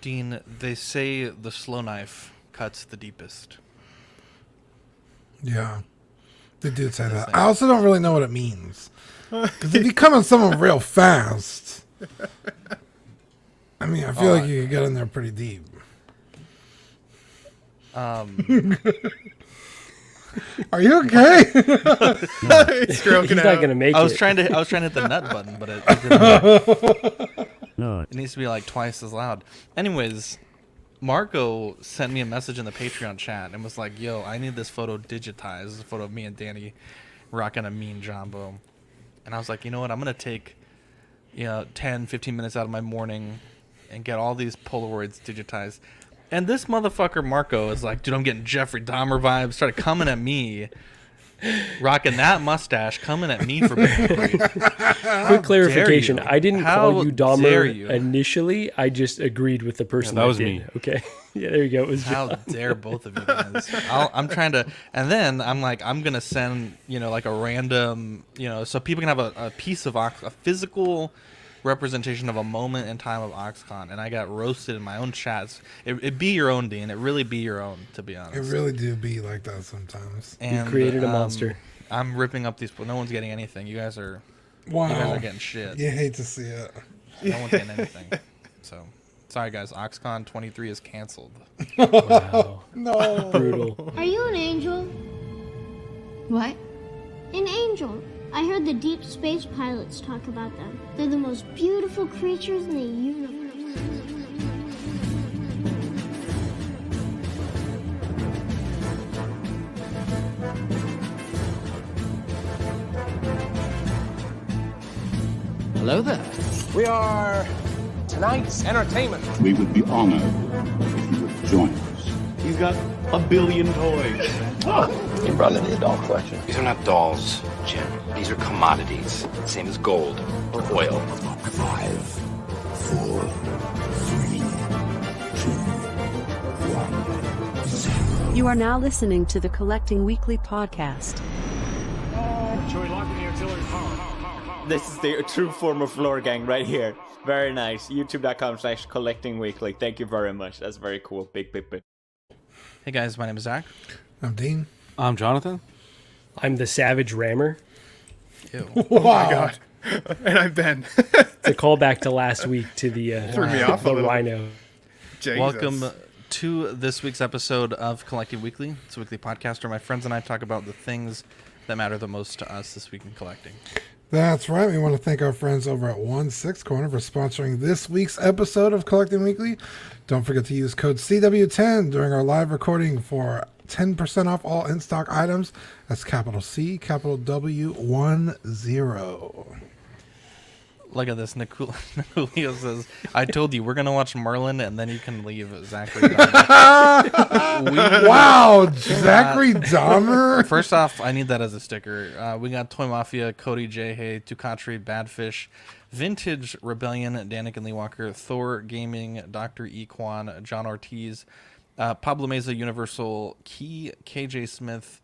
Dean, they say the slow knife cuts the deepest. Yeah, they did say that. I also don't really know what it means. Because if you come on someone real fast, I mean, I feel like you could get in there pretty deep. Are you okay? He's stroking not gonna make it. I was trying to hit the nut button, but it didn't work. No. It needs to be like twice as loud. Anyways, Marco sent me a message in the Patreon chat and was like, "Yo, I need this photo digitized. This is a photo of me and Danny rocking a mean jumbo." And I was like, you know what? I'm gonna take 10, 15 minutes out of my morning and get all these Polaroids digitized. And this motherfucker Marco is like, dude, I'm getting Jeffrey Dahmer vibes. Started coming at me, rocking that mustache, coming at me for being Quick clarification: I didn't call you Dahmer initially. I just agreed with the person that was did. me. Okay, yeah, there you go. It was How dare both of you guys? I'm trying to, and then I'm like, I'm gonna send like a random, so people can have a piece of a physical representation of a moment in time of OxCon, and I got roasted in my own chats. It be your own, Dean. It really be your own, to be honest. It really do be like that sometimes. And, you created a monster. I'm ripping up these. No one's getting anything. You guys are. Wow. You guys are getting shit. You hate to see it. No one's getting anything. So, sorry guys. OxCon 23 is canceled. Wow. No. Brutal. Are you an angel? What? An angel. I heard the deep space pilots talk about them. They're the most beautiful creatures in the universe. Hello there. We are tonight's entertainment. We would be honored if you would join us. He's got a billion toys. You brought in the doll collection. These are not dolls, Jim. These are commodities. Same as gold or oil. 5, 4, 3, 2, 1, 0. You are now listening to the Collecting Weekly podcast. This is the true form of floor gang right here. Very nice. YouTube.com/collectingweekly. Thank you very much. That's very cool. Big. Hey guys, my name is Zach. I'm Dean. I'm Jonathan. I'm the Savage Rammer. Ew. Oh my god. And I'm Ben. It's a callback to last week to the Threw me off a the little. rhino. Jesus. Welcome to this week's episode of Collecting Weekly. It's a weekly podcast where my friends and I talk about the things that matter the most to us this week in collecting. That's right. We want to thank our friends over at 1/6 Corner for sponsoring this week's episode of Collecting Weekly. Don't forget to use code CW10 during our live recording for 10% off all in-stock items. That's capital C, capital W, 10. Look at this. Nicolio says, I told you, we're going to watch Merlin and then you can leave Zachary Dahmer. Wow, Zachary Dahmer. First off, I need that as a sticker. We got Toy Mafia, Cody J. Hay, Tukatri, Badfish, Vintage Rebellion, Danik and Lee Walker, Thor Gaming, Dr. Equan, John Ortiz, Pablo Meza, Universal, Key, KJ Smith,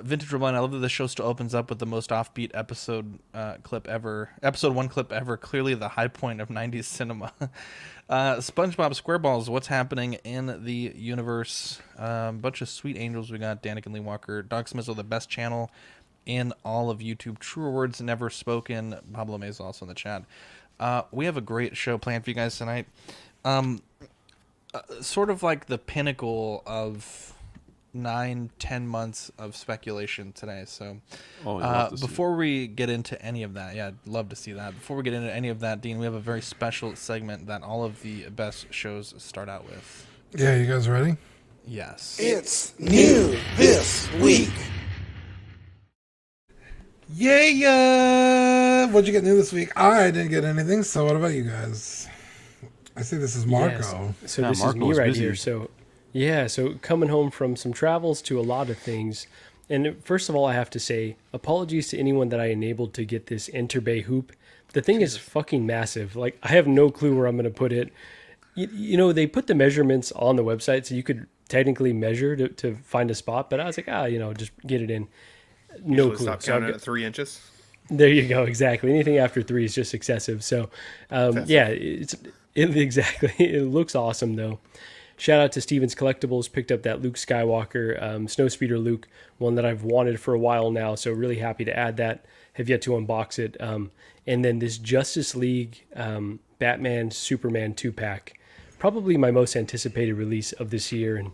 Vintage Rebellion. I love that the show still opens up with the most offbeat episode clip ever. Episode 1 clip ever. Clearly the high point of 90s cinema. SpongeBob SquareBalls. What's happening in the universe? Bunch of sweet angels. We got Danik and Lee Walker. Doug Smith, the best channel in all of YouTube. Truer words never spoken. Pablo Meza also in the chat. We have a great show planned for you guys tonight. Sort of like the pinnacle of 9-10 months of speculation today. So before we get into any of that, I'd love to see that. Before we get into any of that, Dean, we have a very special segment that all of the best shows start out with. Yeah, you guys ready? Yes. It's new this week. Yeah. What'd you get new this week? I didn't get anything. So what about you guys? I see this is Marco. Yes. So this is me right here. So coming home from some travels to a lot of things. And first of all, I have to say, apologies to anyone that I enabled to get this Interbay hoop. The thing is fucking massive. Like, I have no clue where I'm going to put it. You know, they put the measurements on the website, so you could technically measure to find a spot. But I was like, just get it in. No clue. Stop counting at 3 inches. There you go. Exactly. Anything after 3 is just excessive. So, it's Exactly. It looks awesome, though. Shout out to Steven's Collectibles. Picked up that Luke Skywalker, Snowspeeder Luke, one that I've wanted for a while now. So really happy to add that. Have yet to unbox it. And then this Justice League Batman Superman 2-pack. Probably my most anticipated release of this year. And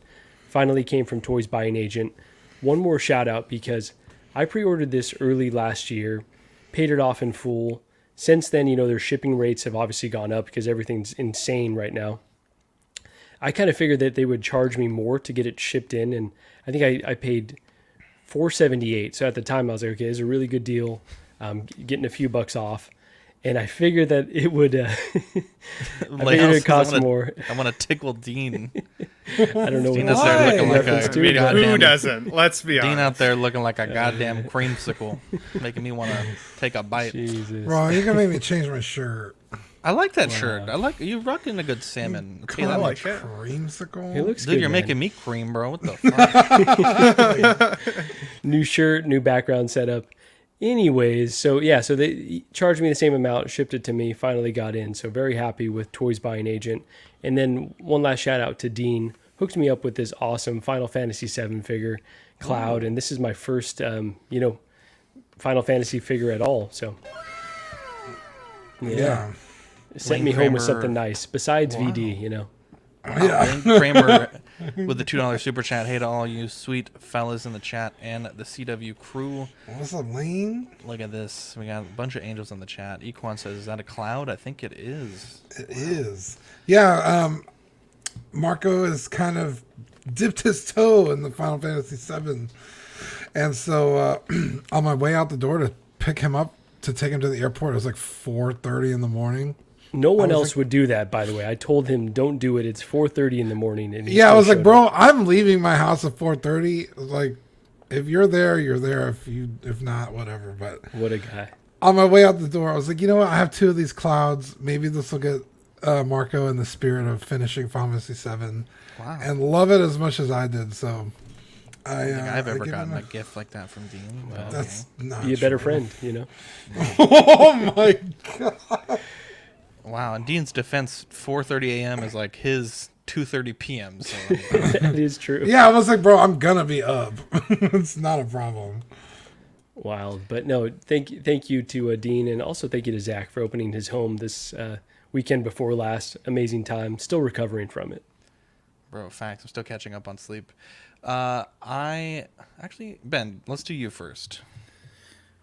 finally came from Toys by an Agent. One more shout out because I pre-ordered this early last year. Paid it off in full. Since then, their shipping rates have obviously gone up because everything's insane right now. I kind of figured that they would charge me more to get it shipped in, and I think I paid $4.78. So at the time, I was like, okay, it's a really good deal. Getting a few bucks off. And I figured that it would cost more. I want to tickle Dean. I don't know Dean what out there looking like reference a to. Who doesn't? Let's be honest. Dean out there looking like a goddamn creamsicle, making me want to take a bite. Jesus. Bro, you're gonna make me change my shirt. I like that shirt. I like you rocking a good salmon. I'll tell you that much. Creamsicle. It looks Dude, good, you're man. making me cream, bro. What the fuck? New shirt, new background setup. Anyways, so they charged me the same amount, shipped it to me, finally got in. So very happy with Toys by an Agent. And then one last shout out to Dean. Hooked me up with this awesome Final Fantasy VII figure, Cloud. And this is my first, Final Fantasy figure at all. So, Yeah. Sent me home with something nice besides VD, Lane Kramer with the $2 super chat. Hey to all you sweet fellas in the chat and the CW crew. What's up, Lane? Look at this. We got a bunch of angels in the chat. Equan says, is that a cloud? I think it is. It is. Yeah, Marco has kind of dipped his toe in the Final Fantasy VII. And so on my way out the door to pick him up, to take him to the airport, it was like 4:30 in the morning. No one else would do that, by the way. I told him, don't do it. It's 4:30 in the morning. And I was like, bro, I'm leaving my house at 4:30. Like, if you're there, you're there. If not, whatever. But what a guy. On my way out the door, I was like, you know what? I have 2 of these clouds. Maybe this will get Marco in the spirit of finishing Final Fantasy VII. Wow. And love it as much as I did. So I don't think I've ever gotten a gift like that from Dean. But that's not be a better true. friend, Oh my god. Wow, in Dean's defense, 4:30 a.m. is like his 2:30 p.m. So that is true. Yeah, I was like, bro, I'm gonna be up. It's not a problem. Wild, but no, thank you to Dean, and also thank you to Zach for opening his home this weekend before last. Amazing time. Still recovering from it. Bro, facts. I'm still catching up on sleep. Ben, let's do you first.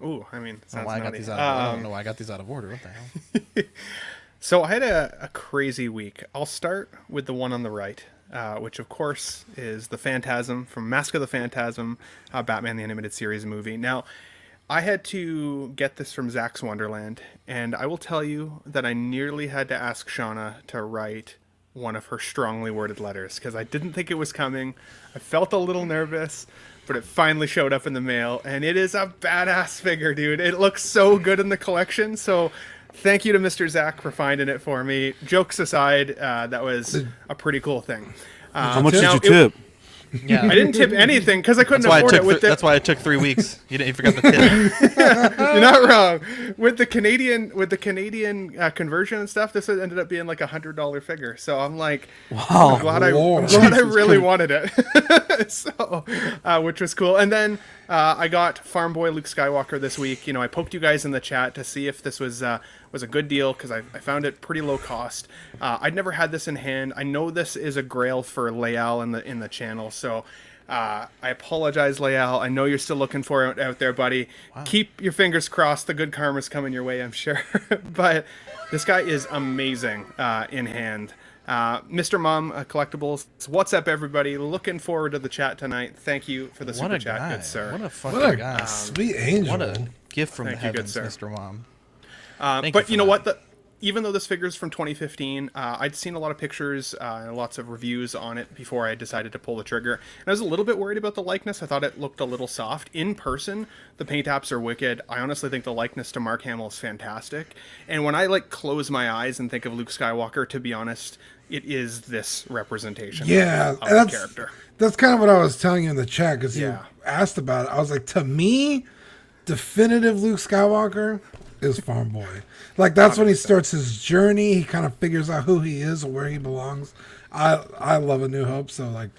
Ooh, I mean, sounds I got these out of, I don't know why I got these out of order. What the hell? So I had a crazy week. I'll start with the one on the right, which of course is the Phantasm from Mask of the Phantasm, Batman the Animated Series movie. Now, I had to get this from Zach's Wonderland, and I will tell you that I nearly had to ask Shauna to write one of her strongly worded letters because I didn't think it was coming. I felt a little nervous, but it finally showed up in the mail, and it is a badass figure, dude. It looks so good in the collection, so thank you to Mr. Zach for finding it for me. Jokes aside, that was a pretty cool thing. How much did you tip? Yeah, I didn't tip anything because I couldn't afford it. That's why it took 3 weeks. You forgot the tip. You're not wrong. With the Canadian conversion and stuff, this ended up being like $100 figure. So I'm like, wow, I'm glad I really wanted it. So, which was cool. And then I got Farm Boy Luke Skywalker this week. I poked you guys in the chat to see if this was a good deal because I found it pretty low cost. I'd never had this in hand. I know this is a grail for Leal in the channel, so I apologize, Leal. I know you're still looking for it out there, buddy. Wow. Keep your fingers crossed. The good karma's coming your way, I'm sure. But this guy is amazing in hand. Mr. Mom Collectibles, what's up, everybody? Looking forward to the chat tonight. Thank you for the super chat, good sir. What a fucking guy. Sweet angel. What a gift from the heavens, good sir. Mr. Mom. But you know what? Even though this figure is from 2015, I'd seen a lot of pictures and lots of reviews on it before I decided to pull the trigger. And I was a little bit worried about the likeness. I thought it looked a little soft. In person, the paint apps are wicked. I honestly think the likeness to Mark Hamill is fantastic. And when I close my eyes and think of Luke Skywalker, to be honest, it is this representation of the character. That's kind of what I was telling you in the chat because you asked about it. I was like, to me, definitive Luke Skywalker, is Farm Boy. Like that's when he starts his journey. He kind of figures out who he is and where he belongs. I love A New Hope, so like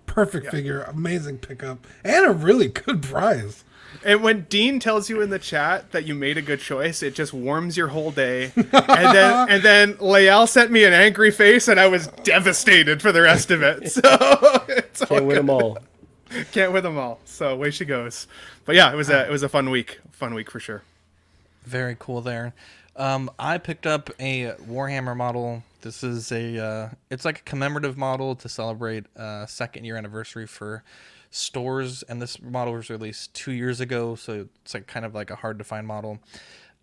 perfect figure, amazing pickup, and a really good prize. And when Dean tells you in the chat that you made a good choice, it just warms your whole day. and then Lael sent me an angry face, and I was devastated for the rest of it. So it's Can't win them all. Can't win them all. So away she goes. But yeah, it was a fun week. Fun week for sure. Very cool there. I picked up a Warhammer model. This is it's like a commemorative model to celebrate second year anniversary for stores, and this model was released 2 years ago, so it's like kind of like a hard to find model.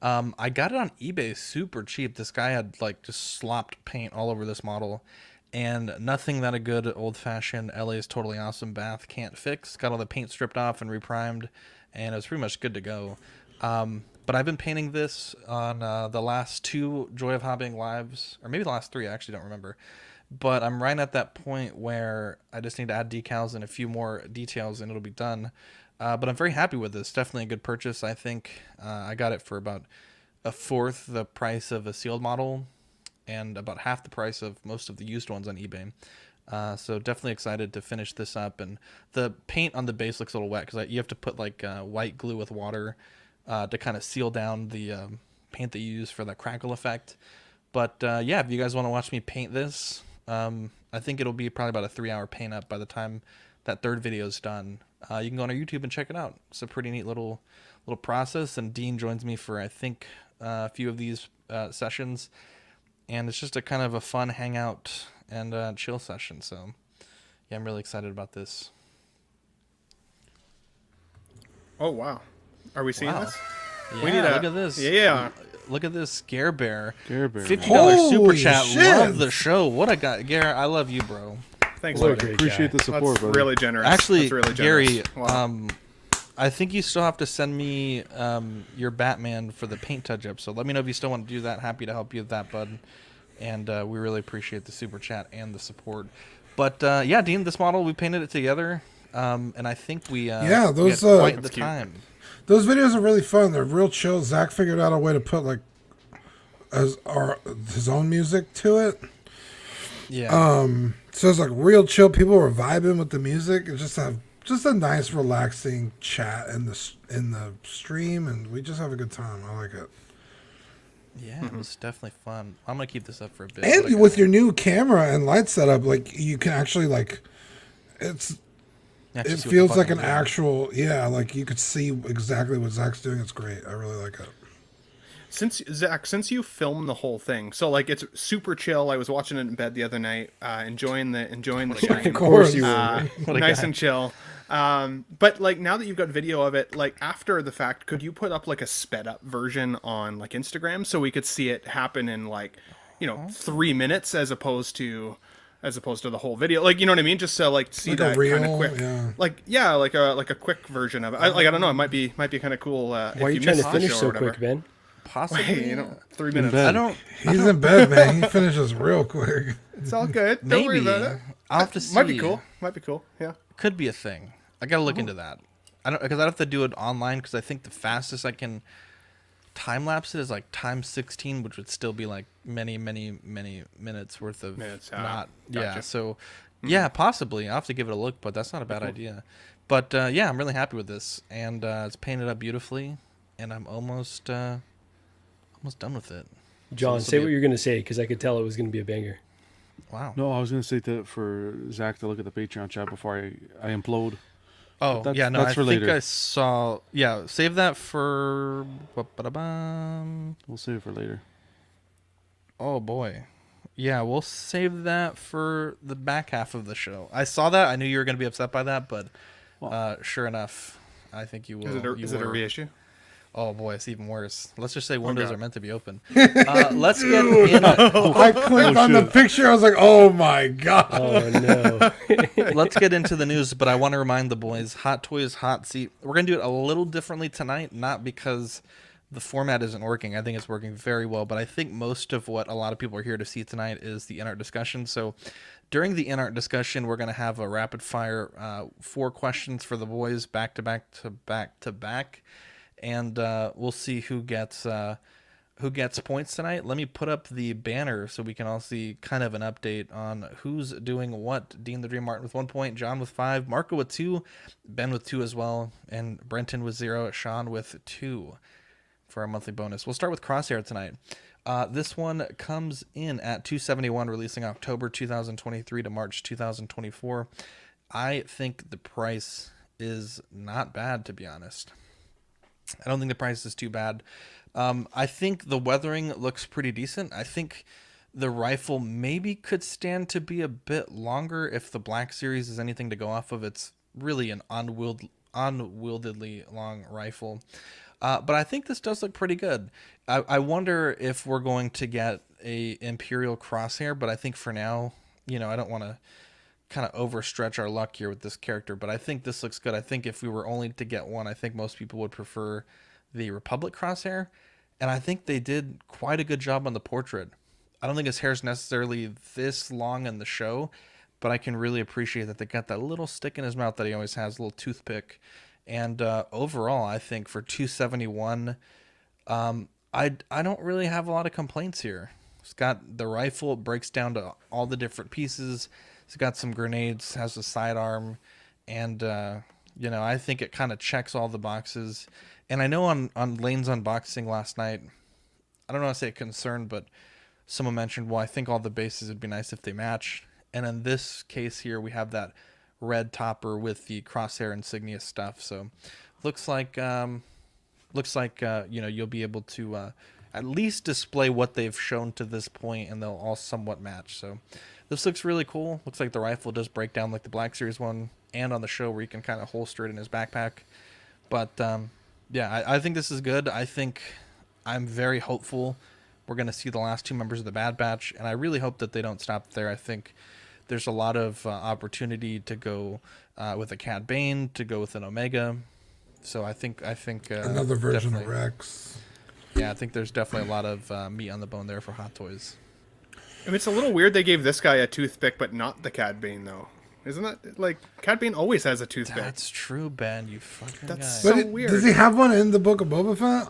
I got it on eBay super cheap. This guy had like just slopped paint all over this model, and nothing that a good old-fashioned LA's Totally Awesome bath can't fix. Got all the paint stripped off and reprimed, and it was pretty much good to go. But I've been painting this on the last 2 Joy of Hobbying lives, or maybe the last 3, I actually don't remember. But I'm right at that point where I just need to add decals and a few more details and it'll be done. But I'm very happy with this. Definitely a good purchase, I think. I got it for about a fourth the price of a sealed model and about half the price of most of the used ones on eBay. So definitely excited to finish this up. And the paint on the base looks a little wet because you have to put like white glue with water to kind of seal down the paint that you use for the crackle effect. But yeah, if you guys want to watch me paint this, I think it'll be probably about a 3-hour paint up by the time that third video is done. You can go on our YouTube and check it out. It's a pretty neat little process, and Dean joins me for I think a few of these sessions, and it's just a kind of a fun hangout and chill session. So yeah, I'm really excited about this. Oh wow, are we seeing this? Yeah, we need look at this. Yeah. Look at this, Scare Bear. Shit. $50 super chat. Love the show. What a guy. Gare, I love you, bro. Thanks, What a buddy. great Appreciate guy. the support, That's brother. really generous. Actually, That's really generous. Gary, Wow. I think you still have to send me your Batman for the paint touch-up. So let me know if you still want to do that. Happy to help you with that, bud. And we really appreciate the super chat and the support. But yeah, Dean, this model, we painted it together. And I think we Yeah, those, we had quite the cute. time. Those videos are really fun. They're real chill. Zach figured out a way to put like his own music to it. Yeah. So it's like real chill. People were vibing with the music. It's just a nice, relaxing chat in the stream, and we just have a good time. I like it. Yeah, it was definitely fun. I'm gonna keep this up for a bit. And with your new camera and light setup, like you can actually like, it feels like an actual, like you could see exactly what Zach's doing. It's great. I really like it. Since you filmed the whole thing, so like it's super chill. I was watching it in bed the other night, enjoying the game. Of course you were. Nice and chill. But like now that you've got video of it, like after the fact, could you put up like a sped up version on like Instagram so we could see it happen in like 3 minutes as opposed to the whole video, like, you know what I mean? Just to like see like that kind of quick, like a quick version of it. I don't know. It might be kind of cool. Why are you trying to finish so quick, Ben? Possibly, 3 minutes. He's in bed, man. He finishes real quick. It's all good. Don't worry Maybe about it. I'll have to see. Might be cool. Yeah. Could be a thing. I gotta look into that. I don't because I have to do it online because I think the fastest I can time lapse it is like time 16, which would still be like many minutes worth of not. Gotcha. Yeah. So yeah, possibly I'll have to give it a look, but that's not a bad idea. But yeah, I'm really happy with this, and it's painted up beautifully, and I'm almost done with it. John, say what you're going to say, because I could tell it was going to be a banger. Wow. No, I was going to say for Zach to look at the Patreon chat before I implode. Oh, That's I for think later. I saw... Yeah, save that for... We'll save it for later. Oh, boy. Yeah, we'll save that for the back half of the show. I saw that. I knew you were going to be upset by that, but sure enough, I think you will. Is it a reissue? Oh boy, it's even worse. Let's just say windows are meant to be open. Let's get in. I clicked on the picture. I was like, oh my god. Oh no. Let's get into the news, but I want to remind the boys, Hot Toys Hot Seat. We're going to do it a little differently tonight, not because the format isn't working. I think it's working very well, but I think most of what a lot of people are here to see tonight is the Inart discussion. So during the Inart discussion, we're going to have a rapid fire 4 questions for the boys back to back to back to back. and we'll see who gets points tonight. Let me put up the banner so we can all see kind of an update on who's doing what. Dean the Dream Martin with 1 point, John with 5, Marco with 2, Ben with 2 as well, and Brenton with 0, Sean with 2 for our monthly bonus. We'll start with Crosshair tonight. This one comes in at 271, releasing October 2023 to March 2024. I think the price is not bad, to be honest. I don't think the price is too bad. I think the weathering looks pretty decent. I think the rifle maybe could stand to be a bit longer if the Black Series is anything to go off of. It's really an unwieldedly long rifle. But I think this does look pretty good. I wonder if we're going to get a Imperial Crosshair, but I think for now, I don't want to kind of overstretch our luck here with this character, but I think this looks good. I think if we were only to get one, I think most people would prefer the Republic Crosshair, and I think they did quite a good job on the portrait. I don't think his hair is necessarily this long in the show, but I can really appreciate that they got that little stick in his mouth that he always has, a little toothpick. And overall, I think for 271, I don't really have a lot of complaints here. It's got the rifle, it breaks down to all the different pieces. It's got some grenades, has a sidearm, and I think it kind of checks all the boxes. And I know on Lane's unboxing last night, I don't know how to say concerned, but someone mentioned, well, I think all the bases would be nice if they match. And in this case here, we have that red topper with the Crosshair insignia stuff. So looks like you'll be able to at least display what they've shown to this point, and they'll all somewhat match. So this looks really cool. Looks like the rifle does break down like the Black Series one, and on the show where you can kind of holster it in his backpack. But I think this is good. I'm very hopeful we're going to see the last two members of the Bad Batch, and I really hope that they don't stop there. I think there's a lot of opportunity to go with a Cad Bane, to go with an Omega. So I think another version of Rex. Yeah, I think there's definitely a lot of meat on the bone there for Hot Toys. I mean, it's a little weird they gave this guy a toothpick, but not the Cad Bane, though. Isn't that, like, Cad Bane always has a toothpick. That's true, Ben, you fucking That's guy. so weird. Does he have one in the Book of Boba Fett?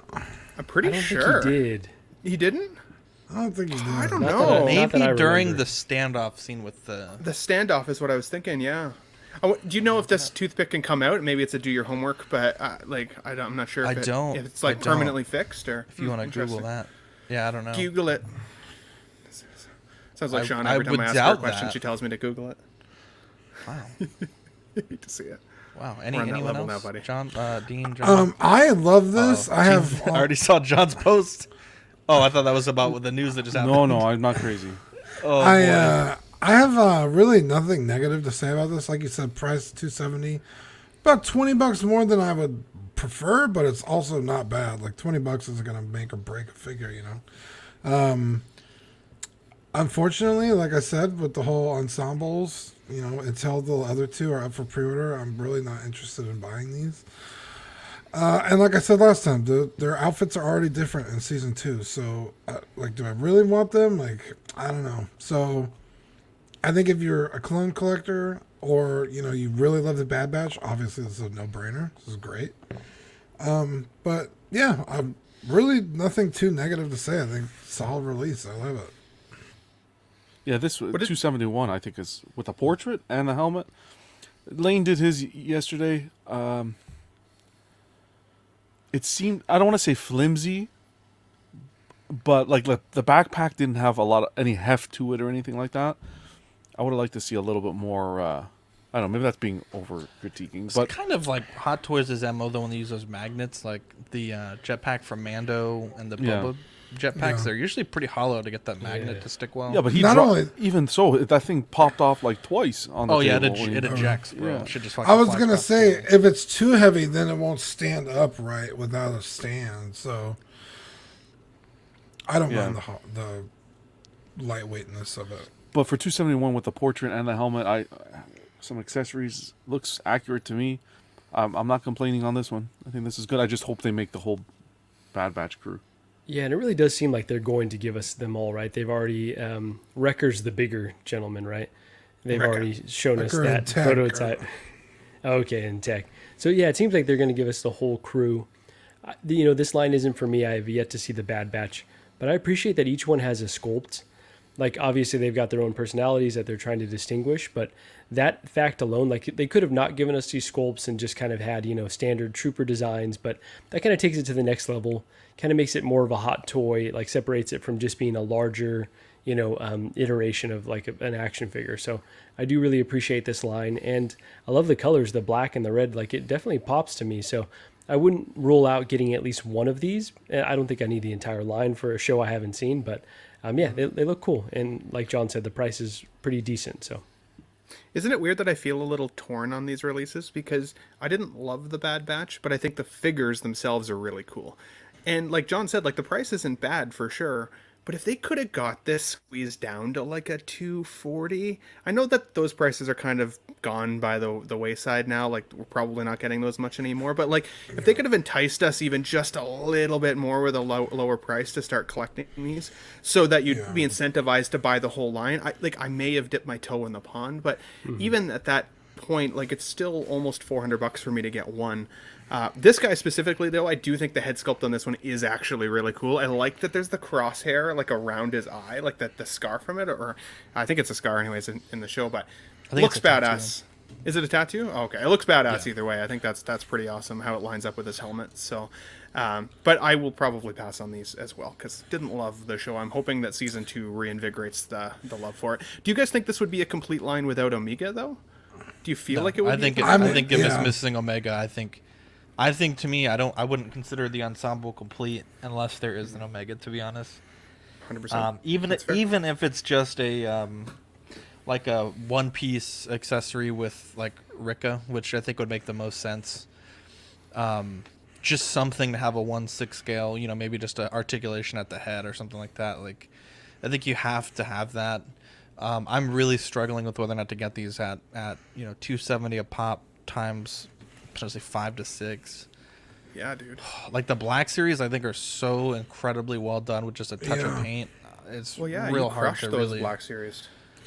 I'm pretty sure. sure. He did. He didn't? I don't think he did. I don't Not know. that I- Maybe during the standoff scene with the standoff is what I was thinking, yeah. Do you know if this toothpick can come out? Maybe it's a do your homework, but I'm not sure if it's like permanently fixed, or if you want to Google that. Yeah, I don't know. Google it. Sounds like Sean. Every time I ask her a question, she tells me to Google it. Wow. I hate to see it. Wow. We're on that Anyone level else? now, buddy. John, Dean, John. I love this. I already saw John's post. Oh, I thought that was about the news that just happened. No, I'm not crazy. Oh, I have really nothing negative to say about this. Like you said, price $270, about $20 more than I would prefer, but it's also not bad. Like $20 isn't gonna make or break a figure, Unfortunately, like I said, with the whole ensembles, until the other two are up for pre-order, I'm really not interested in buying these. And like I said last time, their outfits are already different in season 2. So, do I really want them? I don't know. So, I think if you're a clone collector or, you really love the Bad Batch, obviously this is a no-brainer. This is great. But, yeah, I'm really nothing too negative to say. I think solid release. I love it. Yeah, this 271, I think, is with a portrait and a helmet. Lane did his yesterday. It seemed, I don't want to say flimsy, but like the backpack didn't have any heft to it or anything like that. I would have liked to see a little bit more. I don't know, maybe that's being over critiquing. But it's kind of like Hot Toys' MO though when they use those magnets, like the jetpack from Mando and the Boba jetpacks. They're usually pretty hollow to get that magnet to stick well. Yeah, but even so, that thing popped off like twice on the table. Oh yeah, it ejects, bro. Yeah. It should just I was going to say, if it's too heavy, then it won't stand up right without a stand. So I don't mind the lightweightness of it. But for 271 with the portrait and the helmet, some accessories, looks accurate to me. I'm not complaining on this one. I think this is good. I just hope they make the whole Bad Batch crew. Yeah, and it really does seem like they're going to give us them all, right? They've already Wrecker's the bigger gentleman, right? They've already shown us that prototype. Okay, in tech. So yeah, it seems like they're going to give us the whole crew. This line isn't for me. I have yet to see the Bad Batch, but I appreciate that each one has a sculpt. Like, obviously they've got their own personalities that they're trying to distinguish, but that fact alone, like, they could have not given us these sculpts and just kind of had, standard trooper designs, but that kind of takes it to the next level, kind of makes it more of a hot toy, like separates it from just being a larger, iteration of like an action figure. So I do really appreciate this line, and I love the colors, the black and the red, like it definitely pops to me. So I wouldn't rule out getting at least one of these. I don't think I need the entire line for a show I haven't seen, but yeah, they look cool. And like John said, the price is pretty decent. So isn't it weird that I feel a little torn on these releases? Because I didn't love the Bad Batch, but I think the figures themselves are really cool. And like John said, like the price isn't bad for sure. But if they could have got this squeezed down to like a $240, I know that those prices are kind of gone by the wayside now. Like we're probably not getting those much anymore. But like if they could have enticed us even just a little bit more with a lower price to start collecting these, so that you'd be incentivized to buy the whole line. I may have dipped my toe in the pond, but even at that point, like it's still almost $400 for me to get one. This guy specifically, though, I do think the head sculpt on this one is actually really cool. I like that there's the crosshair like around his eye, like the scar from it, or I think it's a scar anyways in the show, but it looks badass. Is it a tattoo? Oh, okay, it looks badass either way. I think that's pretty awesome how it lines up with his helmet. So, but I will probably pass on these as well because didn't love the show. I'm hoping that season 2 reinvigorates the love for it. Do you guys think this would be a complete line without Omega though? Do you feel like it would? I think it is missing Omega. I think to me, I wouldn't consider the ensemble complete unless there is an Omega. To be honest, 100%. Even if it's just a like a one-piece accessory with like Rika, which I think would make the most sense. Just something to have a 1/6 scale. Maybe just an articulation at the head or something like that. Like, I think you have to have that. I'm really struggling with whether or not to get these at $270 a pop times potentially 5 to 6. Yeah, dude. Like the Black Series, I think are so incredibly well done with just a touch of paint. It's real hard to those really. Black Series.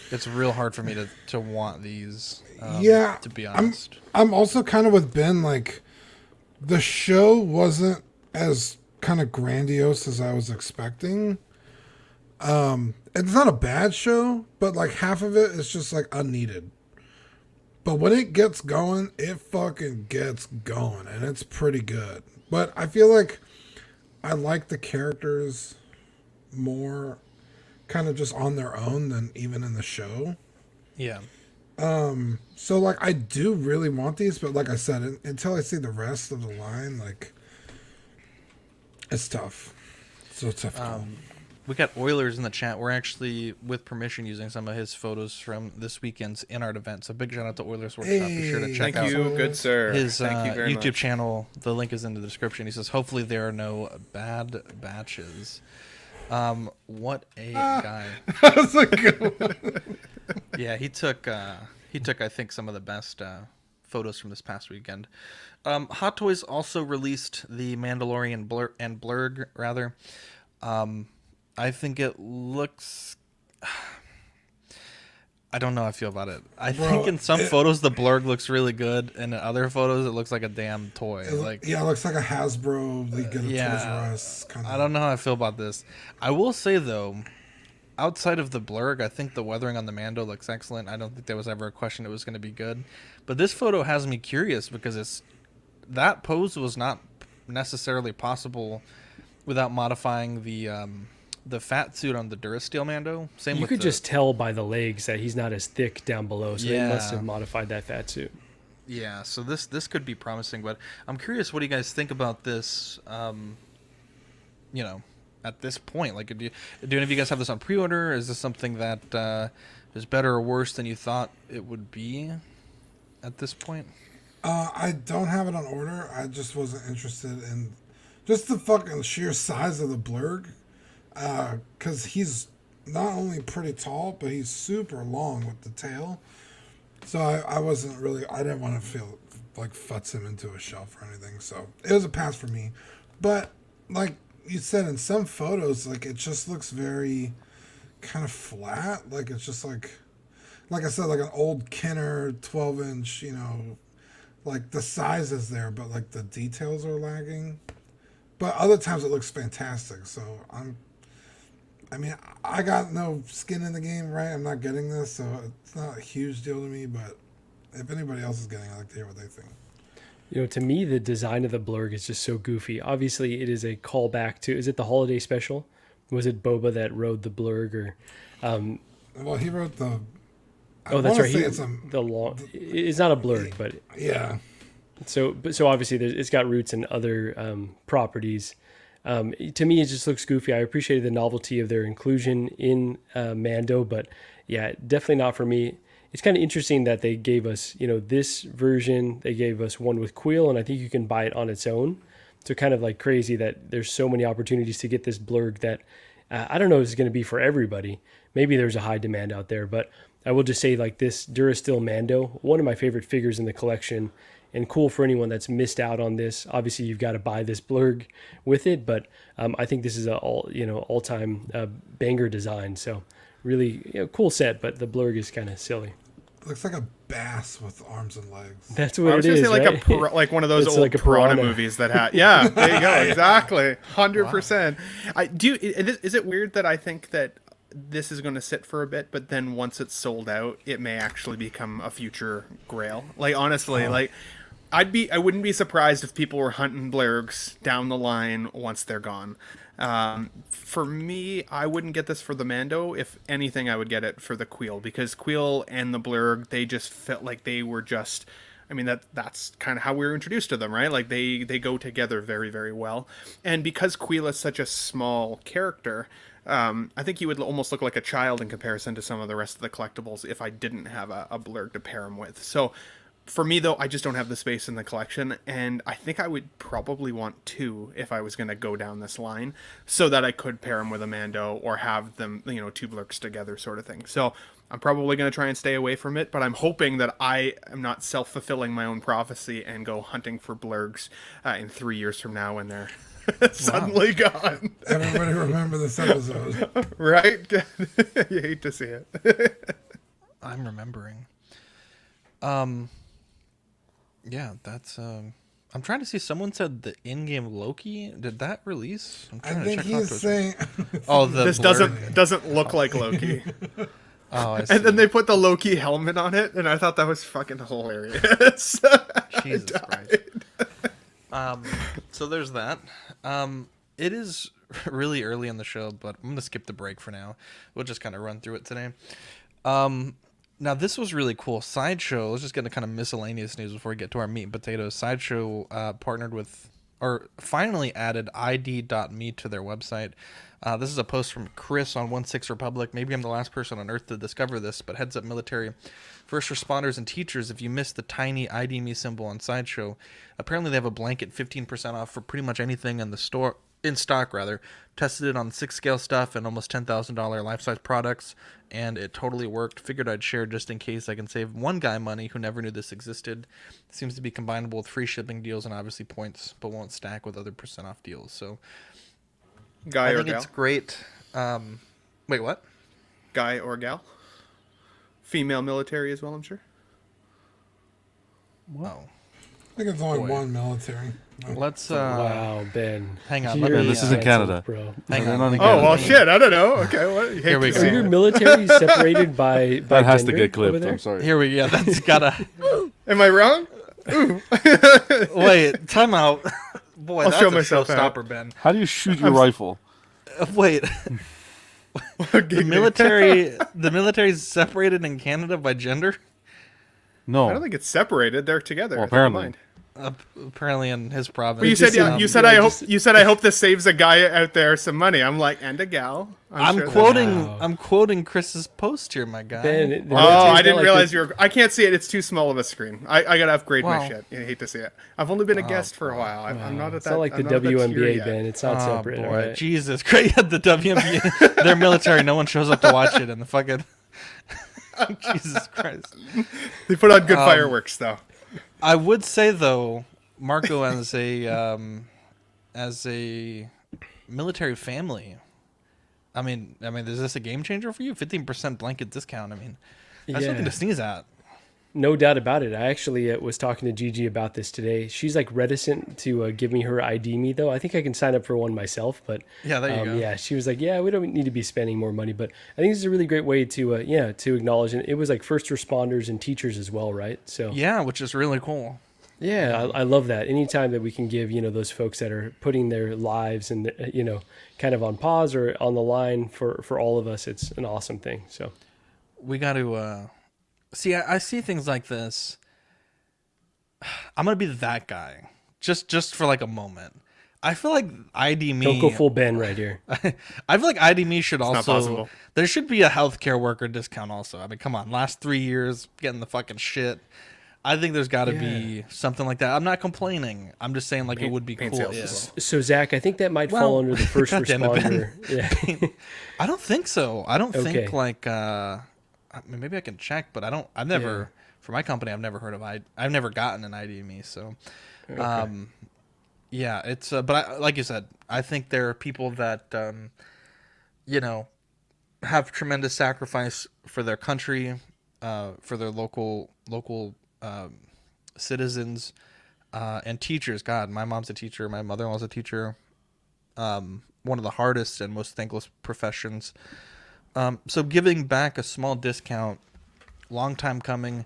It's real hard for me to want these. To be honest, I'm also kind of with Ben. Like, the show wasn't as kind of grandiose as I was expecting. It's not a bad show, but like half of it is just like unneeded. But when it gets going, it fucking gets going, and it's pretty good. But I feel like I like the characters more kind of just on their own than even in the show. Yeah. So like I do really want these, but like I said, until I see the rest of the line, like it's tough. So it's tough. We got Oilers in the chat. We're actually, with permission, using some of his photos from this weekend's Inart event. So big shout out to Oilers Workshop. Be sure to check out good sir. His Thank you very YouTube much. channel. The link is in the description. He says, hopefully there are no bad batches. What a guy. That's a good one. Yeah, he took I think some of the best photos from this past weekend. Hot Toys also released the Mandalorian Blurg rather. I think it looks. I don't know how I feel about it. I think in some photos the Blurg looks really good, and in other photos it looks like a damn toy. It looks like a Hasbro. They get a Toys R Us kind of. I don't know how I feel about this. I will say though, outside of the Blurg, I think the weathering on the Mando looks excellent. I don't think there was ever a question it was going to be good, but this photo has me curious because that pose was not necessarily possible without modifying the fat suit on the Durasteel Mando. You could just tell by the legs that he's not as thick down below, so they must have modified that fat suit. Yeah, so this could be promising, but I'm curious, what do you guys think about this? At this point, like, do any of you guys have this on pre-order? Is this something that is better or worse than you thought it would be at this point? I don't have it on order. I just wasn't interested in just the fucking sheer size of the Blurg. Because he's not only pretty tall, but he's super long with the tail. So I wasn't really, I didn't want to feel like futz him into a shelf or anything. So it was a pass for me. But like you said, in some photos, like it just looks very kind of flat. Like it's just like I said, like an old Kenner 12-inch, like the size is there, but like the details are lagging. but other times it looks fantastic. So I got no skin in the game, right? I'm not getting this, so it's not a huge deal to me. But if anybody else is getting it, I'd like to hear what they think. To me, the design of the blurg is just so goofy. Obviously, it is a callback to, is it the holiday special? Was it Boba that rode the blurg? Or, well, he wrote the... Oh, that's right. It's not a blurg, but... Yeah. So obviously, it's got roots in other properties. To me, it just looks goofy. I appreciated the novelty of their inclusion in Mando, but yeah, definitely not for me. It's kind of interesting that they gave us, this version. They gave us one with Quill, and I think you can buy it on its own. So kind of like crazy that there's so many opportunities to get this blurg that I don't know if it's going to be for everybody. Maybe there's a high demand out there, but I will just say like this Durasteel Mando, one of my favorite figures in the collection, and cool for anyone that's missed out on this. Obviously, you've got to buy this blurg with it, but I think this is a all-time banger design. So really cool set, but the blurg is kind of silly. Looks like a bass with arms and legs. That's what it is. Like like one of those old like piranha movies that had. Yeah, there you go. Exactly, 100%. Is it weird that I think that this is going to sit for a bit, but then once it's sold out, it may actually become a future Grail? Like honestly, I wouldn't be surprised if people were hunting blurgs down the line once they're gone. For me, I wouldn't get this for the Mando. If anything, I would get it for the Quill, because Quill and the blurg, they just felt like they were just... I mean, that's kind of how we were introduced to them, right? Like, they go together very, very well. And because Quill is such a small character, I think he would almost look like a child in comparison to some of the rest of the collectibles if I didn't have a blurg to pair him with. So... For me, though, I just don't have the space in the collection, and I think I would probably want two if I was going to go down this line, so that I could pair them with a Mando or have them, two blurgs together sort of thing. So I'm probably going to try and stay away from it, but I'm hoping that I am not self-fulfilling my own prophecy and go hunting for blurgs in 3 years from now when they're suddenly gone. Everybody remember this episode. Right? You hate to see it. I'm remembering. Yeah, that's I'm trying to see. Someone said the in-game Loki. Did that release? I'm trying to check he's saying. This doesn't look like Loki. Oh, I see. And then they put the Loki helmet on it, and I thought that was fucking hilarious. Jesus Christ. So there's that. It is really early in the show, but I'm gonna skip the break for now. We'll just kind of run through it today. Now, this was really cool. Sideshow, let's just get into kind of miscellaneous news before we get to our meat and potatoes. Sideshow partnered with, or finally added ID.me to their website. This is a post from Chris on 16 Republic. Maybe I'm the last person on Earth to discover this, but heads up military, first responders, and teachers, if you missed the tiny ID.me symbol on Sideshow, apparently they have a blanket 15% off for pretty much anything in the store. In stock, rather. Tested it on 6-scale stuff and almost $10,000 life-size products, and it totally worked. Figured I'd share just in case I can save one guy money who never knew this existed. It seems to be combinable with free shipping deals and obviously points, but won't stack with other % off deals. So, guy I or think gal? it's great. Wait, what? Guy or gal? Female military as well, I'm sure. Wow. I think it's only one military. Let's wow, Ben. Hang on. Ben, this isn't Canada, bro. Hang on. Oh well, shit. I don't know. Okay, what? Here we go. Are your military separated by that has to gender get clipped. over there? I'm sorry. Here we go. That's gotta. Am I wrong? Wait, time out. Boy, I'll that's show a myself showstopper, Ben. How do you shoot your rifle? Wait. The military is separated in Canada by gender? No. I don't think it's separated. They're together. Well, apparently. Apparently in his province. But you said I hope this saves a guy out there some money. I'm like, and a gal. I'm quoting Chris's post here, my guy. Ben, I didn't realize you were. I can't see it. It's too small of a screen. I gotta upgrade my shit. I hate to see it. I've only been a guest for a while. I'm not at that. It's not like the WNBA, Ben. It's not separate. Boy. Right? Jesus Christ. The WNBA, they're military. No one shows up to watch it, and the fucking Jesus Christ. They put on good fireworks, though. I would say though, Marco, as a military family, I mean, is this a game changer for you? 15% blanket discount. I mean, that's nothing to sneeze at. No doubt about it. I actually was talking to Gigi about this today. She's like reticent to give me her ID me though. I think I can sign up for one myself, but yeah, there you go. Yeah, she was like, yeah, we don't need to be spending more money, but I think this is a really great way to to acknowledge. And it was like first responders and teachers as well, right? So yeah, which is really cool. Yeah, I love that. Anytime that we can give, those folks that are putting their lives and, kind of on pause or on the line for all of us, it's an awesome thing. So we got to see, I see things like this. I'm going to be that guy just for like a moment. I feel like ID me. Don't go full Ben right here. I feel like ID me should It's not also, possible. there should be a healthcare worker discount also. I mean, come on, last 3 years getting the fucking shit. I think there's got to be something like that. I'm not complaining. I'm just saying like it would be cool. Yeah. So Zach, I think I think fall under the first responder. Yeah. I don't think so. I don't think like maybe I can check, but I've never for my company I've never heard of I've never gotten an IDME. So yeah, it's but like you said, I think there are people that have tremendous sacrifice for their country, for their local citizens, and teachers. God, my mom's a teacher. My mother-in-law's a teacher. One of the hardest and most thankless professions. So giving back a small discount, long time coming,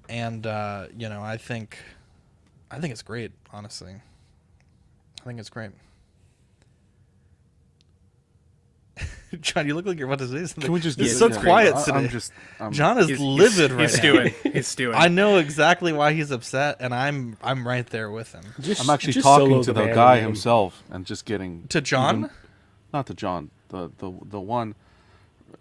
and I think it's great. Honestly, I think it's great. John, you look like you're about to say something. Can we just? It's so quiet today. John is livid right now. He's stewing. I know exactly why he's upset, and I'm right there with him. I'm actually talking to the guy himself and just getting to John. Not to John. The one.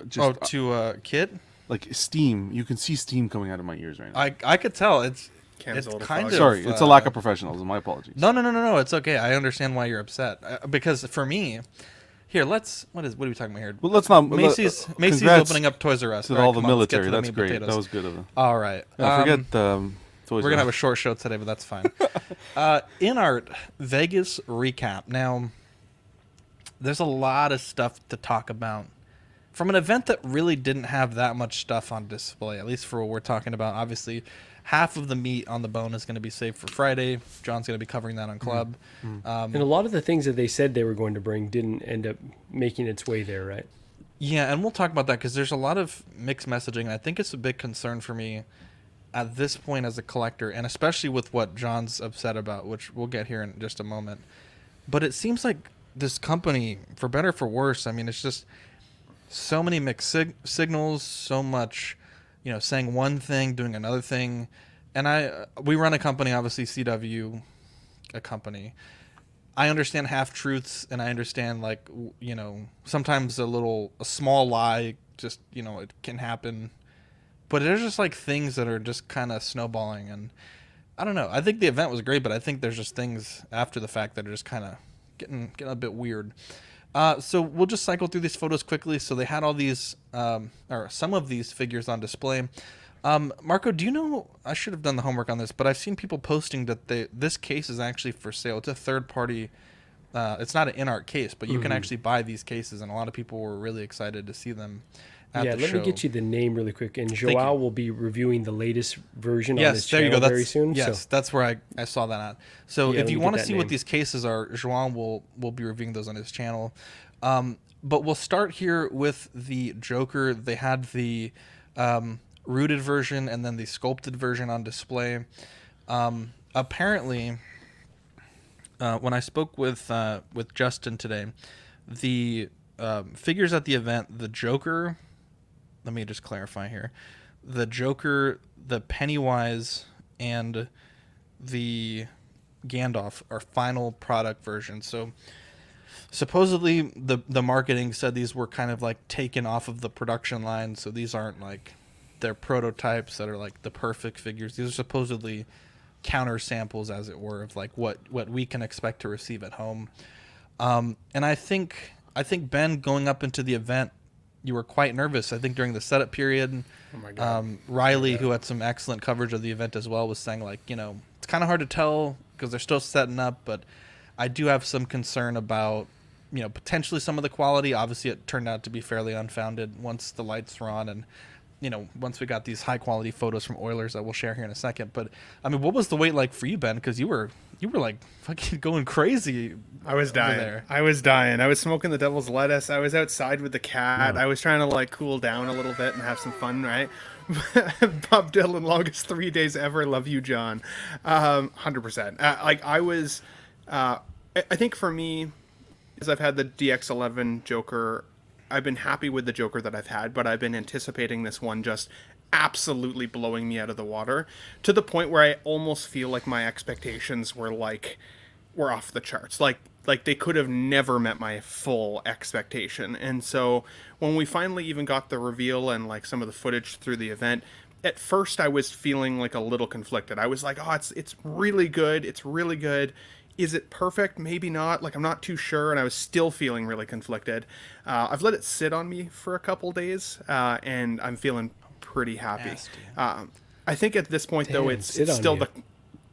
Just, to Kit. Like steam. You can see steam coming out of my ears right now. I could tell. It's kind of. Sorry, it's a lack of professionalism. My apologies. No. It's okay. I understand why you're upset. Because for me. Here, what are we talking about here? Well, let's not. Macy's opening up Toys R Us. To all the military. That's great. Potatoes. That was good of them. All right. Forget Toys We're going to have a short show today, but that's fine. Inart Vegas recap. Now, there's a lot of stuff to talk about. From an event that really didn't have that much stuff on display, at least for what we're talking about. Obviously, half of the meat on the bone is going to be saved for Friday. John's going to be covering that on Club. And a lot of the things that they said they were going to bring didn't end up making its way there, right? Yeah, and we'll talk about that because there's a lot of mixed messaging. I think it's a big concern for me at this point as a collector, and especially with what John's upset about, which we'll get here in just a moment. But it seems like this company, for better or for worse, I mean, it's just so many mixed signals, so much, saying one thing, doing another thing. And we run a company, obviously CW, a company. I understand half-truths, and I understand, sometimes a small lie, just, it can happen. But there's just, things that are just kind of snowballing. And I don't know. I think the event was great, but I think there's just things after the fact that are just kind of getting a bit weird. So we'll just cycle through these photos quickly. So they had all these, or some of these figures on display. Marco, do you know, I should have done the homework on this, but I've seen people posting that this case is actually for sale. It's a third party, it's not an Inart case, but you can actually buy these cases, and a lot of people were really excited to see them at the show. Let me get you the name really quick. And Joao will be reviewing the latest version on his channel very soon. Yes, that's where I saw that at. So if you want to see what these cases are, Joao will be reviewing those on his channel. But we'll start here with the Joker. They had the rooted version and then the sculpted version on display. Apparently, when I spoke with Justin today, the figures at the event, the Joker. Let me just clarify here. The Joker, the Pennywise, and the Gandalf are final product versions. So supposedly the marketing said these were kind of taken off of the production line. So these aren't they're prototypes that are the perfect figures. These are supposedly counter samples, as it were, of what we can expect to receive at home. And I think Ben, going up into the event, you were quite nervous. I think during the setup period, oh my God. Riley, who had some excellent coverage of the event as well, was saying it's kind of hard to tell because they're still setting up, but I do have some concern about, potentially some of the quality. Obviously, it turned out to be fairly unfounded once the lights were on and, once we got these high quality photos from Oilers that we'll share here in a second. But I mean, what was the wait like for you, Ben? Because you were like fucking going crazy. I was dying. There. I was dying. I was smoking the devil's lettuce. I was outside with the cat. I was trying to like cool down a little bit and have some fun, right? Bob Dylan, longest 3 days ever. Love you, John. 100%. I think for me, as I've had the DX11 Joker, I've been happy with the Joker that I've had, but I've been anticipating this one just absolutely blowing me out of the water to the point where I almost feel like my expectations were off the charts. Like they could have never met my full expectation. And so when we finally even got the reveal and like some of the footage through the event, at first I was feeling like a little conflicted. I was like, oh, it's really good. It's really good. Is it perfect? Maybe not. Like, I'm not too sure. And I was still feeling really conflicted. I've let it sit on me for a couple days, and I'm feeling pretty happy. I think at this point, though, it's still the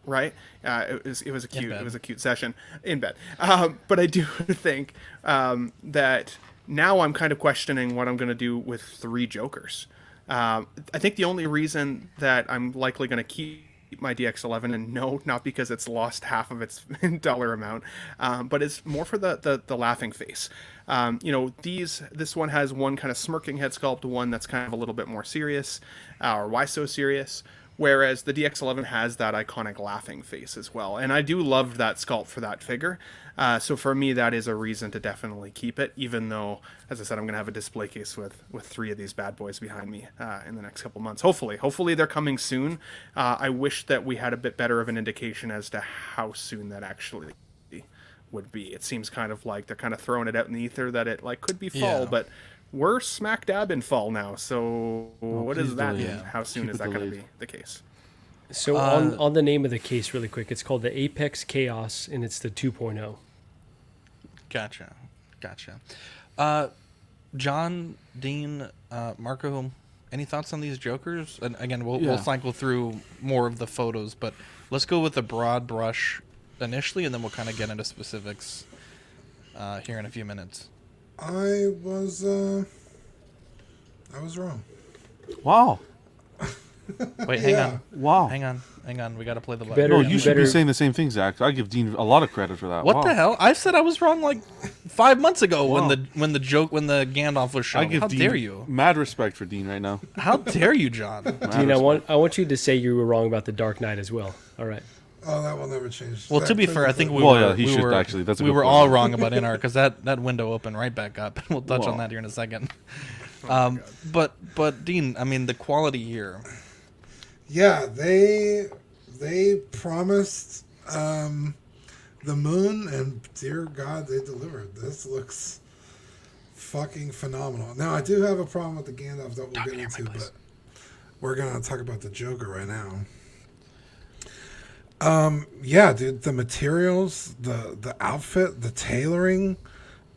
right. It was a cute session in bed. But I do think that now I'm kind of questioning what I'm going to do with 3 Jokers. I think the only reason that I'm likely going to keep my DX11, and no, not because it's lost half of its dollar amount, but it's more for the laughing face. This one has one kind of smirking head sculpt, one that's kind of a little bit more serious, or why so serious, whereas the DX11 has that iconic laughing face as well. And I do love that sculpt for that figure. So for me, that is a reason to definitely keep it, even though, as I said, I'm going to have a display case with 3 of these bad boys behind me in the next couple months. Hopefully they're coming soon. I wish that we had a bit better of an indication as to how soon that actually would be. It seems kind of like they're kind of throwing it out in the ether that it like could be fall, but we're smack dab in fall now. So what does that mean? How soon is that going to be the case? So on the name of the case really quick, it's called the Apex Chaos, and it's the 2.0. Gotcha. John, Dean, Marco, any thoughts on these Jokers? And again, we'll cycle through more of the photos, but let's go with the broad brush initially, and then we'll kind of get into specifics here in a few minutes. I was wrong. Wow. Wait, hang on. Wow. Hang on. We got to play the button. No, you should be saying the same thing, Zach. I give Dean a lot of credit for that. What the hell? I said I was wrong like 5 months ago when the Gandalf was shown. How dare you? Mad respect for Dean right now. How dare you, John? Dean, I want you to say you were wrong about the Dark Knight as well. All right. Oh, that will never change. Well, to be fair, I think we were all wrong about Inart because that window opened right back up, and we'll touch on that here in a second. But Dean, I mean, the quality here. Yeah, they promised the moon, and dear God, they delivered. This looks fucking phenomenal. Now, I do have a problem with the Gandalf that we'll get into, but we're gonna talk about the Joker right now. Yeah, dude, the materials, the outfit, the tailoring.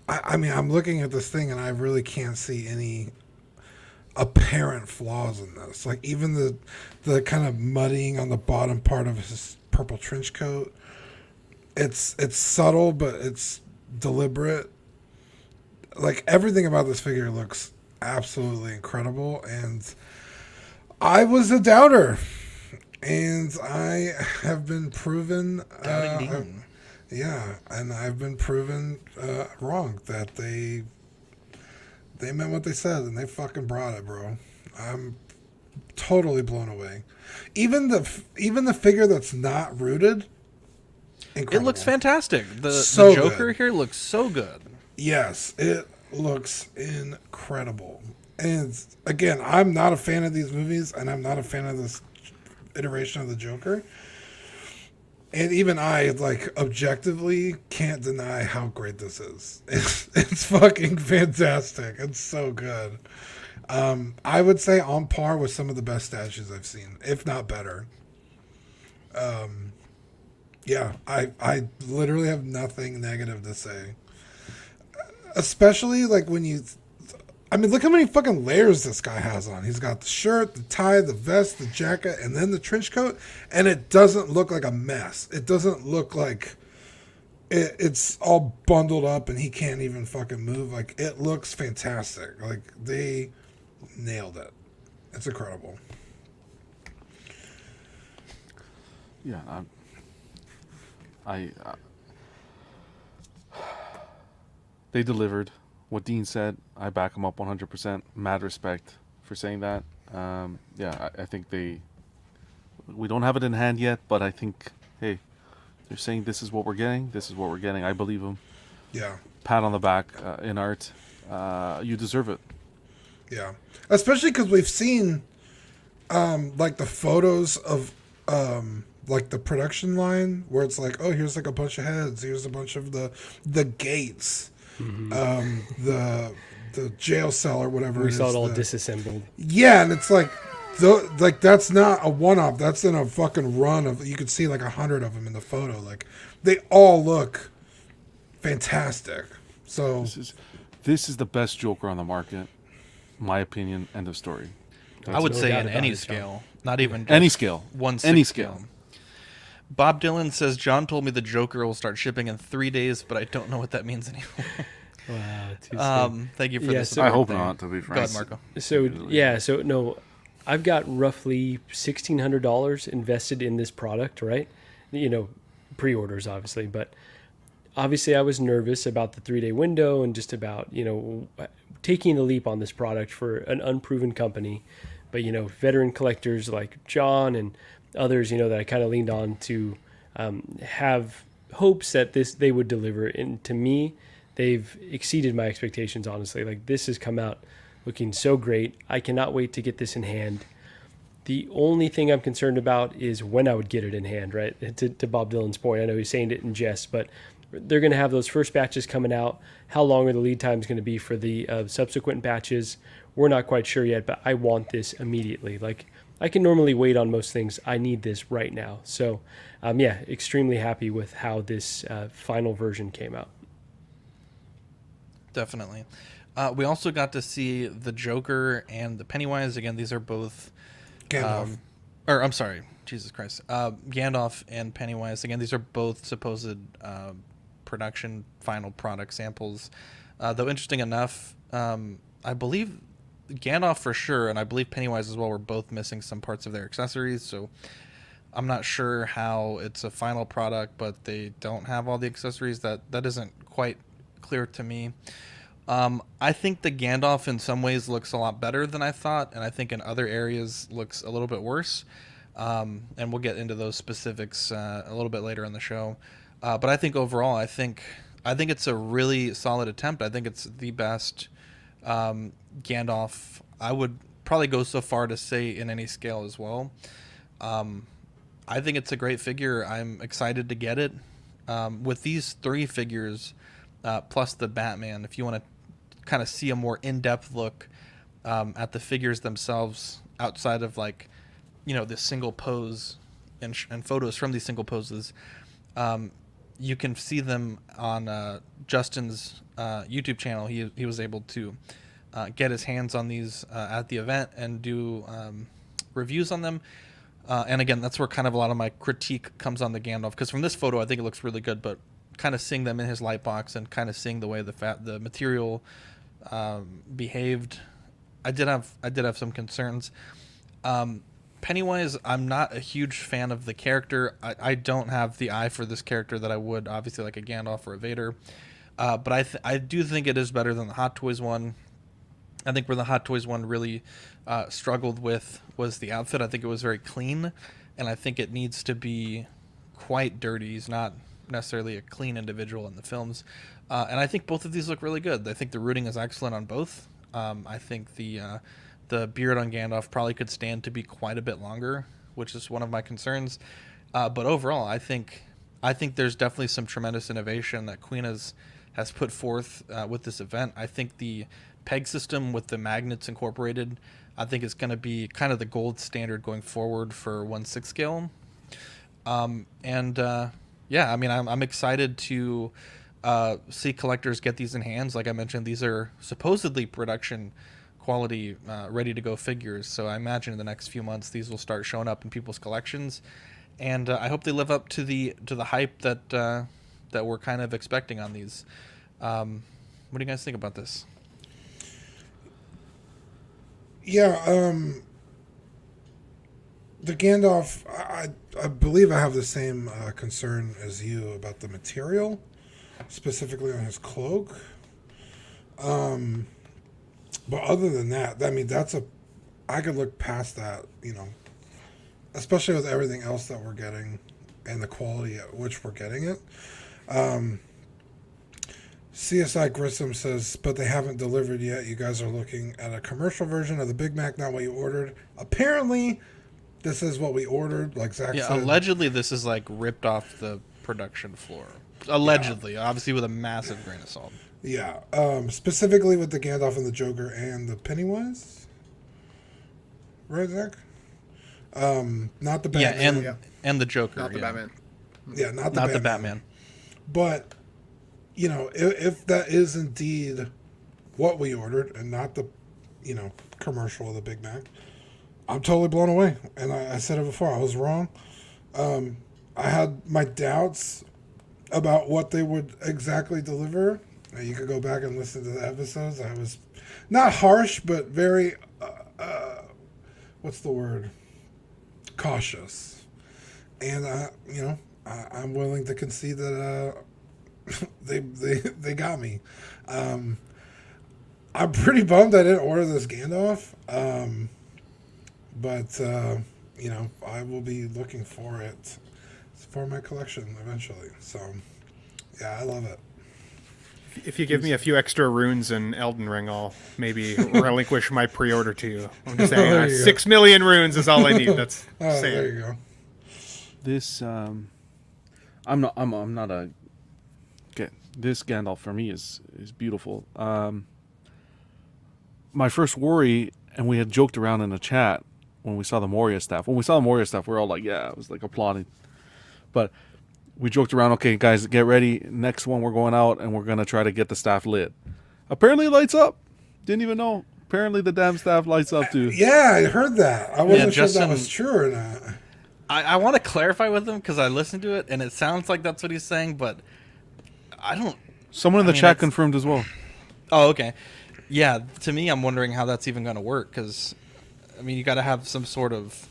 I mean, I'm looking at this thing and I really can't see any apparent flaws in this. Like even the kind of muddying on the bottom part of his purple trench coat. It's subtle, but it's deliberate. Like everything about this figure looks absolutely incredible, and I was a doubter. And I have been proven, and I've been proven wrong that they meant what they said, and they fucking brought it, bro. I'm totally blown away. Even the figure that's not rooted, incredible. It looks fantastic. The Joker here looks so good. Yes, it looks incredible. And again, I'm not a fan of these movies, and I'm not a fan of this iteration of the Joker, and even I like objectively can't deny how great this is. It's fucking fantastic. It's so good. I would say on par with some of the best statues I've seen, if not better. Yeah, I literally have nothing negative to say, especially like when you I mean, look how many fucking layers this guy has on. He's got the shirt, the tie, the vest, the jacket, and then the trench coat, and it doesn't look like a mess. It doesn't look like it's all bundled up and he can't even fucking move. Like, it looks fantastic. Like, they nailed it. It's incredible. Yeah, they delivered. What Dean said, I back him up 100%. Mad respect for saying that. I think we don't have it in hand yet, but I think, hey, they're saying this is what we're getting. This is what we're getting. I believe them. Yeah. Pat on the back, Inart. You deserve it. Yeah. Especially because we've seen, like the photos of, like the production line where it's like, oh, here's like a bunch of heads. Here's a bunch of the gates, the jail cell or whatever. We saw it all disassembled. Yeah, and it's like, that's not a one-off. That's in a fucking run of. You could see like 100 of them in the photo. Like they all look fantastic. So this is the best Joker on the market, my opinion. End of story. I would say in any scale, not even just any scale, any scale. Bob Dylan says John told me the Joker will start shipping in 3 days, but I don't know what that means anymore. Wow, too soon. Thank you for this. I hope not, to be frank. Go ahead, Marco. So no, I've got roughly $1,600 invested in this product, right? You know, pre-orders obviously, but obviously I was nervous about the 3-day window and just about, you know, taking the leap on this product for an unproven company. But, you know, veteran collectors like John and others, you know, that I kind of leaned on to have hopes that they would deliver. And to me, they've exceeded my expectations, honestly. Like, this has come out looking so great. I cannot wait to get this in hand. The only thing I'm concerned about is when I would get it in hand, right? To Bob Dylan's point, I know he's saying it in jest, but they're going to have those first batches coming out. How long are the lead times going to be for the subsequent batches? We're not quite sure yet, but I want this immediately. Like, I can normally wait on most things. I need this right now. So, extremely happy with how this final version came out. Definitely. We also got to see the Joker and the Pennywise. Again, these are both... Gandalf. I'm sorry. Jesus Christ. Gandalf and Pennywise. Again, these are both supposed production final product samples. Though interesting enough, I believe Gandalf for sure, and I believe Pennywise as well, were both missing some parts of their accessories. So I'm not sure how it's a final product, but they don't have all the accessories. That isn't quite clear to me. I think the Gandalf in some ways looks a lot better than I thought, and I think in other areas looks a little bit worse. And we'll get into those specifics a little bit later in the show. But I think overall, I think it's a really solid attempt. I think it's the best Gandalf. I would probably go so far to say in any scale as well. I think it's a great figure. I'm excited to get it. With these 3 figures, plus the Batman, if you want to kind of see a more in-depth look at the figures themselves outside of, like, you know, this single pose and photos from these single poses, you can see them on Justin's YouTube channel. He was able to get his hands on these at the event and do reviews on them. And again, that's where kind of a lot of my critique comes on the Gandalf, because from this photo I think it looks really good, but kind of seeing them in his light box and kind of seeing the way the material behaved, I did have some concerns. Pennywise, I'm not a huge fan of the character. I don't have the eye for this character that I would obviously like a Gandalf or a Vader, but I do think it is better than the Hot Toys one. I think where the Hot Toys one really struggled with was the outfit. I think it was very clean, and I think it needs to be quite dirty. He's not necessarily a clean individual in the films, and I think both of these look really good. I think the rooting is excellent on both. I think the beard on Gandalf probably could stand to be quite a bit longer, which is one of my concerns. But overall, I think there's definitely some tremendous innovation that Queen has put forth with this event. I think the peg system with the magnets incorporated, I think is going to be kind of the gold standard going forward for 1/6 scale. I mean, I'm excited to see collectors get these in hands. Like I mentioned, these are supposedly production quality, ready to go figures. So I imagine in the next few months these will start showing up in people's collections, and I hope they live up to the hype that we're kind of expecting on these. What do you guys think about this? Yeah, the Gandalf, I believe I have the same concern as you about the material, specifically on his cloak. But other than that, I mean, I could look past that, especially with everything else that we're getting and the quality at which we're getting it. CSI Grissom says, but they haven't delivered yet. You guys are looking at a commercial version of the Big Mac, not what you ordered. Apparently, this is what we ordered, like Zach said. Allegedly, this is like ripped off the production floor. Allegedly, obviously with a massive grain of salt. Yeah, specifically with the Gandalf and the Joker and the Pennywise. Right, Zach? Not the Batman. Yeah, and the Joker. Not the Batman. Yeah, not the Batman. But, if that is indeed what we ordered and not the, commercial of the Big Mac, I'm totally blown away. And I said it before, I was wrong. I had my doubts about what they would exactly deliver. You could go back and listen to the episodes. I was not harsh, but very, what's the word? Cautious. And, I'm willing to concede that they got me. I'm pretty bummed I didn't order this Gandalf. But I will be looking for it for my collection eventually. So, yeah, I love it. If you give me a few extra runes in Elden Ring, I'll maybe relinquish my pre-order to you. I'm just saying, 6 million runes is all I need. That's saying. There you go. This I'm not a this Gandalf for me is beautiful. My first worry, and we had joked around in the chat when we saw the Moria stuff. When we saw the Moria stuff, we we're all like, yeah, it was like applauding. But we joked around, okay, guys, get ready. Next one, we're going out, and we're going to try to get the staff lit. Apparently it lights up. Didn't even know. Apparently the damn staff lights up, too. Yeah, I heard that. I wasn't sure if that was true or not. I want to clarify with him because I listened to it, and it sounds like that's what he's saying, but I don't... Someone in the chat confirmed as well. Oh, okay. Yeah, to me, I'm wondering how that's even going to work, because, you got to have some sort of...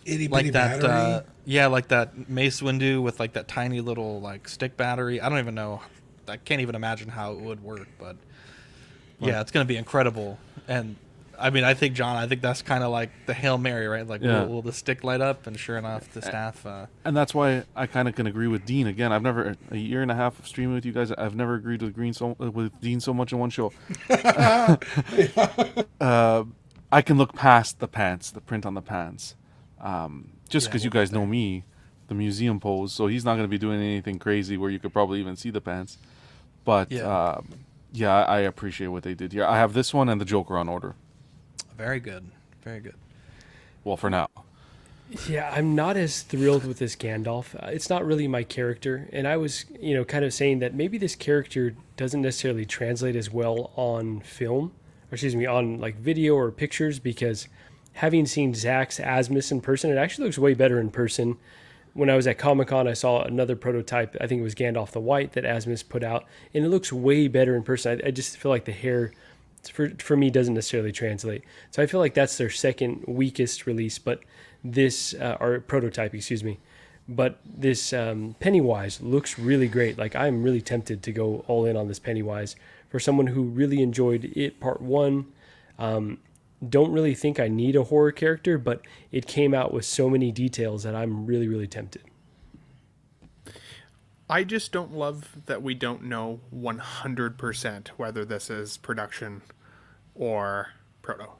Itty-bitty battery? Like that Mace Windu with like that tiny little like stick battery. I don't even know. I can't even imagine how it would work, but yeah, it's going to be incredible. And I think that's kind of like the Hail Mary, right? Like, will the stick light up? And sure enough, the staff. And that's why I kind of can agree with Dean. Again, I've never, a year and a half of streaming with you guys, I've never agreed with Dean so much in one show. I can look past the pants, the print on the pants. Just because you guys know me, the museum pose, so he's not going to be doing anything crazy where you could probably even see the pants. But I appreciate what they did here. I have this one and the Joker on order. Very good. Very good. Well, for now. Yeah, I'm not as thrilled with this Gandalf. It's not really my character. And I was, kind of saying that maybe this character doesn't necessarily translate as well on film, on like video or pictures, because having seen Zach's Asmus in person, it actually looks way better in person. When I was at Comic-Con, I saw another prototype. I think it was Gandalf the White that Asmus put out, and it looks way better in person. I just feel like the hair, for me, doesn't necessarily translate. So I feel like that's their second weakest release, but this, or prototype, excuse me. But this Pennywise looks really great. Like, I'm really tempted to go all in on this Pennywise. For someone who really enjoyed it, Part 1, don't really think I need a horror character, but it came out with so many details that I'm really, really tempted. I just don't love that we don't know 100% whether this is production or proto.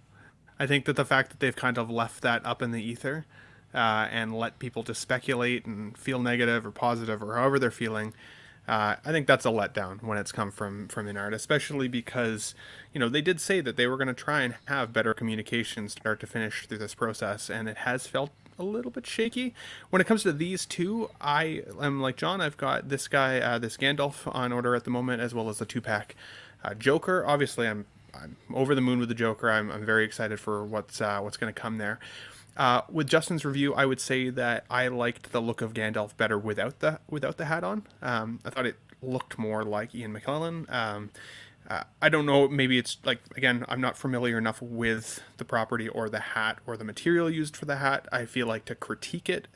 I think that the fact that they've kind of left that up in the ether and let people just speculate and feel negative or positive or however they're feeling, I think that's a letdown when it's come from Inart, especially because, they did say that they were going to try and have better communication start to finish through this process, and it has felt a little bit shaky. When it comes to these two, I am like John. I've got this guy, this Gandalf on order at the moment, as well as the 2-pack Joker. Obviously, I'm over the moon with the Joker. I'm very excited for what's going to come there. With Justin's review, I would say that I liked the look of Gandalf better without the hat on. I thought it looked more like Ian McKellen. I don't know, maybe it's like, again, I'm not familiar enough with the property or the hat or the material used for the hat, I feel like, to critique it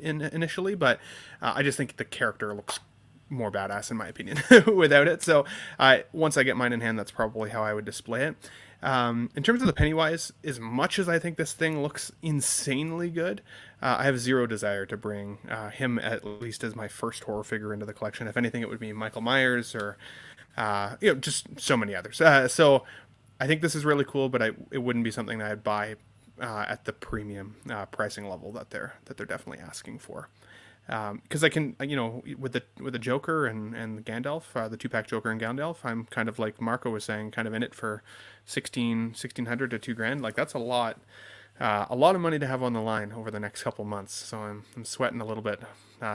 initially, but I just think the character looks more badass in my opinion without it. So once I get mine in hand, that's probably how I would display it. In terms of the Pennywise, as much as I think this thing looks insanely good, I have zero desire to bring him, at least as my first horror figure, into the collection. If anything, it would be Michael Myers or just so many others. So I think this is really cool, but it wouldn't be something that I'd buy at the premium pricing level that they're definitely asking for. Because I can, with the Joker and the Gandalf, the 2-pack Joker and Gandalf, I'm kind of like Marco was saying, kind of in it for $1,600 to $2,000. Like, that's a lot of money to have on the line over the next couple months. So I'm sweating a little bit,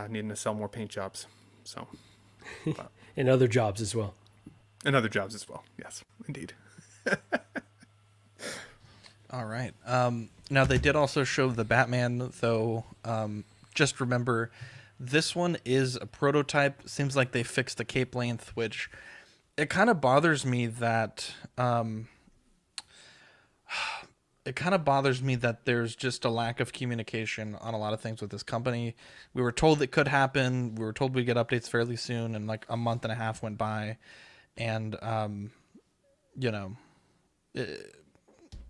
needing to sell more paint jobs. So, and other jobs as well. And other jobs as well. Yes, indeed. All right. Now they did also show the Batman, though. Just remember, this one is a prototype. Seems like they fixed the cape length, which it kind of bothers me that there's just a lack of communication on a lot of things with this company. We were told it could happen. We were told we'd get updates fairly soon, and like a month and a half went by, and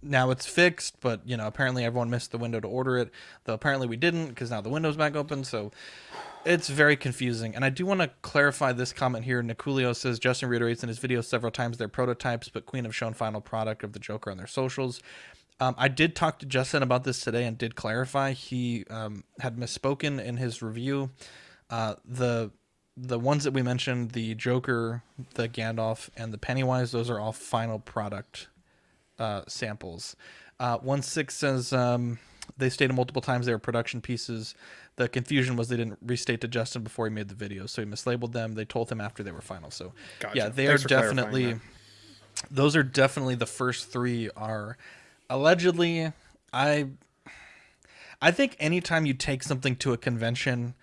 now it's fixed, but apparently everyone missed the window to order it, though apparently we didn't, because now the window's back open. So it's very confusing. And I do want to clarify this comment here. Niculio says Justin reiterates in his video several times they're prototypes, but Queen have shown final product of the Joker on their socials. I did talk to Justin about this today and did clarify he had misspoken in his review. The ones that we mentioned, the Joker, the Gandalf, and the Pennywise, those are all final product samples. 1.6 says they stated multiple times they were production pieces. The confusion was they didn't restate to Justin before he made the video, so he mislabeled them. They told him after they were final. So gotcha. Yeah, they are definitely, those are definitely, the first three are allegedly. I think anytime you take something to a convention,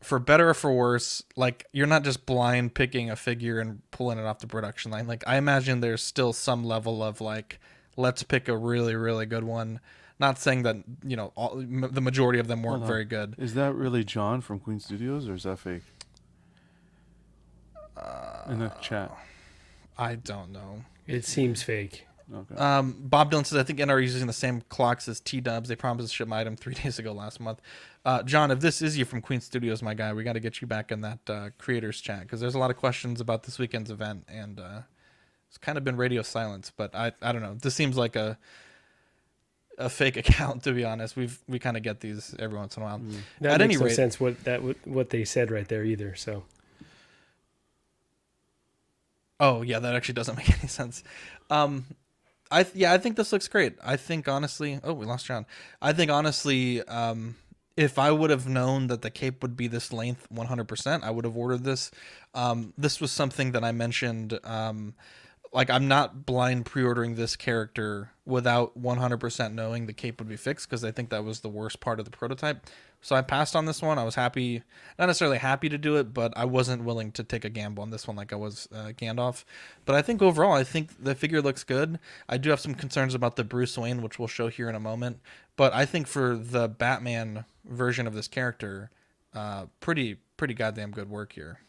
for better or for worse, like, you're not just blind picking a figure and pulling it off the production line. Like, I imagine there's still some level of like, let's pick a really, really good one. Not saying that, the majority of them weren't very good. Is that really John from Queen Studios, or is that fake? In the chat. I don't know. It seems fake. Okay. Bob Dylan says, I think NR are using the same clocks as T-Dubs. They promised to ship my item 3 days ago last month. John, if this is you from Queen Studios, my guy, we got to get you back in that creators chat, because there's a lot of questions about this weekend's event, and it's kind of been radio silence. But I don't know. This seems like a fake account, to be honest. We kind of get these every once in a while. That makes no sense what they said right there either. So. Oh yeah, that actually doesn't make any sense. I think this looks great. I think honestly, we lost John. I think honestly, if I would have known that the cape would be this length 100%, I would have ordered this. This was something that I mentioned. Like, I'm not blind pre-ordering this character without 100% knowing the cape would be fixed, because I think that was the worst part of the prototype. So I passed on this one. I was happy, not necessarily happy to do it, but I wasn't willing to take a gamble on this one like I was Gandalf. But I think overall, I think the figure looks good. I do have some concerns about the Bruce Wayne, which we'll show here in a moment. But I think for the Batman version of this character, pretty goddamn good work here.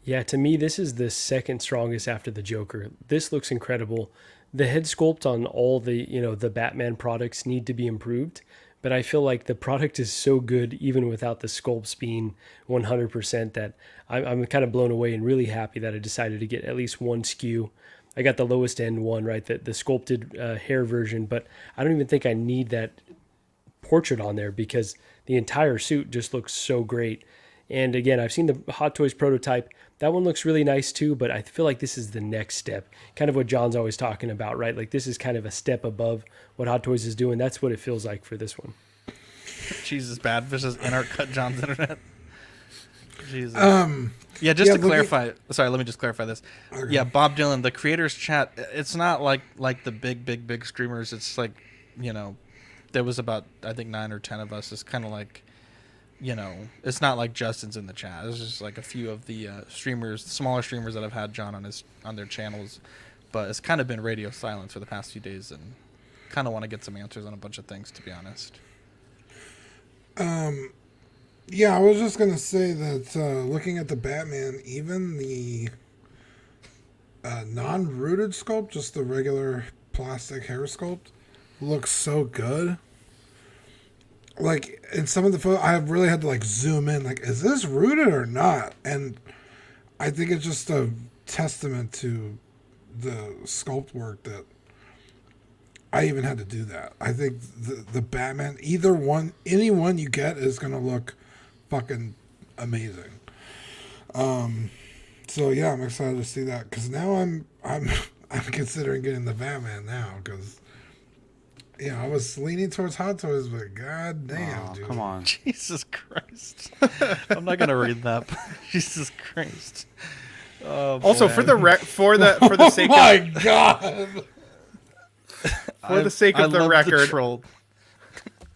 Yeah, to me, this is the second strongest after the Joker. This looks incredible. The head sculpt on all the, the Batman products need to be improved, but I feel like the product is so good, even without the sculpts being 100%, that I'm kind of blown away and really happy that I decided to get at least one SKU. I got the lowest end one, right, the sculpted hair version, but I don't even think I need that portrait on there, because the entire suit just looks so great. And again, I've seen the Hot Toys prototype. That one looks really nice too, but I feel like this is the next step. Kind of what John's always talking about, right? Like, this is kind of a step above what Hot Toys is doing. That's what it feels like for this one. Jesus, bad versus Inart cut John's internet. Jesus. Yeah, just to clarify. Sorry, let me just clarify this. Okay. Yeah, Bob Dylan, the creators chat. It's not like the big streamers. It's like, there was about, I think, 9 or 10 of us. It's kind of like it's not like Justin's in the chat. It's just like a few of the smaller streamers that have had John on their channels, but it's kind of been radio silence for the past few days, and kind of want to get some answers on a bunch of things, to be honest. Yeah, I was just gonna say that looking at the Batman, even the non-rooted sculpt, just the regular plastic hair sculpt, looks so good. Like in some of the photos, I really had to like zoom in. Like, is this rooted or not? And I think it's just a testament to the sculpt work that I even had to do that. I think the Batman, any one you get is gonna look fucking amazing. So yeah, I'm excited to see that because now I'm considering getting the Batman now because. Yeah, I was leaning towards Hot Toys, but god damn, dude. Come on. Jesus Christ. I'm not gonna read that. But Jesus Christ. Oh, also, boy. for the sake oh my of god. For the sake of the record.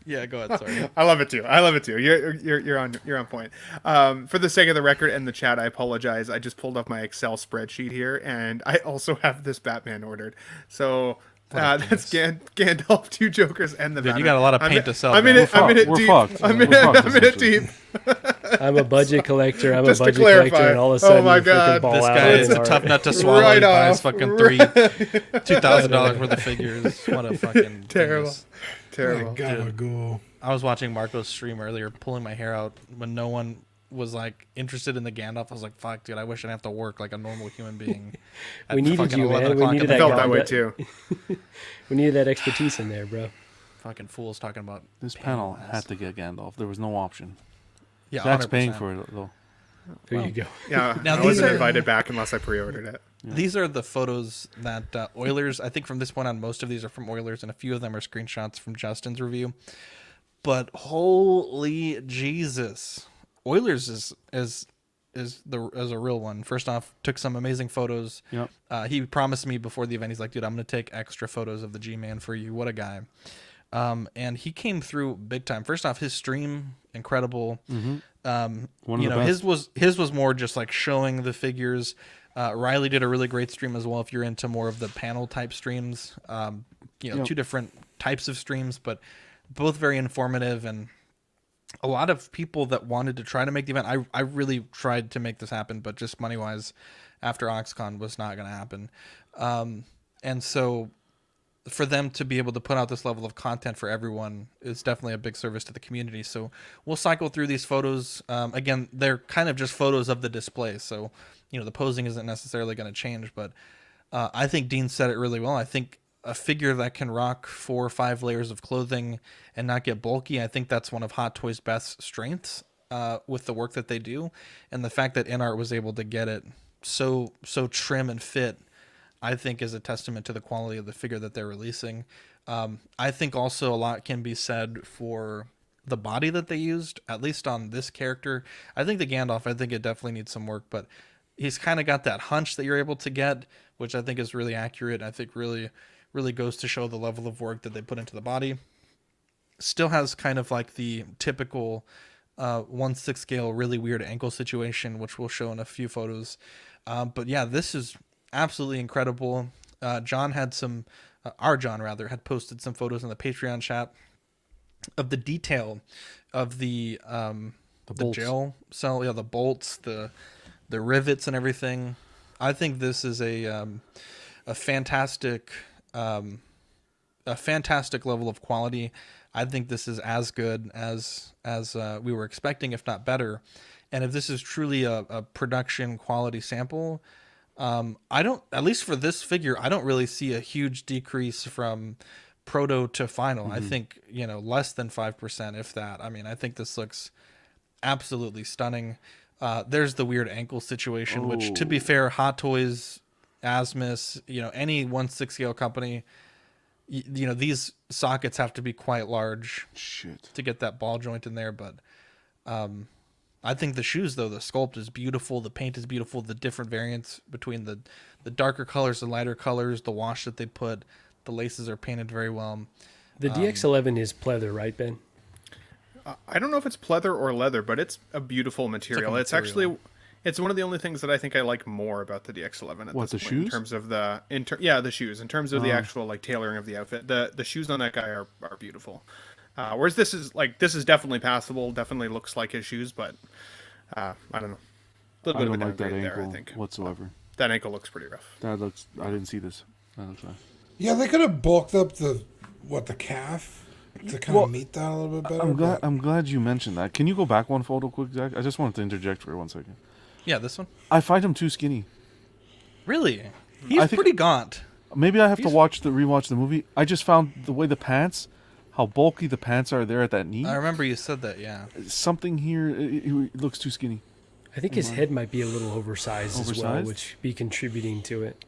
Yeah, go ahead. Sorry. I love it too. You're on point. For the sake of the record and the chat, I apologize. I just pulled up my Excel spreadsheet here, and I also have this Batman ordered. So. That's Gandalf, 2 Jokers, and the Dude, Batman. you got a lot of paint to sell. I'm in it deep. I'm in it deep. I'm a budget collector. I'm Just a to budget clarify. collector, and all of a sudden, Oh my you freaking God. ball This out guy in is a art. tough nut to swallow. Right He buys off. fucking $2,000 worth of figures. What a fucking Terrible. genius. Terrible. Gabagool. I was watching Marco's stream earlier, pulling my hair out when no one was like interested in the Gandalf. I was like, "Fuck, dude! I wish I didn't have to work like a normal human being." We needed fucking you, 11 man. We o'clock in needed the that Felt morning. that way too. We needed that expertise in there, bro. Fucking fools talking about This panel had to get Gandalf. There was no option. Yeah, Jack's 100%. paying for it though. There you go. Yeah, Now I these wasn't are- invited back unless I pre-ordered it. These are the photos that Oilers. I think from this point on, most of these are from Oilers, and a few of them are screenshots from Justin's review. But holy Jesus, Oilers is a real one. First off, took some amazing photos. Yep. He promised me before the event, he's like, dude, I'm going to take extra photos of the G-Man for you. What a guy. And he came through big time. First off, his stream, incredible. One of You the know, best. his was more just like showing the figures. Riley did a really great stream as well. If you're into more of the panel type streams, Yep. 2 different types of streams, but both very informative, and a lot of people that wanted to try to make the event. I really tried to make this happen, but just money wise, after OxCon was not going to happen. And so for them to be able to put out this level of content for everyone is definitely a big service to the community. So we'll cycle through these photos. Again, they're kind of just photos of the display. So, the posing isn't necessarily going to change, but I think Dean said it really well. I think a figure that can rock 4 or 5 layers of clothing and not get bulky, I think that's one of Hot Toys' best strengths with the work that they do. And the fact that Inart was able to get it so trim and fit, I think is a testament to the quality of the figure that they're releasing. I think also a lot can be said for the body that they used, at least on this character. I think the Gandalf, I think it definitely needs some work, but he's kind of got that hunch that you're able to get, which I think is really accurate. I think really goes to show the level of work that they put into the body. Still has kind of like the typical 1/6 scale, really weird ankle situation, which we'll show in a few photos. But yeah, this is absolutely incredible. John had some, our John rather, had posted some photos in the Patreon chat of the detail of the jail cell, the bolts, the rivets and everything. I think this is a fantastic level of quality. I think this is as good as we were expecting, if not better. And if this is truly a production quality sample, I don't, at least for this figure, I don't really see a huge decrease from proto to final. I think, less than 5%, if that. I mean, I think this looks absolutely stunning. There's the weird ankle situation, which, to be fair, Hot Toys, Asmus, any 1/6 scale company, these sockets have to be quite large to get that ball joint in there. But I think the shoes, though, the sculpt is beautiful, the paint is beautiful, the different variants between the darker colors, the lighter colors, the wash that they put, the laces are painted very well. The DX11 is pleather, right, Ben? I don't know if it's pleather or leather, but it's a beautiful material. It's actually, it's one of the only things that I think I like more about the DX11 at this point. shoes? In terms of the the shoes. In terms of the actual like tailoring of the outfit, the shoes on that guy are beautiful. Whereas this is definitely passable. Definitely looks like his shoes, but I don't know. A little bit of a like that downgrade ankle there, I think. whatsoever. That ankle looks pretty rough. I didn't see this. That looks nice. Yeah, they could have bulked up the calf to kind of meet that a little bit better. I'm glad you mentioned that. Can you go back one photo quick, Zach? I just wanted to interject for 1 second. Yeah, this one. I find him too skinny. Really? He's pretty gaunt. Maybe I have to rewatch the movie. I just found the way the pants, how bulky the pants are there at that knee. I remember you said that. Yeah. Something here, it looks too skinny. I think his head might be a little oversized as well, which be contributing to it.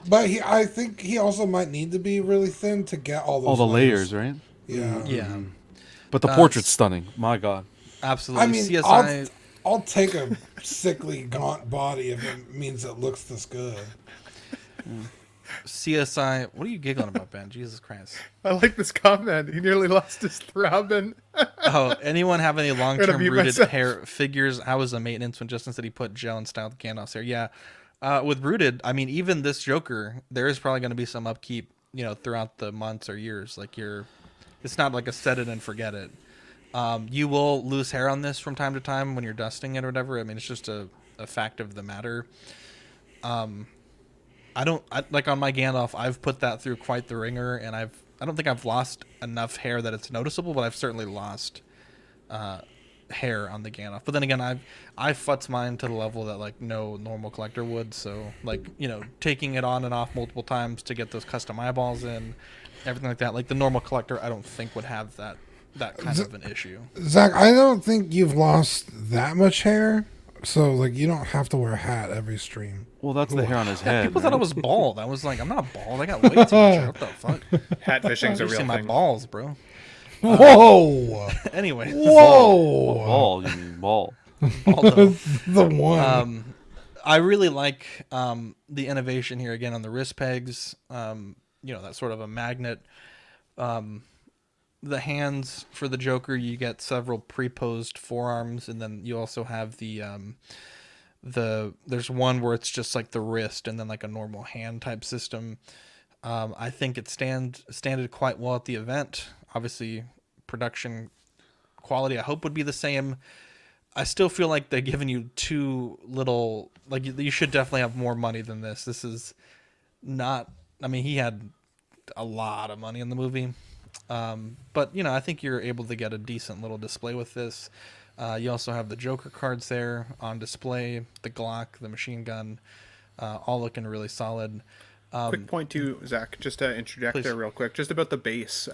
But I think he also might need to be really thin to get all those layers, right? Yeah. Yeah. But the portrait's stunning. My God. Absolutely. I mean, CSI. I'll take a sickly, gaunt body if it means it looks this good. CSI. What are you giggling about, Ben? Jesus Christ. I like this comment. He nearly lost his throbbing. Oh, anyone have any long-term mute rooted myself. hair figures? How was the maintenance when Justin said he put gel and styled Gandalf's hair? Yeah. With rooted, I mean, even this Joker, there is probably going to be some upkeep, throughout the months or years. Like it's not like a set it and forget it. You will lose hair on this from time to time when you're dusting it or whatever. I mean, it's just a fact of the matter. Like on my Gandalf, I've put that through quite the ringer, and I don't think I've lost enough hair that it's noticeable, but I've certainly lost hair on the Gandalf. But then again, I futz mine to the level that like no normal collector would. So like taking it on and off multiple times to get those custom eyeballs in, everything like that. Like the normal collector, I don't think would have that kind of an issue. Zach, I don't think you've lost that much hair, so like you don't have to wear a hat every stream. Well, that's the hair on his head. People thought I was bald. I was like, I'm not bald. I got way too much hair. What the fuck? Hat fishing's a You real see my thing. balls, bro. Whoa! Anyway. Whoa! Ball, you mean ball. The one. I really like the innovation here again on the wrist pegs. That sort of a magnet. The hands for the Joker, you get several pre-posed forearms, and then you also have there's one where it's just like the wrist and then like a normal hand type system. I think it standed quite well at the event. Obviously, production quality I hope would be the same. I still feel like they're giving you too little. Like you should definitely have more money than this. This is not. I mean, he had a lot of money in the movie, but I think you're able to get a decent little display with this. You also have the Joker cards there on display, the Glock, the machine gun, all looking really solid. Quick point too, Zach, just to interject Please. there real quick, just about the base.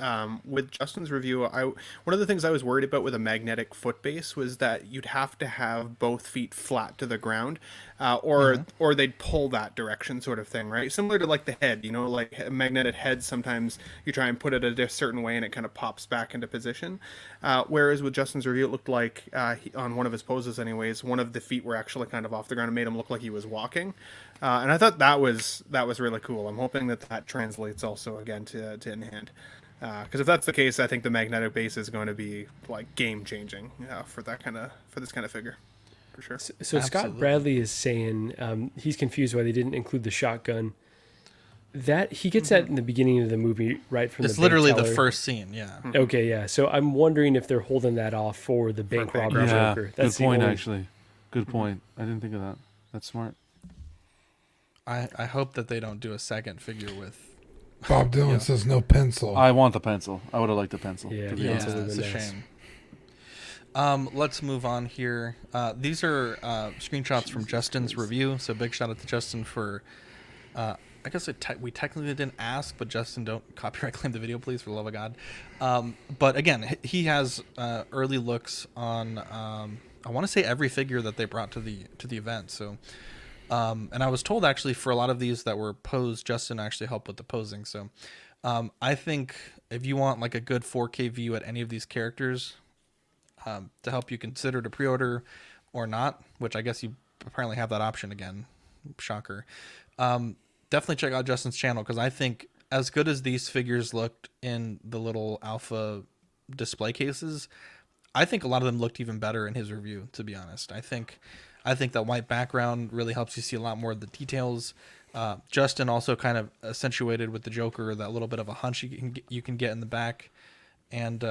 With Justin's review, one of the things I was worried about with a magnetic foot base was that you'd have to have both feet flat to the ground, or they'd pull that direction, sort of thing, right? Similar to like the head, like a magnetic head. Sometimes you try and put it a certain way, and it kind of pops back into position. Whereas with Justin's review, it looked like on one of his poses, anyways, one of the feet were actually kind of off the ground and made him look like he was walking. And I thought that was really cool. I'm hoping that translates also again to in hand, because if that's the case, I think the magnetic base is going to be like game changing for this kind of figure, for sure. So Scott Bradley is saying he's confused why they didn't include the shotgun. That he gets that in the beginning of the movie, right from It's the literally bank the teller. first scene. Yeah. Okay, yeah. So I'm wondering if they're holding that off for the bank robber Joker. That's good point, the only... actually. Good point. I didn't think of that. That's smart. I hope that they don't do a second figure with. Bob Dylan says no pencil. I want the pencil. I would have liked the pencil. Yeah, to be Yeah, honest. it's a shame. Let's move on here. These are screenshots from Justin's review. So big shout out to Justin for. I guess we technically didn't ask, but Justin, don't copyright claim the video, please, for the love of God. But again, he has early looks on. I want to say every figure that they brought to the event. So. And I was told actually for a lot of these that were posed, Justin actually helped with the posing. So I think if you want like a good 4K view at any of these characters to help you consider to pre-order or not, which I guess you apparently have that option again, shocker, definitely check out Justin's channel, because I think as good as these figures looked in the little alpha display cases, I think a lot of them looked even better in his review, to be honest. I think that white background really helps you see a lot more of the details. Justin also kind of accentuated with the Joker that little bit of a hunch you can get in the back, and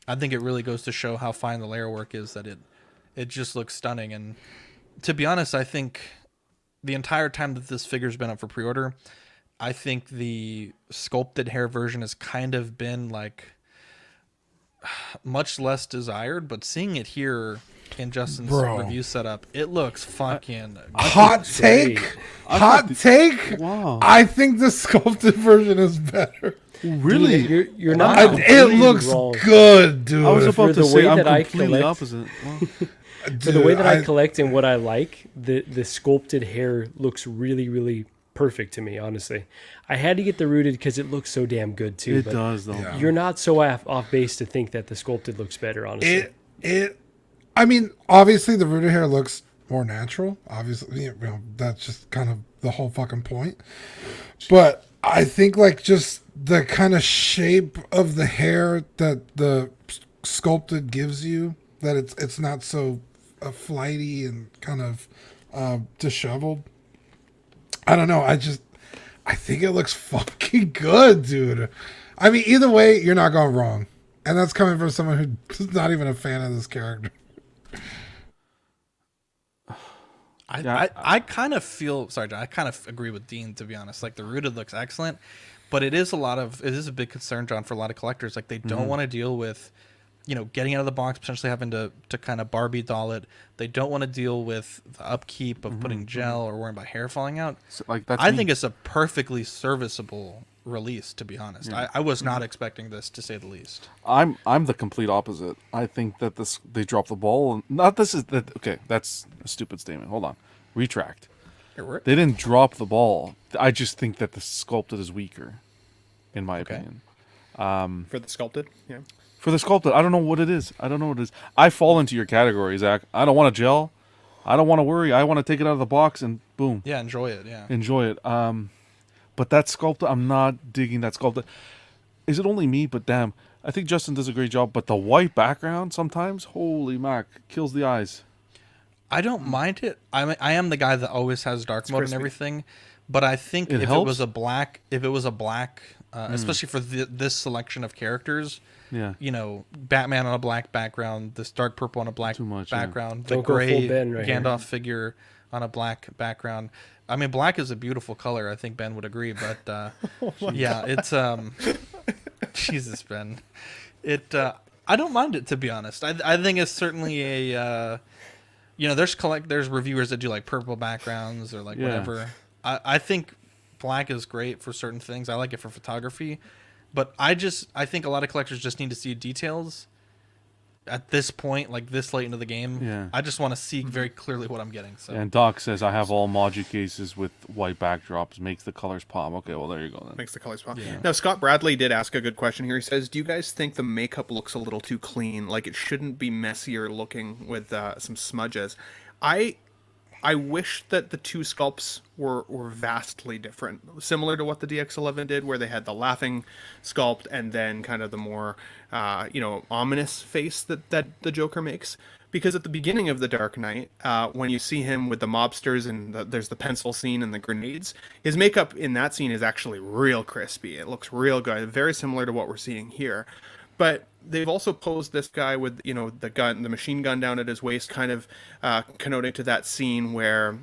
I think it really goes to show how fine the layer work is, that it just looks stunning. And to be honest, I think the entire time that this figure's been up for pre-order, I think the sculpted hair version has kind of been like much less desired, but seeing it here in Justin's review setup, it looks fucking hot take. Wow. I think the sculpted version is better. Really? Dude, you're not. It looks good, dude. I was about to say I'm I completely collect, opposite. Wow. for the way that I collect and what I like, the sculpted hair looks really, really perfect to me. Honestly, I had to get the rooted because it looks so damn good too. It does though. Yeah. You're not so off base to think that the sculpted looks better. Honestly, I mean, obviously the rooted hair looks more natural. Obviously, you know, that's just kind of the whole fucking point. But I think like just the kind of shape of the hair that the sculpted gives you, that it's not so flighty and kind of disheveled. I don't know. I think it looks fucking good, dude. I mean, either way, you're not going wrong. And that's coming from someone who's not even a fan of this character. I kind of feel sorry, John. I kind of agree with Dean, to be honest. Like the rooted looks excellent, but it is a big concern, John, for a lot of collectors. Like they don't want to deal with, you know, getting out of the box, potentially having to kind of Barbie doll it. They don't want to deal with the upkeep of putting gel or worrying about hair falling out. So, like that's I think it's a perfectly serviceable release, to be honest. I was not expecting this, to say the least. I'm the complete opposite. I think that they dropped the ball. That's a stupid statement. Hold on. Retract. They didn't drop the ball. I just think that the sculpted is weaker, in my opinion. For the sculpted, yeah. For the sculpted, I don't know what it is. I fall into your category, Zach. I don't want to gel. I don't want to worry. I want to take it out of the box and boom. Yeah, enjoy it. Yeah. Enjoy it. But that sculpted, I'm not digging that sculpted. Is it only me? But damn, I think Justin does a great job. But the white background sometimes, holy mac, kills the eyes. I don't mind it. I am the guy that always has dark mode and everything. But I think if it was a black, especially for this selection of characters, you know, Batman on a black background, this dark purple on a black background, the gray Gandalf figure on a black background. I mean, black is a beautiful color. I think Ben would agree, but yeah, it's Jesus, Ben. I don't mind it, to be honest. I think it's certainly a you know, there's reviewers that do like purple backgrounds or like whatever. I think black is great for certain things. I like it for photography, but I think a lot of collectors just need to see details at this point, like this late into the game. Yeah. I just want to see very clearly what I'm getting. So. And Doc says, I have all Moji cases with white backdrops. Makes the colors pop. Okay, well, there you go then. Makes the colors pop. Yeah. Now, Scott Bradley did ask a good question here. He says, do you guys think the makeup looks a little too clean? Like it shouldn't be messier looking with some smudges. I wish that the two sculpts were vastly different, similar to what the DX11 did, where they had the laughing sculpt and then kind of the more, ominous face that the Joker makes. Because at the beginning of The Dark Knight, when you see him with the mobsters and there's the pencil scene and the grenades, his makeup in that scene is actually real crispy. It looks real good, very similar to what we're seeing here. But they've also posed this guy with, you know, the machine gun down at his waist, kind of connoting to that scene where,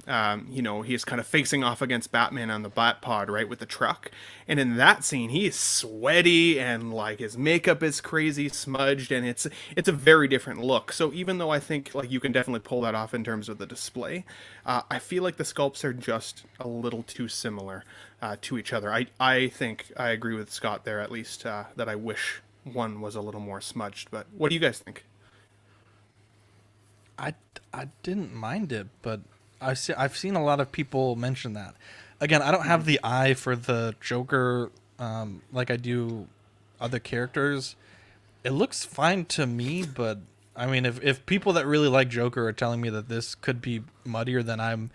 he's kind of facing off against Batman on the Batpod, right, with the truck. And in that scene, he is sweaty and like his makeup is crazy smudged, and it's a very different look. So even though I think like you can definitely pull that off in terms of the display, I feel like the sculpts are just a little too similar to each other. I think I agree with Scott there, at least, that I wish one was a little more smudged. But what do you guys think? I didn't mind it, but I've seen a lot of people mention that. Again, I don't have the eye for the Joker like I do other characters. It looks fine to me, but I mean, if people that really like Joker are telling me that this could be muddier, then I'm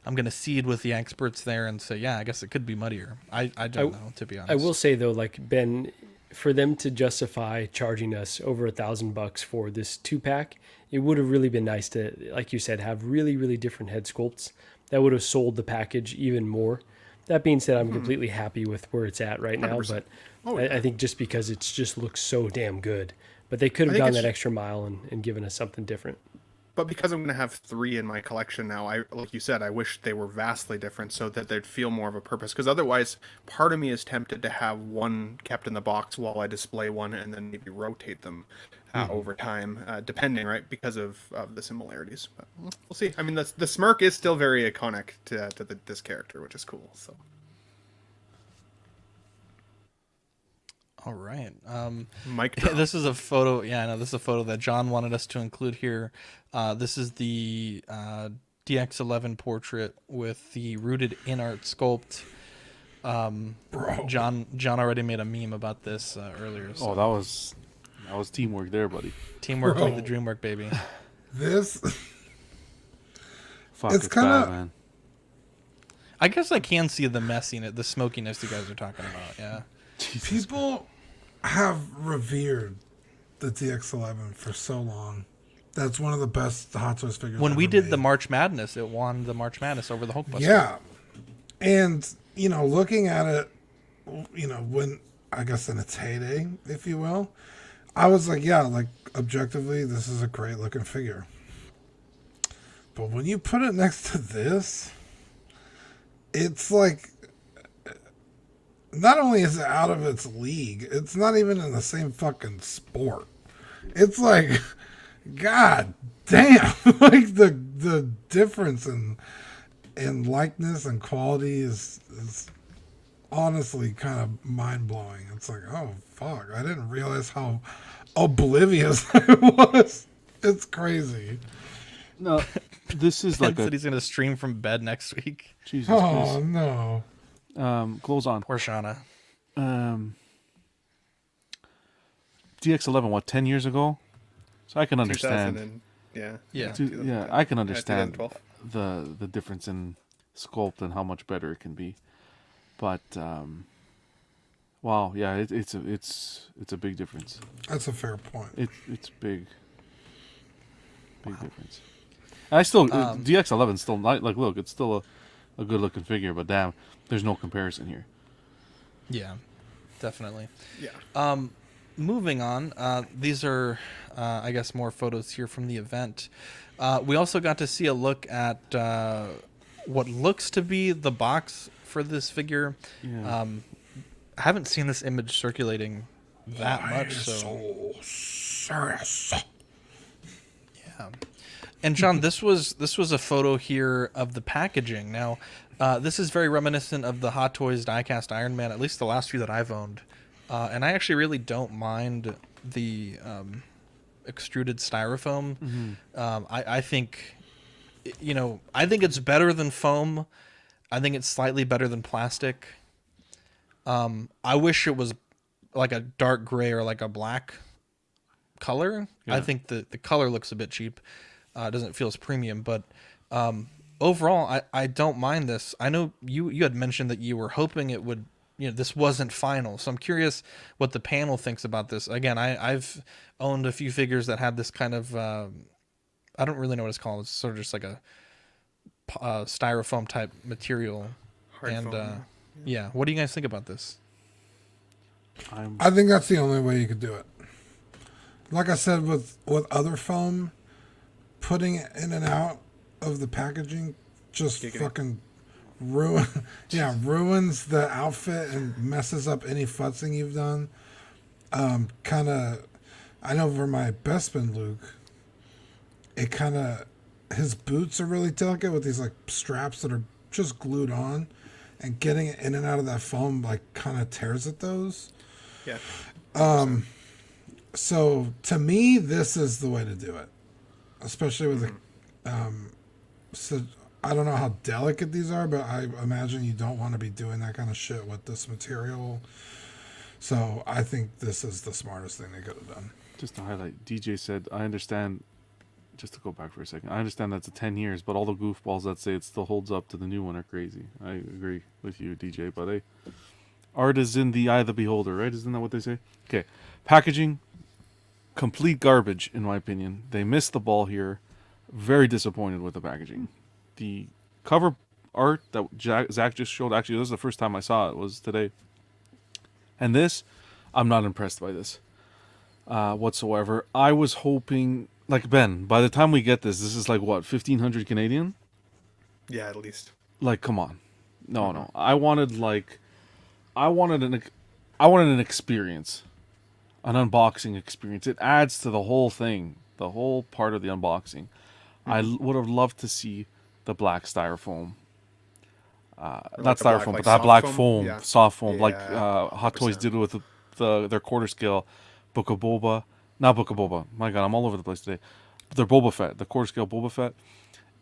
gonna cede with the experts there and say, yeah, I guess it could be muddier. I don't know, to be honest. I will say though, like Ben, for them to justify charging us over $1,000 for this 2-pack, it would have really been nice to, like you said, have really, really different head sculpts that would have sold the package even more. That being said, I'm completely happy with where it's at right now, 100%. but I think just because it's just looks so damn good. But they could have gone that extra mile and given us something different. But because I'm going to have 3 in my collection now, like you said, I wish they were vastly different so that they'd feel more of a purpose. Because otherwise, part of me is tempted to have one kept in the box while I display one and then maybe rotate them over time, depending, right, because of the similarities. But we'll see. I mean, the smirk is still very iconic to this character, which is cool. So. All right. Mike drop. This is a photo. Yeah, I know this is a photo that John wanted us to include here. This is the DX11 portrait with the rooted Inart sculpt. John already made a meme about this earlier. So. Oh, that was teamwork there, buddy. Teamwork like the dream work, baby. This Fuck, it's it's kinda- bad, man. I guess I can see the messiness, the smokiness you guys are talking about. Yeah. people have revered the DX11 for so long. That's one of the best Hot Toys figures. When we ever did made. the March Madness, it won the March Madness over the Hulkbuster. Yeah, and looking at it, when I guess in its heyday, if you will, I was like, yeah, like objectively, this is a great looking figure. But when you put it next to this, it's like, not only is it out of its league, it's not even in the same fucking sport. It's like, god damn, like the difference in likeness and quality is honestly kind of mind-blowing. It's like, oh fuck, I didn't realize how oblivious I was. It's crazy. No, this is like said he's gonna stream from bed next week. Jesus Oh Christ. no. Glows on. Poor Shauna. DX11, what, 10 years ago? So I can understand. 2000 and, yeah. Yeah, I can understand 2012. the difference in sculpt and how much better it can be. But wow, yeah, it's a big difference. That's a fair point. It's big difference. And I still DX11 still not like look, it's still a good looking figure, but damn, there's no comparison here. Yeah, definitely. Yeah. Moving on, these are, I guess, more photos here from the event. We also got to see a look at what looks to be the box for this figure. Yeah. I haven't seen this image circulating that much, so serious. Yeah. And John, this was a photo here of the packaging. Now, this is very reminiscent of the Hot Toys diecast Iron Man, at least the last few that I've owned. And I actually really don't mind the extruded styrofoam. Mm-hmm. I think, I think it's better than foam. I think it's slightly better than plastic. I wish it was like a dark gray or like a black color. Yeah. I think the color looks a bit cheap. It doesn't feel as premium, but overall, I don't mind this. I know you had mentioned that you were hoping it would, this wasn't final. So I'm curious what the panel thinks about this. Again, I've owned a few figures that had this kind of, I don't really know what it's called. It's sort of just like a styrofoam type material. Hard foam. Yeah. What do you guys think about this? I think that's the only way you could do it. Like I said, with other foam, putting it in and out of the packaging just fucking ruins the outfit and messes up any futzing you've done. I know for my Bespin Luke, it his boots are really delicate with these like straps that are just glued on, and getting it in and out of that foam like kind of tears at those. Yeah. So to me, this is the way to do it, especially with so I don't know how delicate these are, but I imagine you don't want to be doing that kind of shit with this material. So I think this is the smartest thing they could have done. Just to highlight, DJ said, I understand, just to go back for a second, I understand that's a 10 years, but all the goofballs that say it still holds up to the new one are crazy. I agree with you, DJ, but Art is in the eye of the beholder, right? Isn't that what they say? Okay. Packaging, complete garbage, in my opinion. They missed the ball here. Very disappointed with the packaging. The cover art that Zach just showed, actually, this is the first time I saw it, was today. And this, I'm not impressed by this whatsoever. I was hoping, like, Ben, by the time we get this is like, what, 1,500 Canadian? Yeah, at least. Like, come on. No. I wanted an experience. An unboxing experience. It adds to the whole thing. The whole part of the unboxing. I would have loved to see the black styrofoam. Not styrofoam, but that black foam, soft foam, like Hot Toys did with their quarter scale Book of Boba. Not Book of Boba. My God, I'm all over the place today. Their Boba Fett, the quarter scale Boba Fett.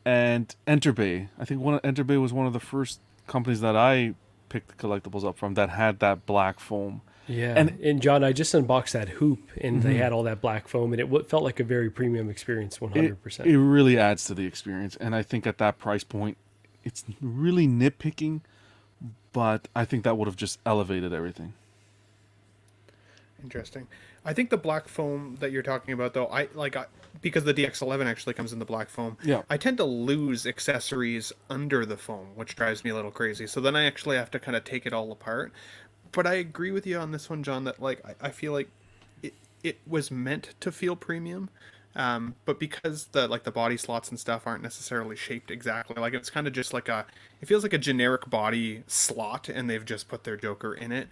And Enterbay. I think Enterbay was one of the first companies that I picked collectibles up from that had that black foam. Yeah, and John, I just unboxed that hoop, and they had all that black foam, and it felt like a very premium experience, 100%. It really adds to the experience, and I think at that price point, it's really nitpicking, but I think that would have just elevated everything. Interesting. I think the black foam that you're talking about, though, because the DX11 actually comes in the black foam, yeah. I tend to lose accessories under the foam, which drives me a little crazy. So then I actually have to kind of take it all apart. But I agree with you on this one, John, that like I feel like it was meant to feel premium. But because the body slots and stuff aren't necessarily shaped exactly, like it's kind of just like it feels like a generic body slot, and they've just put their Joker in it.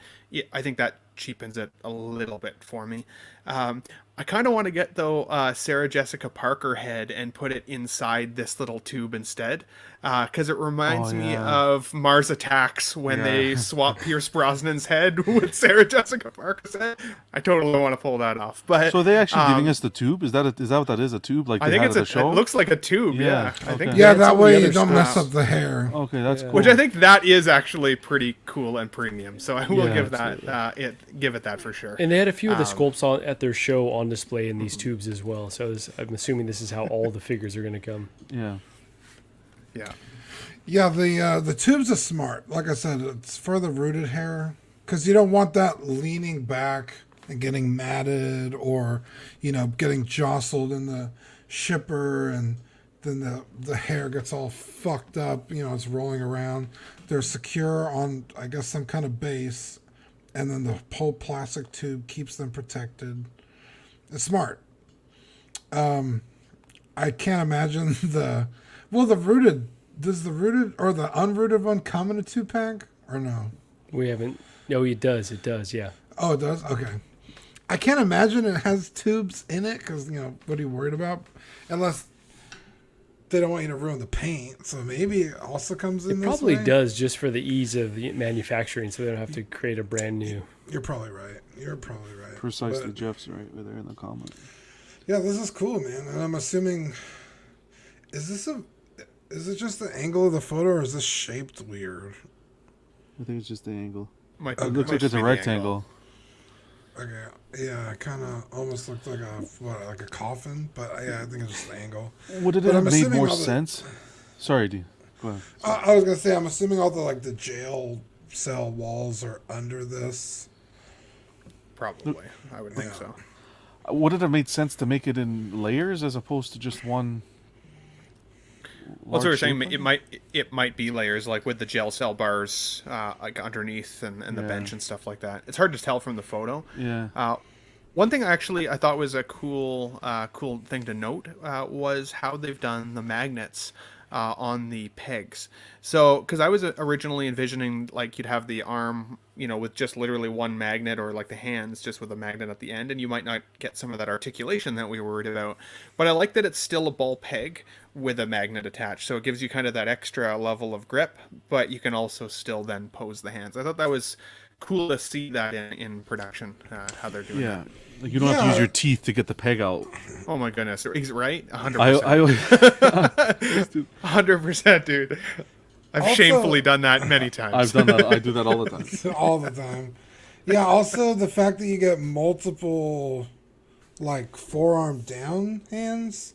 I think that cheapens it a little bit for me. I kind of want to get though Sarah Jessica Parker head and put it inside this little tube instead, because it reminds me of Mars Attacks when they swap Pierce Brosnan's head with Sarah Jessica Parker's head. I totally want to pull that off. But so are they actually giving us the tube? Is that what that is? A tube? Like I think it's it looks like a tube. Yeah, okay. I think. Yeah, that way you don't mess up the hair. Okay, that's cool. Which I think that is actually pretty cool and premium. So I will give that give it that for sure. And they had a few of the sculpts at their show on display in these tubes as well. So I'm assuming this is how all the figures are going to come. Yeah. Yeah, the tubes are smart. Like I said, it's for the rooted hair because you don't want that leaning back and getting matted or, getting jostled in the shipper and then the hair gets all fucked up. It's rolling around. They're secure on, I guess, some kind of base, and then the whole plastic tube keeps them protected. It's smart. I can't imagine the rooted. Does the rooted or the unrooted one come in a 2-pack or no? We haven't. No, it does. It does. Yeah. Oh, it does. Okay. I can't imagine it has tubes in it because what are you worried about? Unless they don't want you to ruin the paint, so maybe it also comes in. It probably does just for the ease of the manufacturing, so they don't have to create a brand new. You're probably right. Precisely, Jeff's right there in the comment. Yeah, this is cool, man. And I'm assuming, is it just the angle of the photo, or is this shaped weird? I think it's just the angle. It looks like it's a rectangle. Okay, yeah, it kind of almost looked like a coffin, but yeah, I think it's just the angle. Would it have made more sense? Sorry, D. Go ahead. I was gonna say, I'm assuming all the jail cell walls are under this. Probably, I would think so. Would it have made sense to make it in layers as opposed to just one? Well, so we're saying it might be layers, like with the gel cell bars, like underneath and the bench and stuff like that. It's hard to tell from the photo. Yeah. One thing I thought was a cool thing to note was how they've done the magnets on the pegs. So, because I was originally envisioning like you'd have the arm, with just literally one magnet, or like the hands just with a magnet at the end, and you might not get some of that articulation that we were worried about. But I like that it's still a ball peg with a magnet attached, so it gives you kind of that extra level of grip, but you can also still then pose the hands. I thought that was cool to see that in production, how they're doing that. Like you don't have to use your teeth to get the peg out. Oh my goodness, right? 100%. 100%, dude. I've shamefully done that many times. I've done that. I do that all the time. All the time. Yeah, also the fact that you get multiple, like, forearm down hands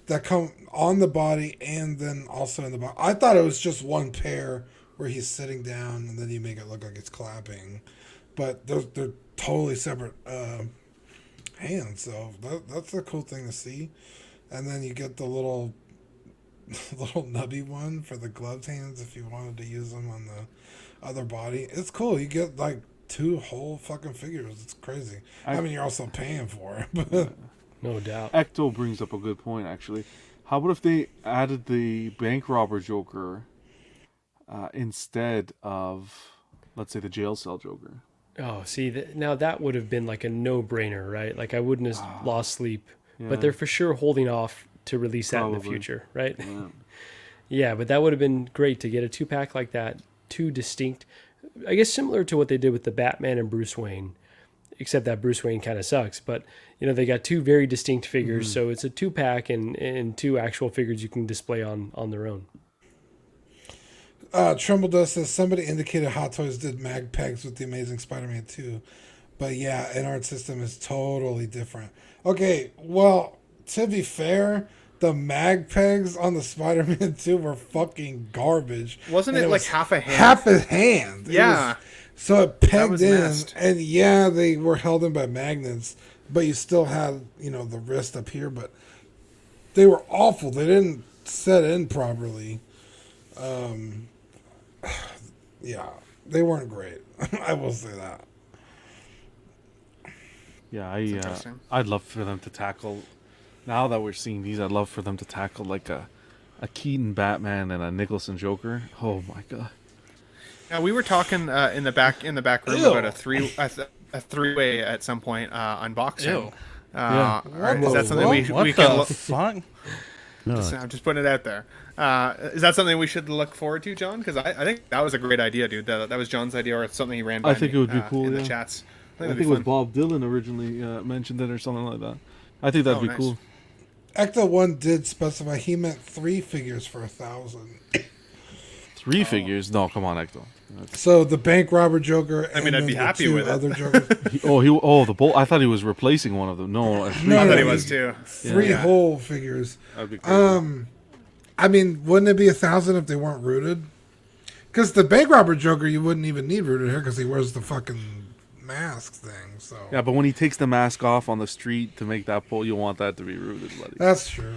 that come on the body and then also in the body. I thought it was just one pair where he's sitting down and then you make it look like it's clapping. But they're totally separate hands, so that's a cool thing to see. And then you get the little nubby one for the gloved hands if you wanted to use them on the other body. It's cool. You get like 2 whole fucking figures. It's crazy. I mean, you're also paying for it. But No doubt. Ecto brings up a good point, actually. How about if they added the bank robber Joker instead of, let's say, the jail cell Joker? Oh, see, now that would have been like a no-brainer, right? Like I wouldn't have lost sleep. But they're for sure holding off to release that in the future, right? Yeah. Yeah, but that would have been great to get a 2-pack like that, 2 distinct, I guess similar to what they did with the Batman and Bruce Wayne, except that Bruce Wayne kind of sucks. But, they got 2 very distinct figures, so it's a 2-pack and 2 actual figures you can display on their own. Trumbull Dust says, somebody indicated Hot Toys did mag pegs with the Amazing Spider-Man 2. But yeah, Inart system is totally different. Okay, well, to be fair, the mag pegs on the Spider-Man 2 were fucking garbage. Wasn't it like half a hand? Half a hand. Yeah. So it pegged in, messed. and yeah, they were held in by magnets, but you still had, the wrist up here, but they were awful. They didn't set in properly. Yeah, they weren't great. I will say that. Yeah, I'd love for them to tackle. Now that we're seeing these, I'd love for them to tackle like a Keaton Batman and a Nicholson Joker. Oh my god! Yeah, we were talking in the back room about a three-way at some point unboxing. Is that something we can look? Fuck? I'm just putting it out there. Is that something we should look forward to, John? Because I think that was a great idea, dude. That was John's idea, or it's something he ran by. I think it would be cool in yeah. the chats. I think it was Bob Dylan originally mentioned it or something like that. I think that'd be nice. cool. Ecto 1 did specify he meant 3 figures for 1,000. 3 figures? No, come on, Ecto. So the bank robber Joker. I mean, I'd be happy with it. Other Jokers. the bolt. I thought he was replacing one of them. No, I thought he was too. 3 whole figures. That'd be crazy. I mean, wouldn't it be 1,000 if they weren't rooted? Because the bank robber Joker, you wouldn't even need rooted hair because he wears the fucking mask thing. So yeah, but when he takes the mask off on the street to make that pull, you want that to be rooted, buddy. That's true.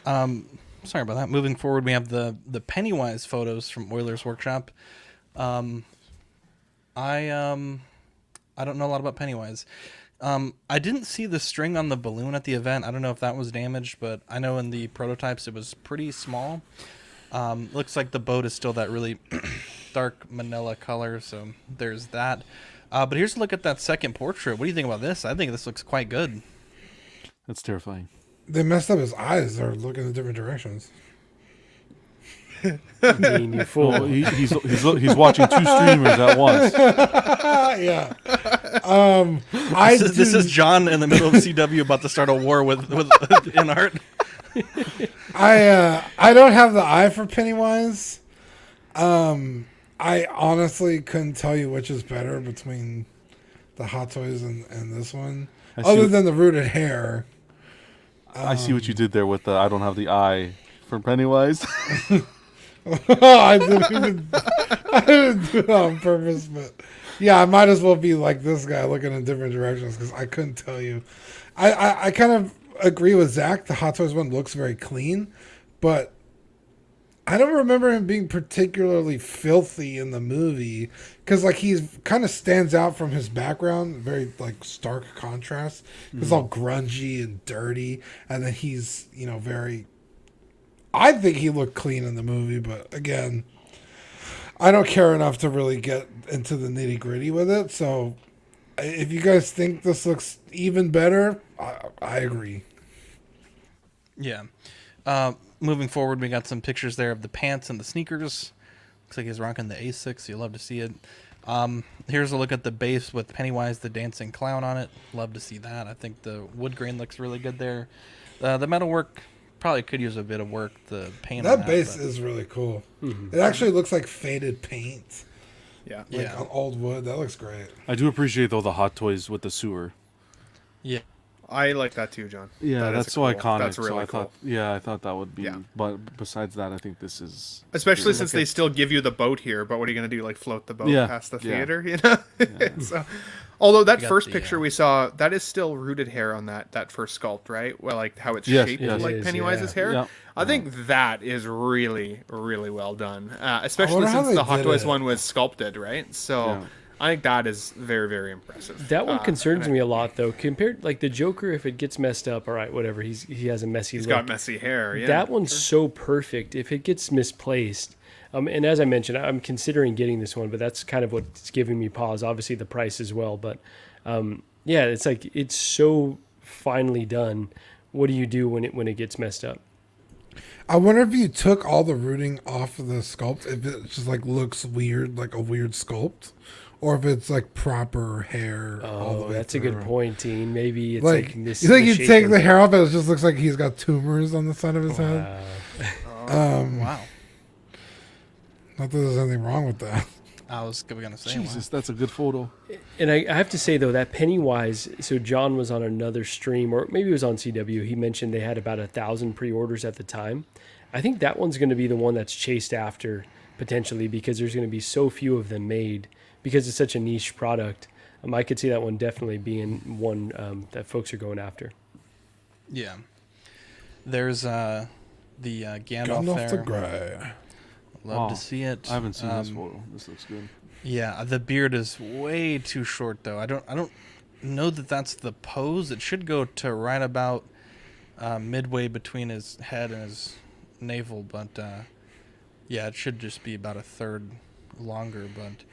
Sorry about that. Moving forward, we have the Pennywise photos from Oilers Workshop. I don't know a lot about Pennywise. I didn't see the string on the balloon at the event. I don't know if that was damaged, but I know in the prototypes it was pretty small. Looks like the boat is still that really dark manila color, so there's that. But here's a look at that second portrait. What do you think about this? I think this looks quite good. That's terrifying. They messed up his eyes. They're looking in different directions. Dean, you fool. Oh, he's watching 2 streamers at once. Yeah. This is John in the middle of CW about to start a war with Inart. I don't have the eye for Pennywise. I honestly couldn't tell you which is better between the Hot Toys and this one, other than the rooted hair. I see what you did there with the I don't have the eye for Pennywise. I didn't do it on purpose, but yeah, I might as well be like this guy looking in different directions because I couldn't tell you. I kind of agree with Zach. The Hot Toys one looks very clean, but I don't remember him being particularly filthy in the movie because like he's kind of stands out from his background, very like stark contrast. He's all grungy and dirty, and then he's very. I think he looked clean in the movie, but again, I don't care enough to really get into the nitty gritty with it. So if you guys think this looks even better, I agree. Yeah. Moving forward, we got some pictures there of the pants and the sneakers. Looks like he's rocking the Asics. You love to see it. Here's a look at the base with Pennywise the dancing clown on it. Love to see that. I think the wood grain looks really good there. The metalwork probably could use a bit of work. The paint that on base is really cool. Mm-hmm. It actually looks like faded paint. Yeah, on old wood. That looks great. I do appreciate though the Hot Toys with the sewer. Yeah. I like that too, John. Yeah, that's so iconic. That's really so I cool. thought, I thought that would be. Yeah. But besides that, I think this is especially since they still give you the boat here. But what are you going to do? Like float the boat past the theater? You know. So, although that first picture we saw, that is still rooted hair on that first sculpt, right? Well, like how it's shaped like Pennywise's hair. Yeah. I think that is really, really well done. Especially since the Hot Toys one was sculpted, right? So. I think that is very, very impressive. That one concerns me a lot, though. Compared, like the Joker, if it gets messed up, all right, whatever. He has a messy look. He's got messy hair. Yeah, that one's so perfect. If it gets misplaced, and as I mentioned, I'm considering getting this one, but that's kind of what's giving me pause. Obviously, the price as well, but yeah, it's like it's so finely done. What do you do when it gets messed up? I wonder if you took all the rooting off of the sculpt, if it just like looks weird, like a weird sculpt. Or if it's like proper hair. Oh, that's a good point, Teen. Maybe it's like you think you take the hair off and it just looks like he's got tumors on the side of his head. Wow. Not that there's anything wrong with that. I was going to say, Jesus, that's a good photo. And I have to say though, that Pennywise. So John was on another stream, or maybe it was on CW. He mentioned they had about 1,000 pre-orders at the time. I think that one's going to be the one that's chased after potentially because there's going to be so few of them made. Because it's such a niche product, I could see that one definitely being one that folks are going after. Yeah. There's the Gandalf there. The Grey. Love to see it. I haven't seen this photo. This looks good. Yeah, the beard is way too short though. I don't know that that's the pose. It should go to right about midway between his head and his navel, but yeah, it should just be about a third longer, but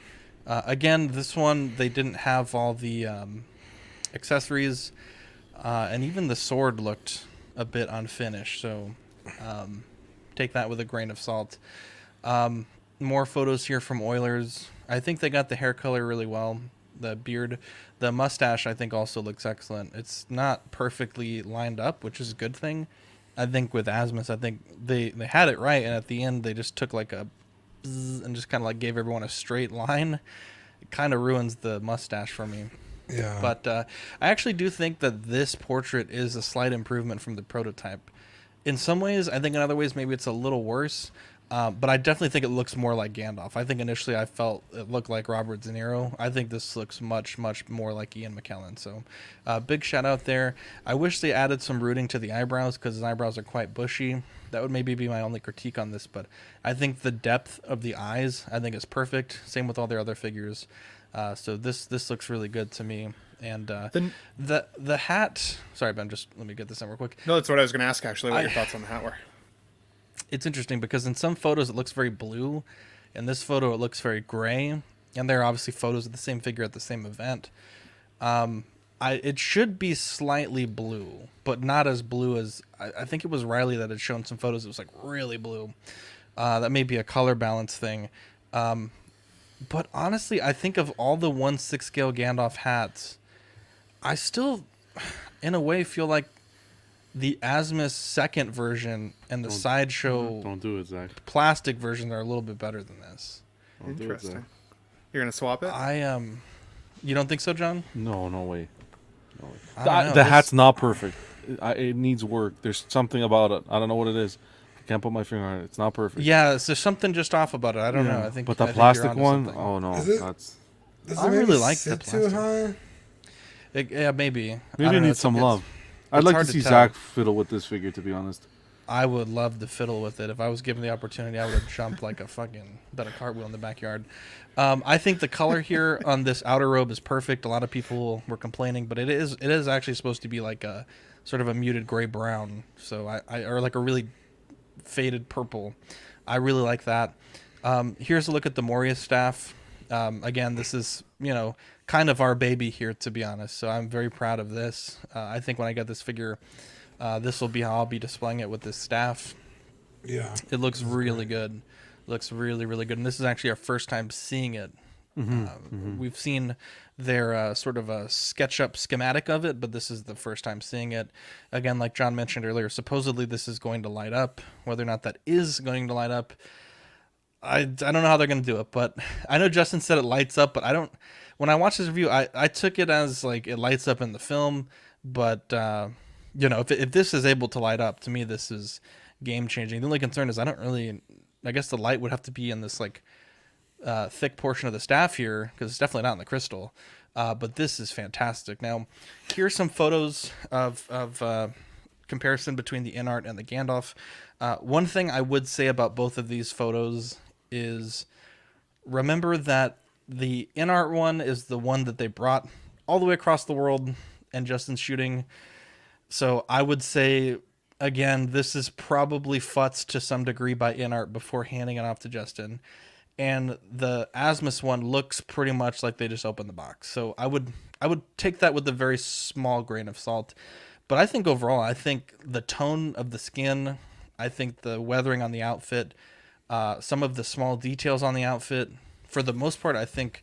again, this one, they didn't have all the accessories, and even the sword looked a bit unfinished, so take that with a grain of salt. More photos here from Oilers. I think they got the hair color really well. The beard, the mustache, I think also looks excellent. It's not perfectly lined up, which is a good thing. I think with Asmus, I think they had it right, and at the end, they just took like a and just kind of like gave everyone a straight line. It kind of ruins the mustache for me. Yeah. But I actually do think that this portrait is a slight improvement from the prototype. In some ways, I think in other ways maybe it's a little worse. But I definitely think it looks more like Gandalf. I think initially I felt it looked like Robert De Niro. I think this looks much, much more like Ian McKellen. So big shout out there. I wish they added some rooting to the eyebrows because his eyebrows are quite bushy. That would maybe be my only critique on this. But I think the depth of the eyes, I think is perfect. Same with all their other figures. So this looks really good to me. And the hat. Sorry, Ben. Just let me get this in real quick. No, that's what I was going to ask. Actually, what your thoughts on the hat were. It's interesting because in some photos it looks very blue. In this photo it looks very gray. And there are obviously photos of the same figure at the same event. It should be slightly blue, but not as blue as... I think it was Riley that had shown some photos. It was like really blue. That may be a color balance thing. But honestly, I think of all the 1/6 scale Gandalf hats, I still, in a way, feel like the Asmus second version and the Sideshow don't do it, Zach. plastic version are a little bit better than this. Interesting. You're gonna swap it? You don't think so, John? No way. The hat's not perfect. It needs work. There's something about it. I don't know what it is. I can't put my finger on it. It's not perfect. Yeah, there's something just off about it. I don't know. I think. But the I plastic think one, something. oh no, I really like the too plastic. high. Yeah, maybe. Maybe it needs some love. I'd like to see Zach fiddle with this figure, to be honest. I would love to fiddle with it. If I was given the opportunity, I would have jumped like done a cartwheel in the backyard. I think the color here on this outer robe is perfect. A lot of people were complaining, but it is actually supposed to be like a sort of a muted gray brown. So or like a really faded purple. I really like that. Here's a look at the Moria staff. Again, this is, kind of our baby here, to be honest. So I'm very proud of this. I think when I get this figure, this will be how I'll be displaying it with this staff. Yeah. It looks really good. Looks really, really good. And this is actually our first time seeing it. We've seen their sort of a SketchUp schematic of it, but this is the first time seeing it. Again, like John mentioned earlier, supposedly this is going to light up. Whether or not that is going to light up, I don't know how they're going to do it, but I know Justin said it lights up, but when I watched this review, I took it as like it lights up in the film, But if this is able to light up, to me this is game changing. The only concern is I guess the light would have to be in this like thick portion of the staff here, because it's definitely not in the crystal. But this is fantastic. Now, here's some photos of comparison between the Inart and the Gandalf. One thing I would say about both of these photos is remember that the Inart one is the one that they brought all the way across the world and Justin's shooting. So I would say, again, this is probably futzed to some degree by Inart before handing it off to Justin. And the Asmus one looks pretty much like they just opened the box. So I would take that with a very small grain of salt. But I think overall, I think the tone of the skin, I think the weathering on the outfit, some of the small details on the outfit, for the most part, I think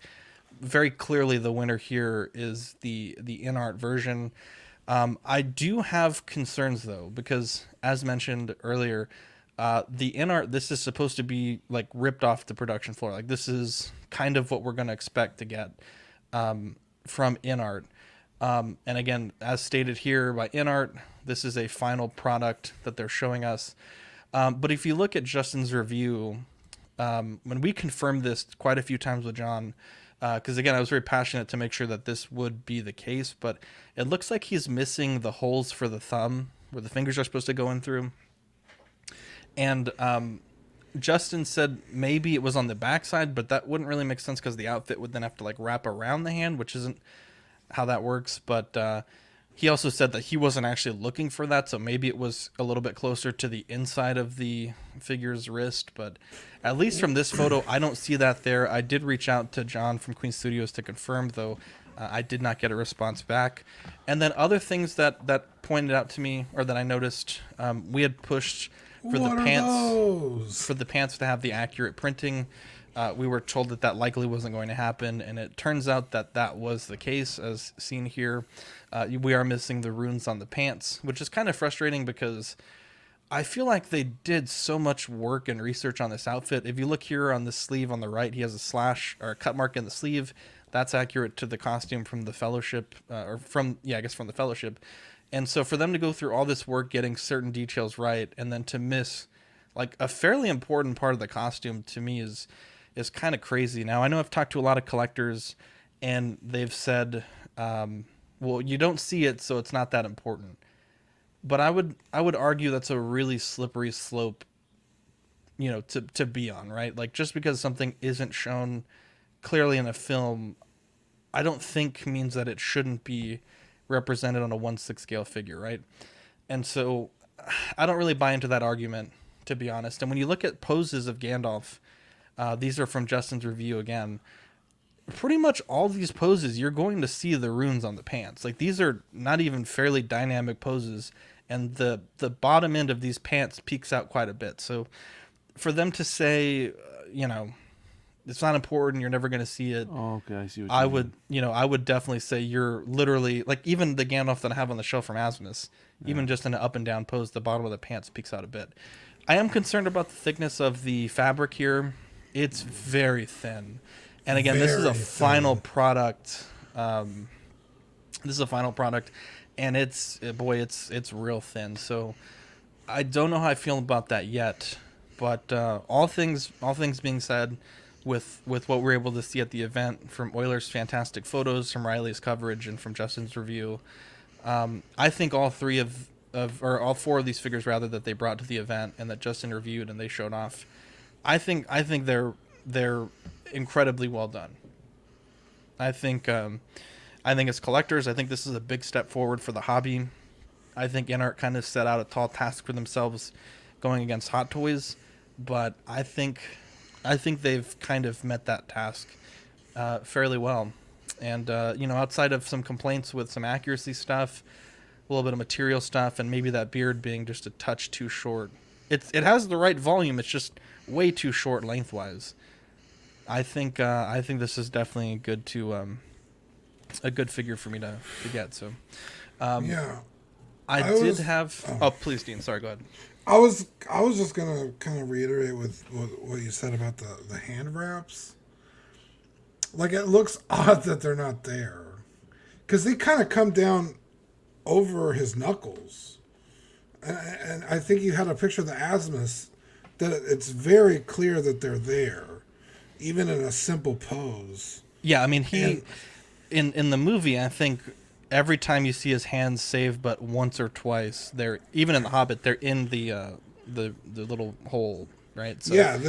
very clearly the winner here is the Inart version. I do have concerns though, because as mentioned earlier, the Inart, this is supposed to be like ripped off the production floor. Like this is kind of what we're going to expect to get from Inart. And again, as stated here by Inart, this is a final product that they're showing us. But if you look at Justin's review, when we confirmed this quite a few times with John, because again, I was very passionate to make sure that this would be the case, but it looks like he's missing the holes for the thumb where the fingers are supposed to go in through. And Justin said maybe it was on the backside, but that wouldn't really make sense because the outfit would then have to like wrap around the hand, which isn't how that works. But he also said that he wasn't actually looking for that, so maybe it was a little bit closer to the inside of the figure's wrist. But at least from this photo, I don't see that there. I did reach out to John from Queen Studios to confirm, though. I did not get a response back. And then other things that pointed out to me, or that I noticed, we had pushed for the pants to have the accurate printing. We were told that likely wasn't going to happen, and it turns out that was the case, as seen here. We are missing the runes on the pants, which is kind of frustrating because I feel like they did so much work and research on this outfit. If you look here on the sleeve on the right, he has a slash or a cut mark in the sleeve. That's accurate to the costume from the Fellowship, from the Fellowship. And so for them to go through all this work getting certain details right, and then to miss like a fairly important part of the costume, to me is kind of crazy. Now, I know I've talked to a lot of collectors, and they've said, well, you don't see it, so it's not that important. But I would argue that's a really slippery slope, to be on, right? Like, just because something isn't shown clearly in a film, I don't think means that it shouldn't be represented on a 1/6 scale figure, right? And so I don't really buy into that argument, to be honest. And when you look at poses of Gandalf, these are from Justin's review again, pretty much all these poses, you're going to see the runes on the pants. Like, these are not even fairly dynamic poses, and the bottom end of these pants peeks out quite a bit. So for them to say, it's not important, you're never going to see it. Oh, okay, I see what you mean. I would definitely say you're literally, like, even the Gandalf that I have on the shelf from Asmus, even just in an up and down pose, the bottom of the pants peeks out a bit. I am concerned about the thickness of the fabric here. It's very thin. And again, this is a final product. This is a final product, and it's real thin. So I don't know how I feel about that yet. But all things being said, with what we were able to see at the event, from Euler's fantastic photos, from Riley's coverage, and from Justin's review, I think all four of these figures rather that they brought to the event and that Justin reviewed and they showed off, I think they're incredibly well done. I think as collectors, I think this is a big step forward for the hobby. I think Inart kind of set out a tall task for themselves going against Hot Toys, but I think they've kind of met that task fairly well. And outside of some complaints with some accuracy stuff, a little bit of material stuff, and maybe that beard being just a touch too short, it has the right volume. It's just way too short lengthwise. I think this is definitely a good figure for me to get. So, yeah, please, Dean. Sorry, go ahead. I was just gonna kind of reiterate with what you said about the hand wraps. Like, it looks odd that they're not there, because they kind of come down over his knuckles. And I think you had a picture of the Asmus that it's very clear that they're there, even in a simple pose. Yeah, I mean, in the movie, I think every time you see his hands saved, but once or twice, they're even in the Hobbit, they're in the little hole, right? So, yeah,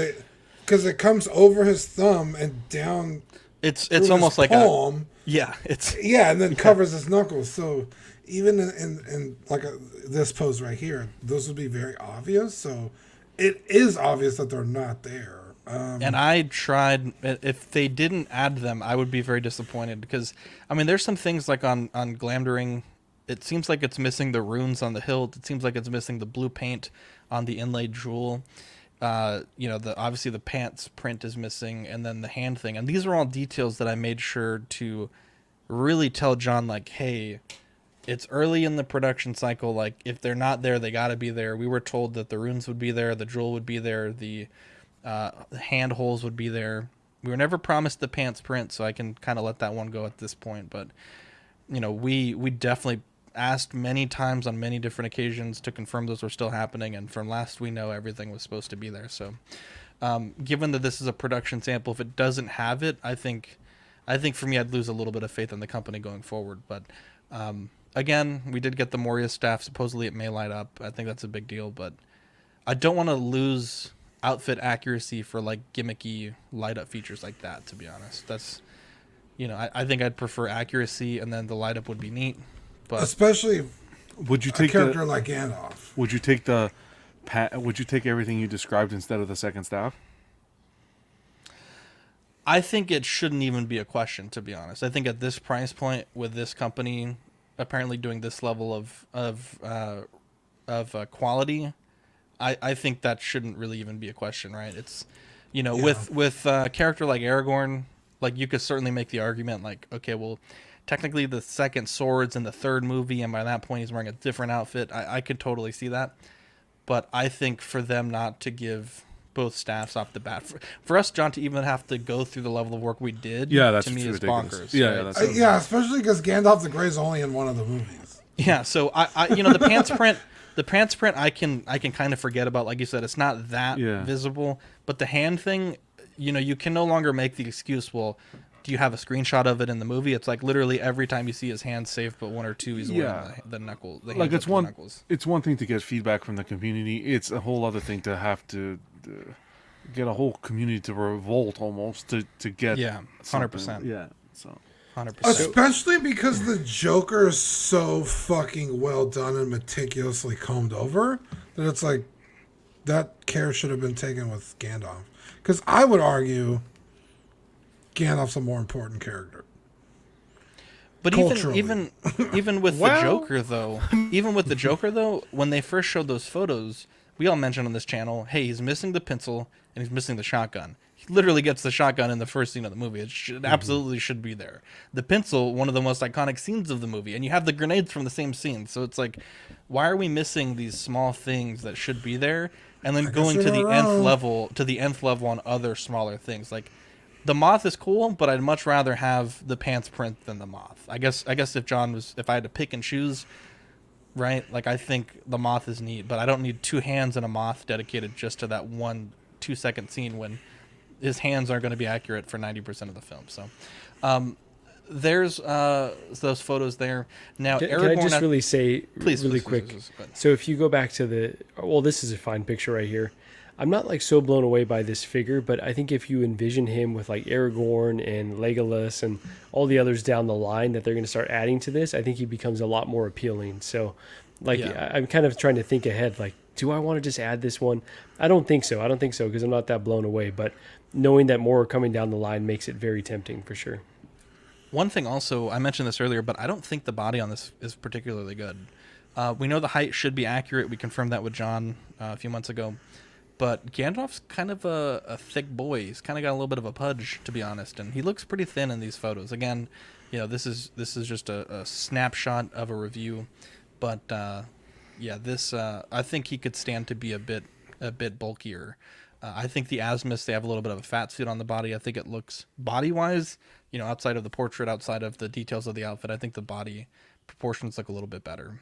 because it comes over his thumb and down. It's almost like palm. And then covers his knuckles. So even in like this pose right here, those would be very obvious. So it is obvious that they're not there. And I tried. If they didn't add them, I would be very disappointed because, I mean, there's some things like on Glamdring, it seems like it's missing the runes on the hilt. It seems like it's missing the blue paint on the inlaid jewel. Obviously the pants print is missing, and then the hand thing. And these are all details that I made sure to really tell John, like, hey, it's early in the production cycle. Like, if they're not there, they got to be there. We were told that the runes would be there, the jewel would be there, the hand holes would be there. We were never promised the pants print, so I can kind of let that one go at this point. But, we definitely asked many times on many different occasions to confirm those were still happening, and from last we know, everything was supposed to be there. So, given that this is a production sample, if it doesn't have it, I think for me, I'd lose a little bit of faith in the company going forward. But again, we did get the Moria staff. Supposedly, it may light up. I think that's a big deal, but I don't want to lose outfit accuracy for like gimmicky light up features like that, to be honest. That's I think I'd prefer accuracy, and then the light up would be neat, but especially would you take a character like Gandalf. Would you take everything you described instead of the second staff? I think it shouldn't even be a question, to be honest. I think at this price point, with this company apparently doing this level of quality, I think that shouldn't really even be a question, right? It's, with a character like Aragorn, like, you could certainly make the argument, like, okay, well, technically the second sword's in the third movie, and by that point he's wearing a different outfit. I could totally see that. But I think for them not to give both staffs off the bat, for us, John, to even have to go through the level of work we did, that's to me is ridiculous. bonkers. Yeah, right? Yeah, especially because Gandalf the Grey is only in one of the movies. Yeah, so I the pants print. The pants print I can kind of forget about. Like you said, it's not that visible. But the hand thing, you can no longer make the excuse, well, do you have a screenshot of it in the movie? It's like literally every time you see his hand safe but one or two, he's wearing the knuckle. The like it's knuckles. It's one thing to get feedback from the community. It's a whole other thing to have to get a whole community to revolt almost to get 100%. Yeah, so 100%. Especially because the Joker is so fucking well done and meticulously combed over that it's like that care should have been taken with Gandalf. Because I would argue Gandalf's a more important character. But even with the Joker though, when they first showed those photos, we all mentioned on this channel, hey, he's missing the pencil and he's missing the shotgun. He literally gets the shotgun in the first scene of the movie. It absolutely should be there. The pencil, one of the most iconic scenes of the movie, and you have the grenades from the same scene. So it's like, why are we missing these small things that should be there, and then going to the nth level on other smaller things? Like, the moth is cool, but I'd much rather have the pants print than the moth. I guess if I had to pick and choose, right? Like, I think the moth is neat, but I don't need two hands and a moth dedicated just to that 1-2 second scene when his hands aren't going to be accurate for 90% of the film. So, there's those photos there. Now, can Aragorn, I just really say really quick? Please, so if you go back to this is a fine picture right here. I'm not like so blown away by this figure, but I think if you envision him with like Aragorn and Legolas and all the others down the line that they're going to start adding to this, I think he becomes a lot more appealing. So, like, I'm kind of trying to think ahead. Like, do I want to just add this one? I don't think so because I'm not that blown away. But knowing that more are coming down the line makes it very tempting for sure. One thing also, I mentioned this earlier, but I don't think the body on this is particularly good. We know the height should be accurate. We confirmed that with John a few months ago. But Gandalf's kind of a thick boy. He's kind of got a little bit of a pudge, to be honest, and he looks pretty thin in these photos. Again, this is just a snapshot of a review, but I think he could stand to be a bit bulkier. I think the Asmus, they have a little bit of a fat suit on the body. I think it looks body-wise, outside of the portrait, outside of the details of the outfit, I think the body proportions look a little bit better.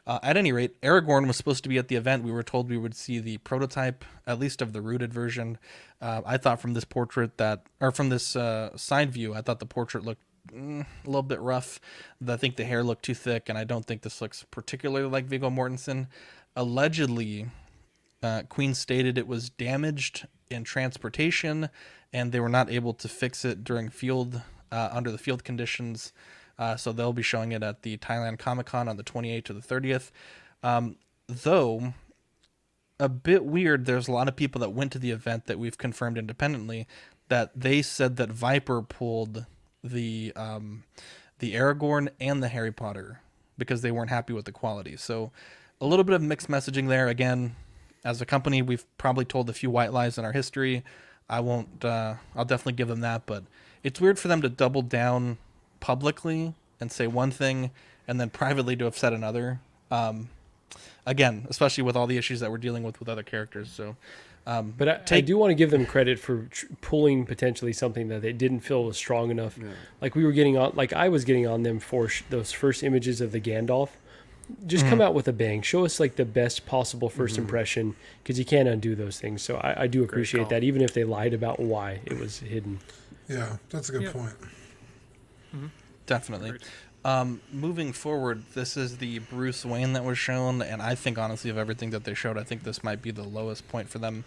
At any rate, Aragorn was supposed to be at the event. We were told we would see the prototype, at least of the rooted version. I thought from this portrait from this side view, I thought the portrait looked a little bit rough. I think the hair looked too thick, and I don't think this looks particularly like Viggo Mortensen. Allegedly, Queen stated it was damaged in transportation, and they were not able to fix it during under the field conditions. So they'll be showing it at the Thailand Comic-Con on the 28th to the 30th. Though, a bit weird, there's a lot of people that went to the event that we've confirmed independently that they said that Viper pulled the Aragorn and the Harry Potter because they weren't happy with the quality. So a little bit of mixed messaging there. Again, as a company, we've probably told a few white lies in our history. I'll definitely give them that, but it's weird for them to double down publicly and say one thing and then privately to have said another. Again, especially with all the issues that we're dealing with other characters. So, but I do want to give them credit for pulling potentially something that they didn't feel was strong enough. Yeah. Like I was getting on them for those first images of the Gandalf. Just come out with a bang. Show us like the best possible first impression, because you can't undo those things. So I do appreciate that, even if they lied about why it was hidden. Yeah, that's a good point. Definitely. Moving forward, this is the Bruce Wayne that was shown, and I think honestly of everything that they showed, I think this might be the lowest point for them.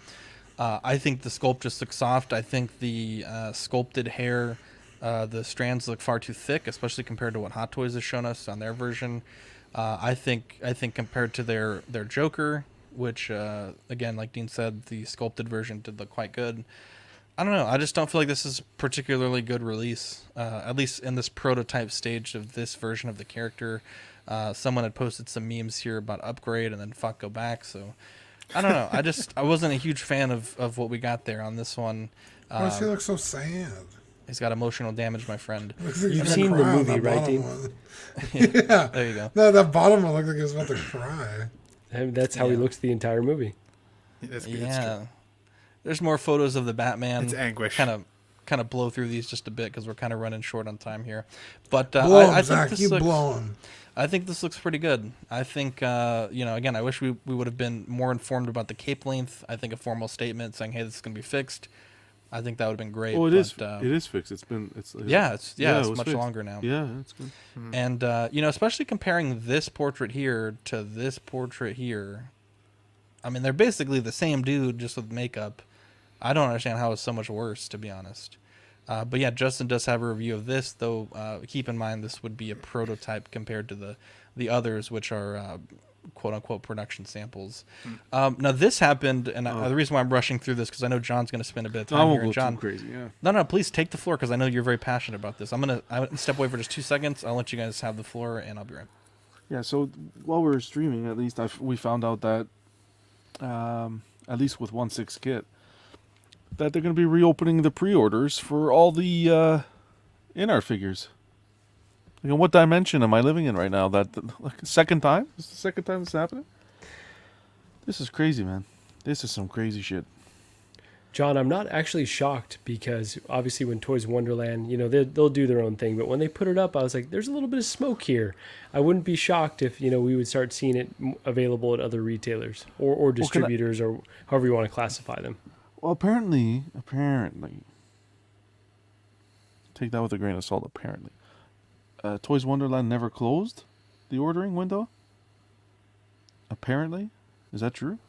I think the sculpt just looks soft. I think the sculpted hair, the strands look far too thick, especially compared to what Hot Toys has shown us on their version. I think compared to their Joker, which again, like Dean said, the sculpted version did look quite good. I don't know. I just don't feel like this is particularly good release, at least in this prototype stage of this version of the character. Someone had posted some memes here about upgrade and then fuck go back. So I don't know. I wasn't a huge fan of what we got there on this one. Why does he look so sad? He's got emotional damage, my friend. You've seen the movie, right, Dean? Yeah. There you go. No, that bottom one looked like he was about to cry. And that's how he looks the entire movie. Yeah. There's more photos of the Batman. It's anguish. Kind of blow through these just a bit because we're kind of running short on time here. But I think this looks. I think this looks pretty good. I think again, I wish we would have been more informed about the cape length. I think a formal statement saying, "Hey, this is going to be fixed." I think that would have been great. Oh, it is fixed. It's much fixed. longer now. Yeah, it's good. And especially comparing this portrait here to this portrait here. I mean, they're basically the same dude, just with makeup. I don't understand how it's so much worse, to be honest. But yeah, Justin does have a review of this, though. Keep in mind this would be a prototype compared to the others, which are quote unquote production samples. Now this happened, and the reason why I'm rushing through this because I know John's going to spend a bit of time here. And John, crazy, yeah. No, please take the floor because I know you're very passionate about this. I'm gonna step away for just 2 seconds. I'll let you guys have the floor, and I'll be right back. Yeah. So while we were streaming, at least we found out that, at least with 1/6 kit, that they're going to be reopening the pre-orders for all the Inart figures. Like, in what dimension am I living in right now? Second time? This is the second time this is happening? This is crazy, man. This is some crazy shit. John, I'm not actually shocked because obviously when Toys Wonderland, they'll do their own thing. But when they put it up, I was like, there's a little bit of smoke here. I wouldn't be shocked if, we would start seeing it available at other retailers or distributors or however you want to classify them. Well, apparently, take that with a grain of salt, apparently. Toys Wonderland never closed the ordering window? Apparently? Is that true?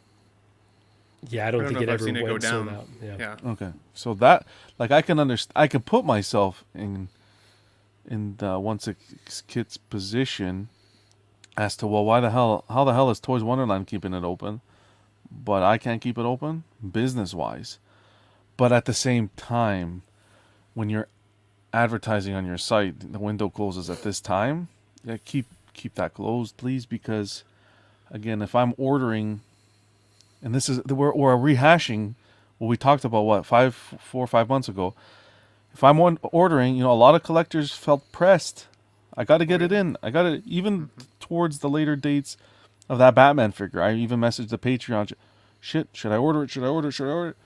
Yeah, I don't think it ever went sold out. Yeah. Okay. So that, I can understand, I can put myself in the 1/6 kit's position as to, well, how the hell is Toys Wonderland keeping it open? But I can't keep it open business-wise. But at the same time, when you're advertising on your site, the window closes at this time. Yeah, keep that closed, please, because again, if I'm ordering, and this is we're rehashing what we talked about 4 or 5 months ago. If I'm ordering, a lot of collectors felt pressed. I got to get it in. I got to even towards the later dates of that Batman figure. I even messaged the Patreon. Shit, should I order it? Should I order it? Should I order it?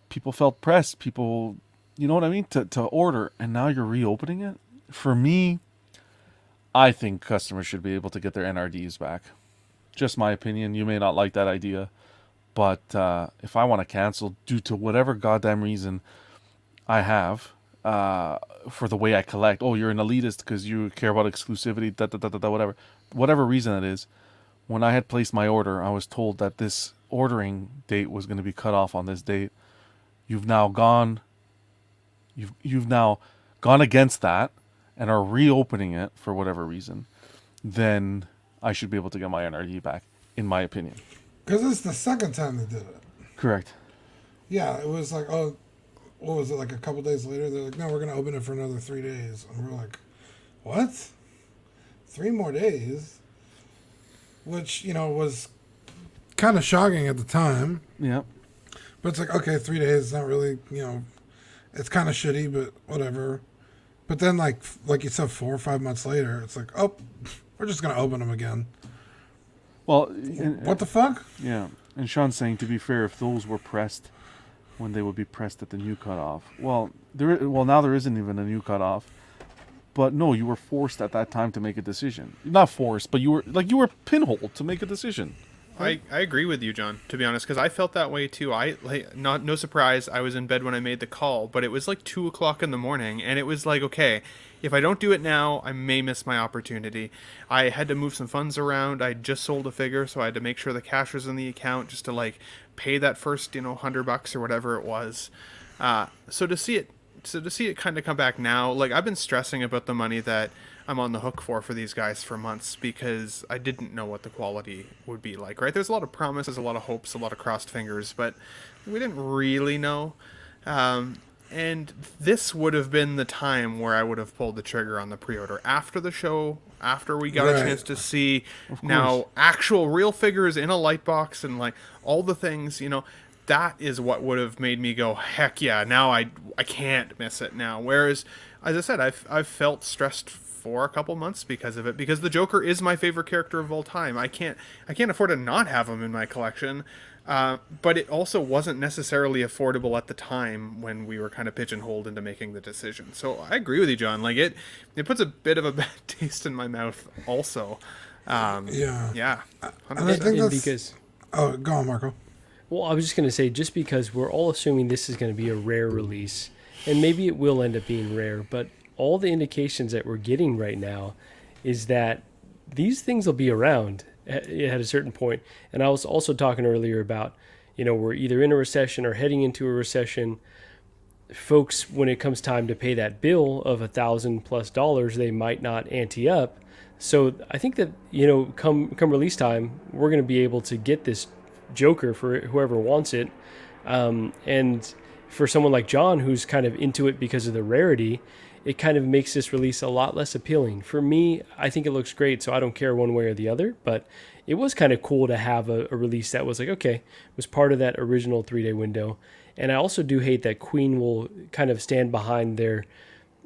People felt pressed. People, you know what I mean? To order. And now you're reopening it? For me, I think customers should be able to get their NRDs back. Just my opinion. You may not like that idea, but if I want to cancel due to whatever goddamn reason I have for the way I collect, oh, you're an elitist because you care about exclusivity, whatever reason it is. When I had placed my order, I was told that this ordering date was going to be cut off on this date. You've now gone against that and are reopening it for whatever reason. Then I should be able to get my NRD back, in my opinion. Because it's the second time they did it. Correct. Yeah, it was like, oh, what was it, like a couple days later? They're like, no, we're going to open it for another 3 days. And we're like, what? 3 more days? Which, was kind of shocking at the time. Yeah. But it's like, okay, 3 days is not really, it's kind of shitty, but whatever. But then, like you said, 4 or 5 months later, it's like, oh, we're just going to open them again. Well, what the fuck? Yeah. And Sean's saying, to be fair, if those were pressed when they would be pressed at the new cutoff. Well, now there isn't even a new cutoff. But no, you were forced at that time to make a decision. Not forced, but you were pinholed to make a decision. I agree with you, John, to be honest, because I felt that way too. No surprise, I was in bed when I made the call, but it was like 2 o'clock in the morning, and it was like, okay, if I don't do it now, I may miss my opportunity. I had to move some funds around. I just sold a figure, so I had to make sure the cash was in the account just to like pay that first, $100 or whatever it was. So to see it kind of come back now, like I've been stressing about the money that I'm on the hook for these guys for months because I didn't know what the quality would be like, right? There's a lot of promises, a lot of hopes, a lot of crossed fingers, but we didn't really know. And this would have been the time where I would have pulled the trigger on the pre-order after the show, after we got a chance to see now actual real figures in a light box and like all the things, that is what would have made me go, heck yeah, now I can't miss it now. Whereas, as I said, I've felt stressed for a couple months because of it, because the Joker is my favorite character of all time. I can't afford to not have him in my collection. But it also wasn't necessarily affordable at the time when we were kind of pigeonholed into making the decision. So I agree with you, John. Like it puts a bit of a bad taste in my mouth also. Yeah. And I think that's... because... Oh, go on, Marco. Well, I was just going to say, just because we're all assuming this is going to be a rare release, and maybe it will end up being rare, but all the indications that we're getting right now is that these things will be around at a certain point. And I was also talking earlier about, we're either in a recession or heading into a recession. Folks, when it comes time to pay that bill of $1,000+ they might not ante up. So I think that, come release time, we're going to be able to get this Joker for whoever wants it. And for someone like John, who's kind of into it because of the rarity, it kind of makes this release a lot less appealing. For me, I think it looks great, so I don't care one way or the other, but it was kind of cool to have a release that was like, okay, it was part of that original 3-day window. And I also do hate that Queen will kind of stand behind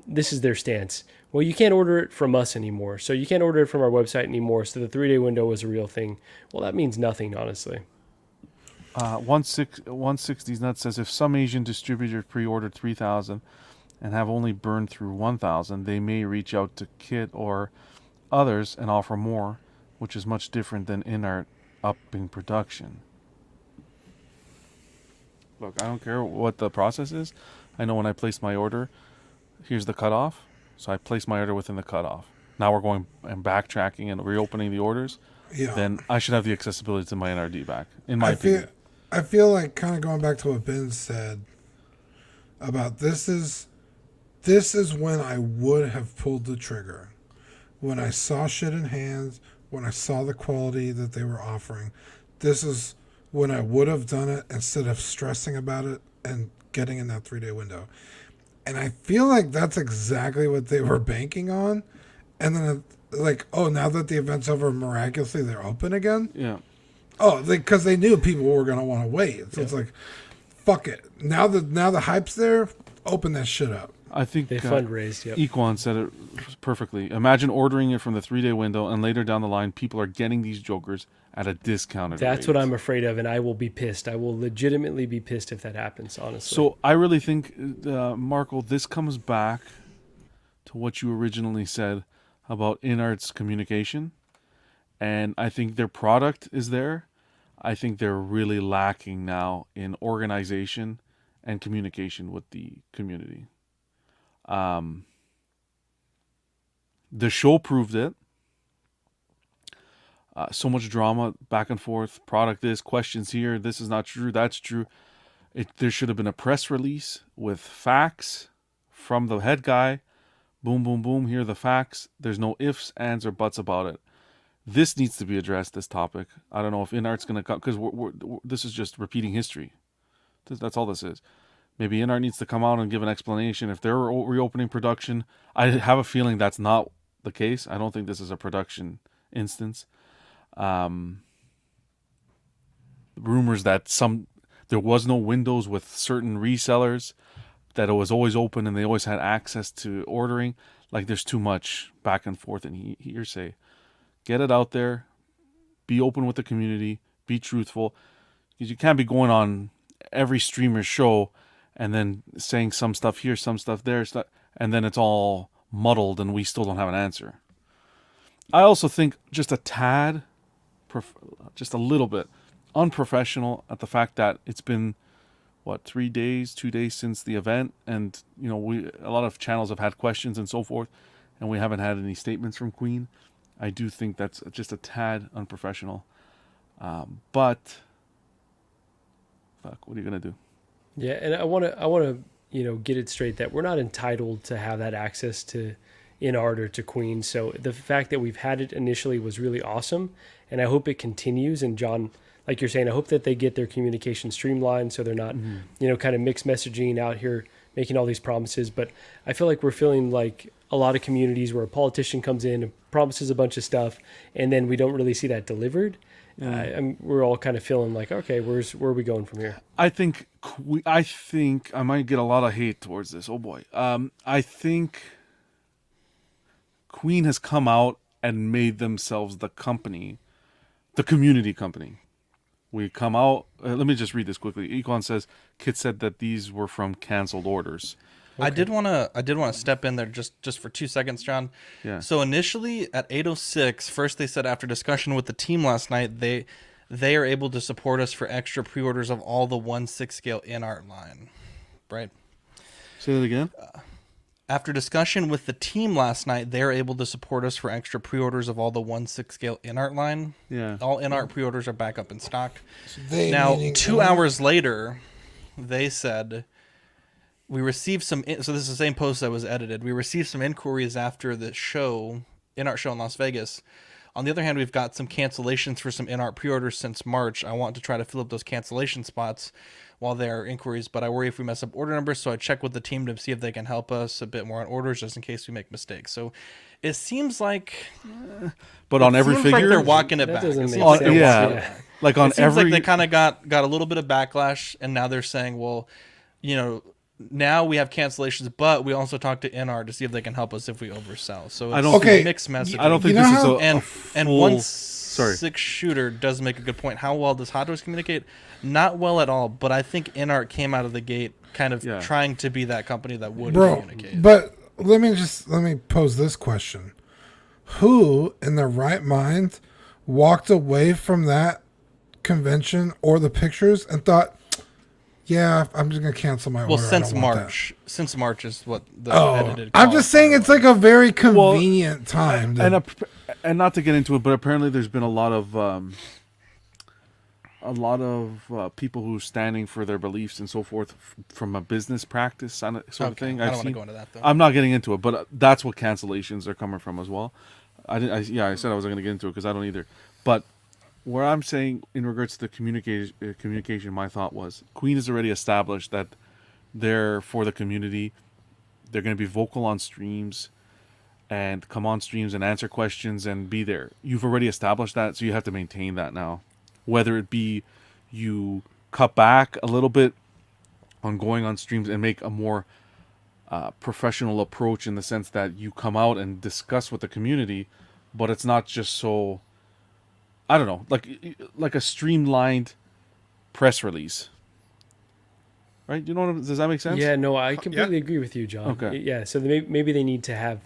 this is their stance. Well, you can't order it from us anymore, so you can't order it from our website anymore, so the 3-day window was a real thing. Well, that means nothing, honestly. 160's Nut says, if some Asian distributor pre-ordered 3,000 and have only burned through 1,000, they may reach out to Kit or others and offer more, which is much different than Inart upping production. Look, I don't care what the process is. I know when I place my order, here's the cutoff. So I place my order within the cutoff. Now we're going and backtracking and reopening the orders. Yeah. Then I should have the accessibility to my NRD back, in my opinion. I feel like kind of going back to what Ben said about this is when I would have pulled the trigger. When I saw shit in hands, when I saw the quality that they were offering, this is when I would have done it instead of stressing about it and getting in that 3-day window. And I feel like that's exactly what they were banking on. And then now that the event's over, miraculously they're open again. Yeah. Oh, because they knew people were going to want to wait. So it's like, fuck it. Now the hype's there, open that shit up. I think they fundraised. Yep. Equan said it perfectly. Imagine ordering it from the 3-day window, and later down the line, people are getting these Jokers at a discounted rate. That's what I'm afraid of, and I will be pissed. I will legitimately be pissed if that happens, honestly. So I really think, Marco, this comes back to what you originally said about Inart's communication, and I think their product is there. I think they're really lacking now in organization and communication with the community. The show proved it. So much drama back and forth. Product this, questions here. This is not true. That's true. There should have been a press release with facts from the head guy. Boom, boom, boom. Here are the facts. There's no ifs, ands, or buts about it. This needs to be addressed, this topic. I don't know if Inart's going to come, because this is just repeating history. That's all this is. Maybe Inart needs to come out and give an explanation. If they're reopening production, I have a feeling that's not the case. I don't think this is a production instance. Rumors that there was no windows with certain resellers, that it was always open and they always had access to ordering. Like, there's too much back and forth and hearsay. Get it out there. Be open with the community. Be truthful. Because you can't be going on every streamer's show and then saying some stuff here, some stuff there, and then it's all muddled and we still don't have an answer. I also think just a tad, just a little bit unprofessional at the fact that it's been 2 days since the event, and a lot of channels have had questions and so forth, and we haven't had any statements from Queen. I do think that's just a tad unprofessional, but fuck, what are you gonna do? Yeah, and I want to get it straight that we're not entitled to have that access to Inart or to Queen. So the fact that we've had it initially was really awesome, and I hope it continues. And John, like you're saying, I hope that they get their communication streamlined so they're not, kind of mixed messaging out here making all these promises. But I feel like we're feeling like a lot of communities where a politician comes in and promises a bunch of stuff, and then we don't really see that delivered. We're all kind of feeling like, okay, where are we going from here? I think I might get a lot of hate towards this. Oh boy. I think Queen has come out and made themselves the community company. We come out. Let me just read this quickly. Equan says, Kit said that these were from canceled orders. Okay. I did want to step in there just for 2 seconds, John. Yeah. So initially at 8:06, first they said after discussion with the team last night, they are able to support us for extra pre-orders of all the 1/6 scale Inart line, right? Say that again. After discussion with the team last night, they're able to support us for extra pre-orders of all the 1/6 scale Inart line. Yeah. All Inart pre-orders are back up in stock. So now, 2 hours later, they said, we received some... So this is the same post that was edited. We received some inquiries after the show, Inart show in Las Vegas. On the other hand, we've got some cancellations for some Inart pre-orders since March. I want to try to fill up those cancellation spots while there are inquiries, but I worry if we mess up order numbers, so I check with the team to see if they can help us a bit more on orders just in case we make mistakes. So it seems like... But on every figure... like they're walking it back. Like on it every... like they kind of got a little bit of backlash, and now they're saying, well, now we have cancellations, but we also talk to Inart to see if they can help us if we oversell. So it's a mixed message. I don't think this is a full... And 1/6 shooter does make a good point. How well does Hot Toys communicate? Not well at all, but I think Inart came out of the gate kind of trying to be that company that would communicate. But let me pose this question. Who in their right mind walked away from that convention or the pictures and thought, yeah, I'm just going to cancel my order. Well, since March is what the edited I'm just saying it's like a very convenient time. And not to get into it, but apparently there's been a lot of people who are standing for their beliefs and so forth from a business practice sort of thing. I don't want to go into that, though. I'm not getting into it, but that's what cancellations are coming from as well. I said I wasn't going to get into it because I don't either. But where I'm saying in regards to the communication, my thought was Queen has already established that they're for the community. They're going to be vocal on streams and come on streams and answer questions and be there. You've already established that, so you have to maintain that now. Whether it be you cut back a little bit on going on streams and make a more professional approach in the sense that you come out and discuss with the community, but it's not just so, I don't know, like a streamlined press release. Right? Does that make sense? Yeah, no, I completely agree with you, John. Okay. Yeah, so maybe they need to have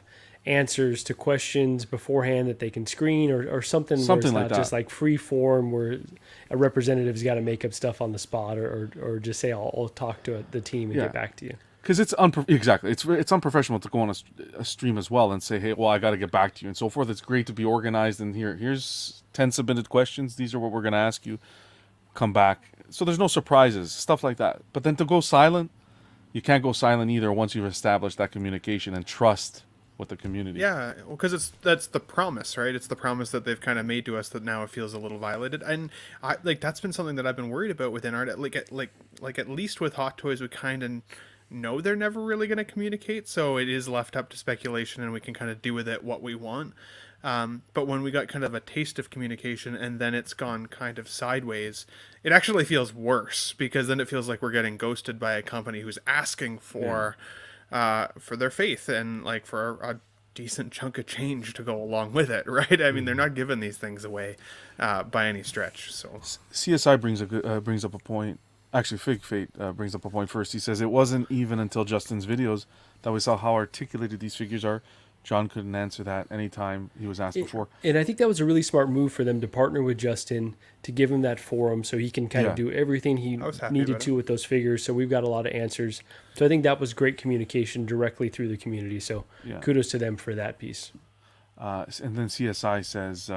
answers to questions beforehand that they can screen, or something where it's Something like not that. just like free form where a representative's got to make up stuff on the spot, or just say I'll talk to the team and get back to you. Because it's exactly it's unprofessional to go on a stream as well and say, hey, well, I got to get back to you and so forth. It's great to be organized and here's 10 submitted questions. These are what we're going to ask you. Come back. So there's no surprises, stuff like that. But then to go silent, you can't go silent either once you've established that communication and trust with the community. Yeah, well, because that's the promise, right? It's the promise that they've kind of made to us that now it feels a little violated, and that's been something that I've been worried about with Inart. Like at least with Hot Toys, we kind of know they're never really going to communicate, so it is left up to speculation, and we can kind of do with it what we want. But when we got kind of a taste of communication and then it's gone kind of sideways, it actually feels worse, because then it feels like we're getting ghosted by a company who's asking for their faith and like for a decent chunk of change to go along with it, right? I mean, they're not giving these things away by any stretch. So CSI brings up a point. Actually, Fig Fate brings up a point first. He says it wasn't even until Justin's videos that we saw how articulated these figures are. John couldn't answer that anytime he was asked before. And I think that was a really smart move for them to partner with Justin to give him that forum so he can kind of do everything he needed to with those figures. So we've got a lot of answers. So I think that was great communication directly through the community. So kudos to them for that piece. And then CSI says,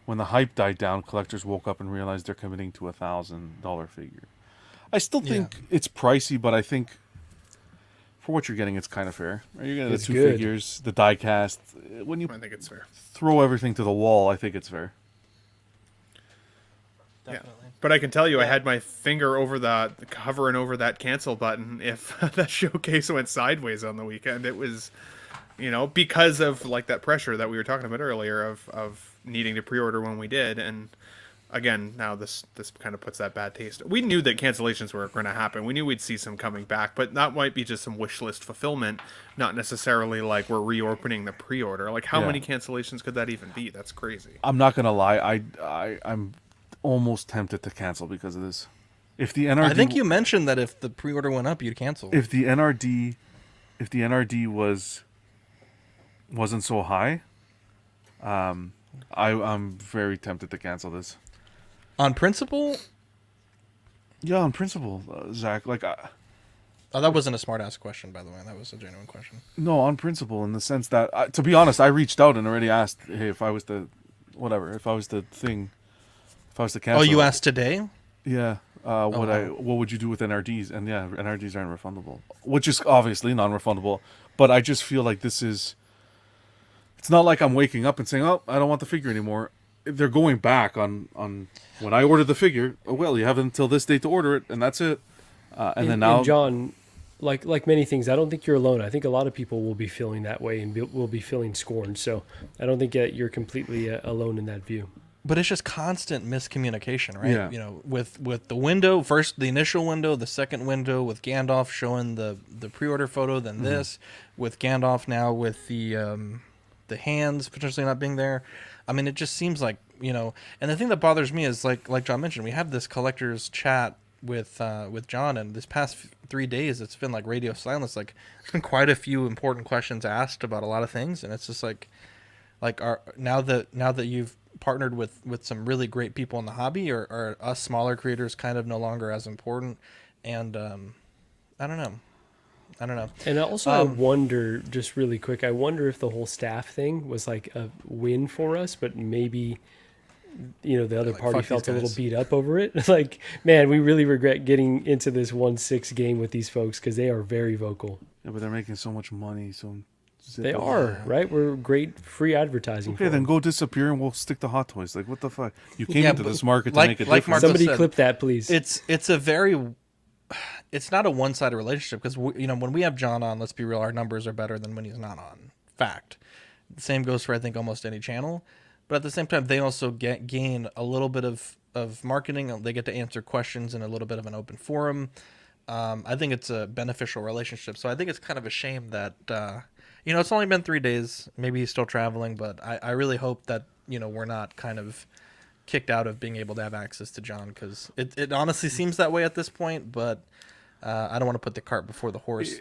when the hype died down, collectors woke up and realized they're committing to $1,000 figure. I still think it's pricey, but I think for what you're getting, it's kind of fair. You're getting the two figures, the die cast. I think it's fair. Throw everything to the wall, I think it's fair. Definitely. Yeah. But I can tell you, I had my finger hovering over that cancel button if that showcase went sideways on the weekend. It was, because of like that pressure that we were talking about earlier of needing to pre-order when we did. And again, now this kind of puts that bad taste. We knew that cancellations were going to happen. We knew we'd see some coming back, but that might be just some wish list fulfillment, not necessarily like we're reopening the pre-order. Like how many cancellations could that even be? That's crazy. I'm not going to lie. I'm almost tempted to cancel because of this. If the NRD, I think you mentioned that if the pre-order went up, you'd cancel. If the NRD wasn't so high, I'm very tempted to cancel this. On principle? Yeah, on principle, Zach. Like, that wasn't a smart-ass question, by the way. That was a genuine question. No, on principle, in the sense that, to be honest, I reached out and already asked, hey, if I was to cancel. Oh, you asked today? Yeah. What would you do with NRDs? And yeah, NRDs aren't refundable, which is obviously non-refundable. But I just feel like it's not like I'm waking up and saying, oh, I don't want the figure anymore. They're going back on when I ordered the figure. Oh, well, you have until this date to order it, and that's it. And John, like many things, I don't think you're alone. I think a lot of people will be feeling that way and will be feeling scorned. So I don't think you're completely alone in that view. But it's just constant miscommunication, right? Yeah. With the window, first the initial window, the second window with Gandalf showing the pre-order photo, then this with Gandalf now with the hands potentially not being there. I mean, it just seems like, and the thing that bothers me is like John mentioned, we have this collector's chat with John, and this past 3 days it's been like radio silence. Like there's been quite a few important questions asked about a lot of things, and it's just like now that you've partnered with some really great people in the hobby, or us smaller creators kind of no longer as important. And I don't know. And also I wonder, just really quick, I wonder if the whole staff thing was like a win for us, but maybe the other party felt a little beat up over it. Like, man, we really regret getting into this 1-6 game with these folks because they are very vocal. Yeah, but they're making so much money, so they are, right? We're great free advertising. Okay, then go disappear and we'll stick to Hot Toys. Like, what the fuck? You came into this market to make a difference. Somebody clip that, please. It's not a one-sided relationship, because when we have John on, let's be real, our numbers are better than when he's not on. Fact. The same goes for I think almost any channel. But at the same time, they also gain a little bit of marketing. They get to answer questions in a little bit of an open forum. I think it's a beneficial relationship. So I think it's kind of a shame that it's only been 3 days. Maybe he's still traveling, but I really hope that we're not kind of kicked out of being able to have access to John, because it honestly seems that way at this point. But I don't want to put the cart before the horse.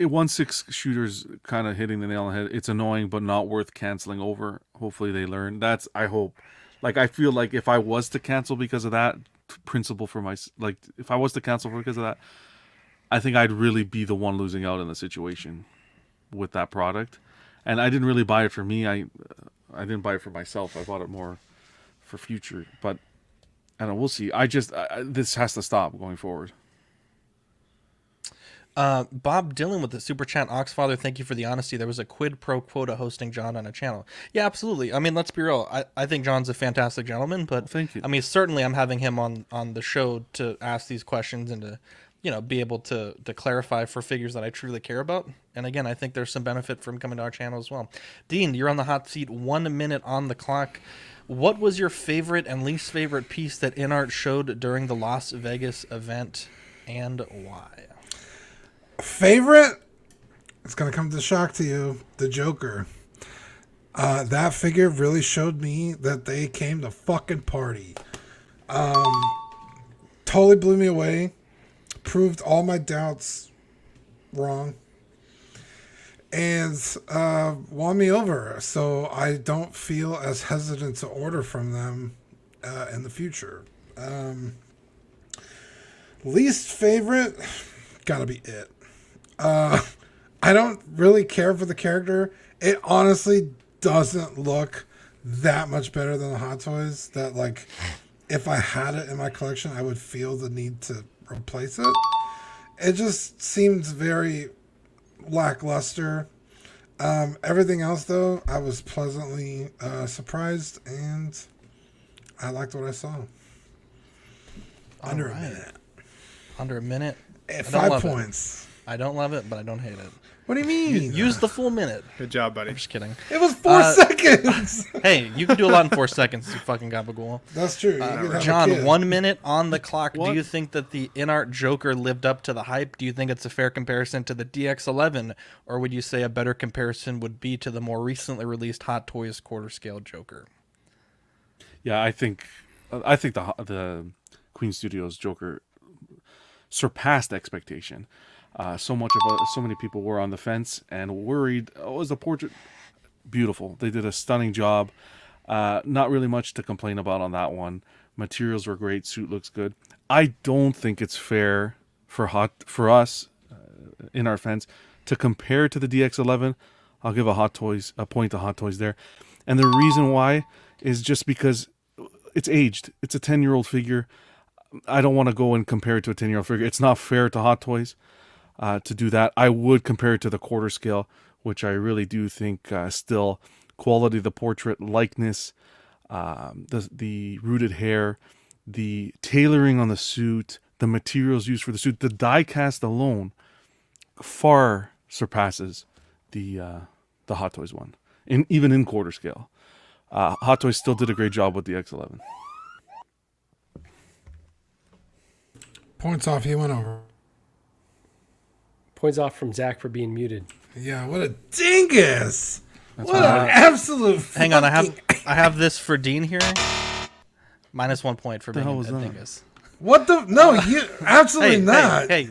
1/6 shooters kind of hitting the nail on the head. It's annoying, but not worth canceling over. Hopefully they learn. That's, I hope. Like, I feel like if I was to cancel because of that principle for my, like, if I was to cancel because of that, I think I'd really be the one losing out in the situation with that product. And I didn't really buy it for me. I didn't buy it for myself. I bought it more for future. But I don't know. We'll see. This has to stop going forward. Bob Dylan with the super chat. Oxfather, thank you for the honesty. There was a quid pro quota hosting John on a channel. Yeah, absolutely. I mean, let's be real. I think John's a fantastic gentleman, but thank you. I mean, certainly I'm having him on the show to ask these questions and to, you know, be able to clarify for figures that I truly care about. And again, I think there's some benefit from coming to our channel as well. Dean, you're on the hot seat. 1 minute on the clock. What was your favorite and least favorite piece that Inart showed during the Las Vegas event, and why? Favorite? It's going to come to shock to you. The Joker. That figure really showed me that they came to fucking party. Totally blew me away. Proved all my doubts wrong. And won me over. So I don't feel as hesitant to order from them in the future. Least favorite? Gotta be it. I don't really care for the character. It honestly doesn't look that much better than the Hot Toys. That, like, if I had it in my collection, I would feel the need to replace it. It just seems very lackluster. Everything else, though, I was pleasantly surprised, and I liked what I saw. Under a minute. Under a minute? 5 points. I don't love it, but I don't hate it. What do you mean? Use the full minute. Good job, buddy. I'm just kidding. It was 4 seconds. Hey, you can do a lot in 4 seconds, you fucking gabagool. That's true. John, 1 minute on the clock. What? Do you think that the Inart Joker lived up to the hype? Do you think it's a fair comparison to the DX11? Or would you say a better comparison would be to the more recently released Hot Toys quarter scale Joker? Yeah, I think the Queen Studios Joker surpassed expectation. So many people were on the fence and worried. Oh, is the portrait beautiful? They did a stunning job. Not really much to complain about on that one. Materials were great. Suit looks good. I don't think it's fair for us in our fence to compare to the DX11. I'll give a point to Hot Toys there, and the reason why is just because it's aged. It's a 10-year-old figure. I don't want to go and compare it to a 10-year-old figure. It's not fair to Hot Toys. To do that, I would compare it to the quarter scale, which I really do think still quality of the portrait, likeness, the rooted hair, the tailoring on the suit, the materials used for the suit, the die cast alone far surpasses the Hot Toys one, even in quarter scale. Hot Toys still did a great job with the X11. Points off. He went over. Points off from Zach for being muted. Yeah, what a dingus! What an absolute. Hang on, I have this for Dean here. -1 point for being a dingus. What the? No, you absolutely not. Hey,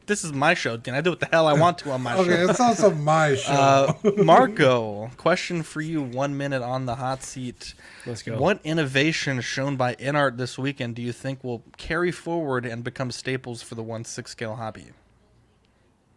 this is my show, Dean. I do what the hell I want to on my show. Okay, it's also my show. Marco, question for you. 1 minute on the hot seat. Let's go. What innovation shown by Inart this weekend do you think will carry forward and become staples for the 1/6 scale hobby?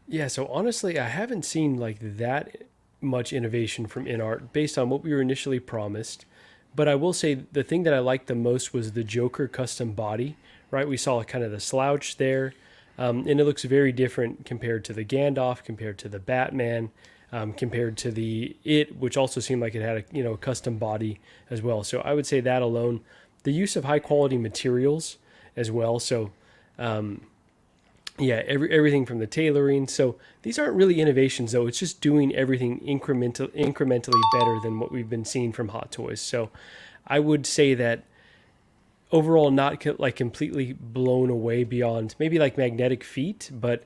Yeah, so honestly, I haven't seen like that much innovation from Inart based on what we were initially promised. But I will say the thing that I liked the most was the Joker custom body, right? We saw kind of the slouch there, and it looks very different compared to the Gandalf, compared to the Batman, compared to the It, which also seemed like it had a custom body as well. So I would say that alone, the use of high quality materials as well. So yeah, everything from the tailoring. So these aren't really innovations, though. It's just doing everything incrementally better than what we've been seeing from Hot Toys. So I would say that overall, not like completely blown away beyond maybe like magnetic feet, but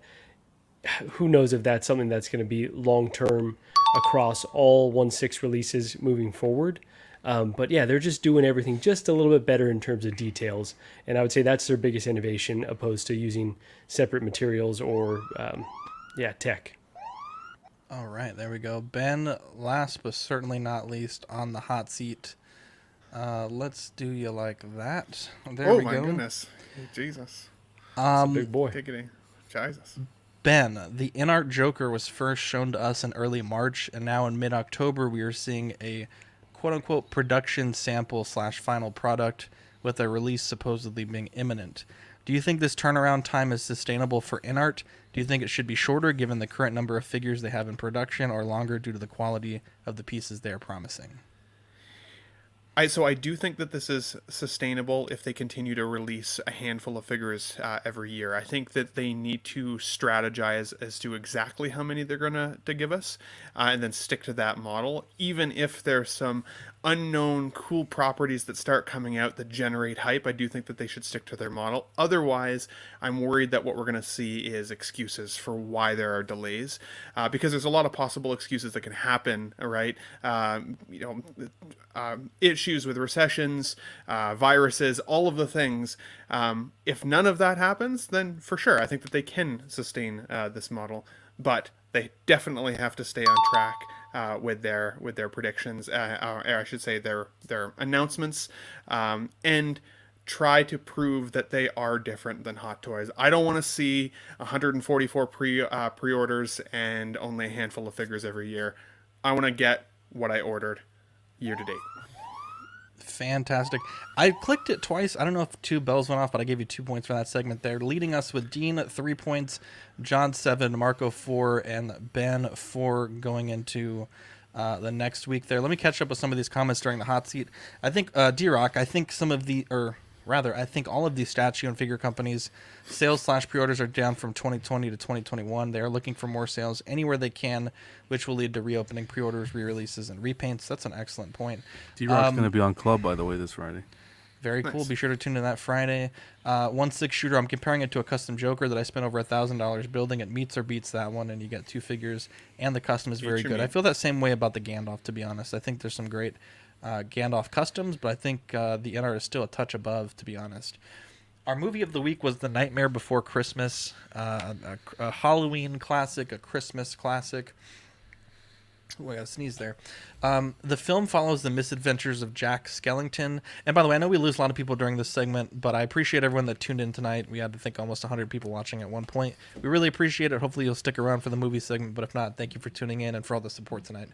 who knows if that's something that's going to be long term across all 1/6 releases moving forward. But yeah, they're just doing everything just a little bit better in terms of details. And I would say that's their biggest innovation opposed to using separate materials or, tech. All right, there we go. Ben, last but certainly not least, on the hot seat. Let's do you like that. There we go. Oh my goodness, Jesus! It's a big boy. Tickety, Jesus. Ben, the Inart Joker was first shown to us in early March, and now in mid-October we are seeing a quote-unquote production sample / final product with a release supposedly being imminent. Do you think this turnaround time is sustainable for Inart? Do you think it should be shorter given the current number of figures they have in production, or longer due to the quality of the pieces they are promising? I do think that this is sustainable if they continue to release a handful of figures every year. I think that they need to strategize as to exactly how many they're going to give us, and then stick to that model, even if there's some unknown cool properties that start coming out that generate hype. I do think that they should stick to their model. Otherwise, I'm worried that what we're going to see is excuses for why there are delays, because there's a lot of possible excuses that can happen, right? Issues with recessions, viruses, all of the things. If none of that happens, then for sure, I think that they can sustain this model, but they definitely have to stay on track with their predictions, or I should say their announcements, and try to prove that they are different than Hot Toys. I don't want to see 144 pre-orders and only a handful of figures every year. I want to get what I ordered year to date. Fantastic. I clicked it twice. I don't know if 2 bells went off, but I gave you 2 points for that segment there. Leading us with Dean at 3 points, John 7, Marco 4, and Ben 4 going into the next week there. Let me catch up with some of these comments during the hot seat. I think, D-Rock, I think I think all of these statue and figure companies' sales / pre-orders are down from 2020 to 2021. They are looking for more sales anywhere they can, which will lead to reopening pre-orders, re-releases, and repaints. That's an excellent point. D-Rock's going to be on Club, by the way, this Friday. Very cool. Nice. Be sure to tune in that Friday. 1/6 shooter. I'm comparing it to a custom Joker that I spent over $1,000 building. It meets or beats that one, and you get 2 figures, and the custom is very good. I feel that same way about the Gandalf, to be honest. I think there's some great Gandalf customs, but I think the Inart is still a touch above, to be honest. Our movie of the week was The Nightmare Before Christmas, a Halloween classic, a Christmas classic. Oh, I got to sneeze there. The film follows the misadventures of Jack Skellington. And by the way, I know we lose a lot of people during this segment, but I appreciate everyone that tuned in tonight. We had, I think, almost 100 people watching at one point. We really appreciate it. Hopefully you'll stick around for the movie segment, but if not, thank you for tuning in and for all the support tonight.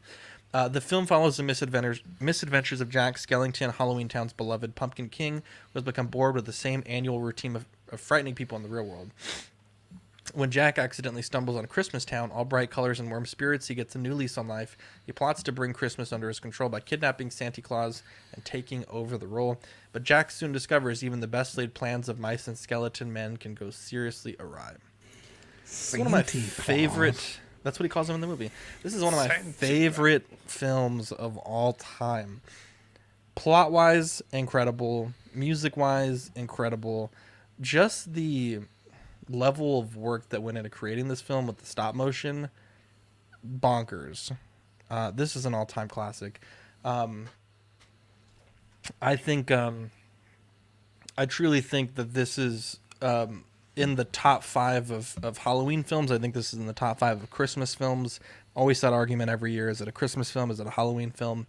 The film follows the misadventures of Jack Skellington, Halloween Town's beloved Pumpkin King, who has become bored with the same annual routine of frightening people in the real world. When Jack accidentally stumbles on Christmas Town, all bright colors and warm spirits, he gets a new lease on life. He plots to bring Christmas under his control by kidnapping Santa Claus and taking over the role. But Jack soon discovers even the best laid plans of mice and skeleton men can go seriously awry. It's one of my favorite... That's what he calls him in the movie. This is one of my favorite films of all time. Plot-wise, incredible. Music-wise, incredible. Just the level of work that went into creating this film with the stop motion, bonkers. This is an all-time classic. I think I truly think that this is in the top 5 of Halloween films. I think this is in the top 5 of Christmas films. Always that argument every year: is it a Christmas film? Is it a Halloween film?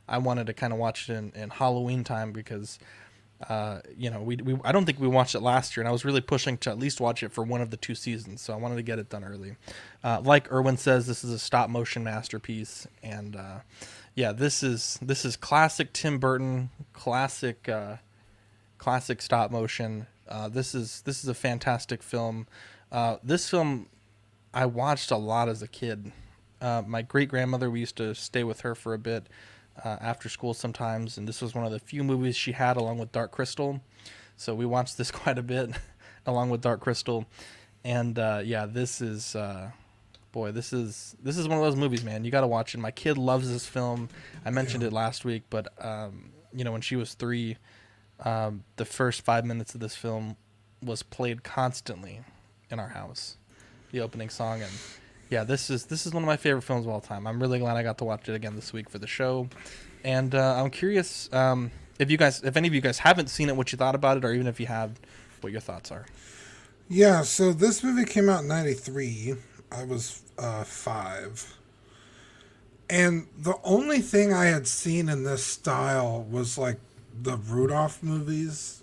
I wanted to kind of watch it in Halloween time because I don't think we watched it last year, and I was really pushing to at least watch it for one of the 2 seasons, so I wanted to get it done early. Like Erwin says, this is a stop motion masterpiece, and this is classic Tim Burton, classic stop motion. This is a fantastic film. This film I watched a lot as a kid. My great grandmother, we used to stay with her for a bit after school sometimes, and this was one of the few movies she had along with Dark Crystal, so we watched this quite a bit along with Dark Crystal. And this is one of those movies, man. You got to watch it. My kid loves this film. I mentioned it last week, but when she was 3, the first 5 minutes of this film was played constantly in our house, the opening song. And this is one of my favorite films of all time. I'm really glad I got to watch it again this week for the show. And I'm curious if any of you guys haven't seen it, what you thought about it, or even if you have, what your thoughts are. Yeah, so this movie came out in 93. I was 5. And the only thing I had seen in this style was like the Rudolph movies,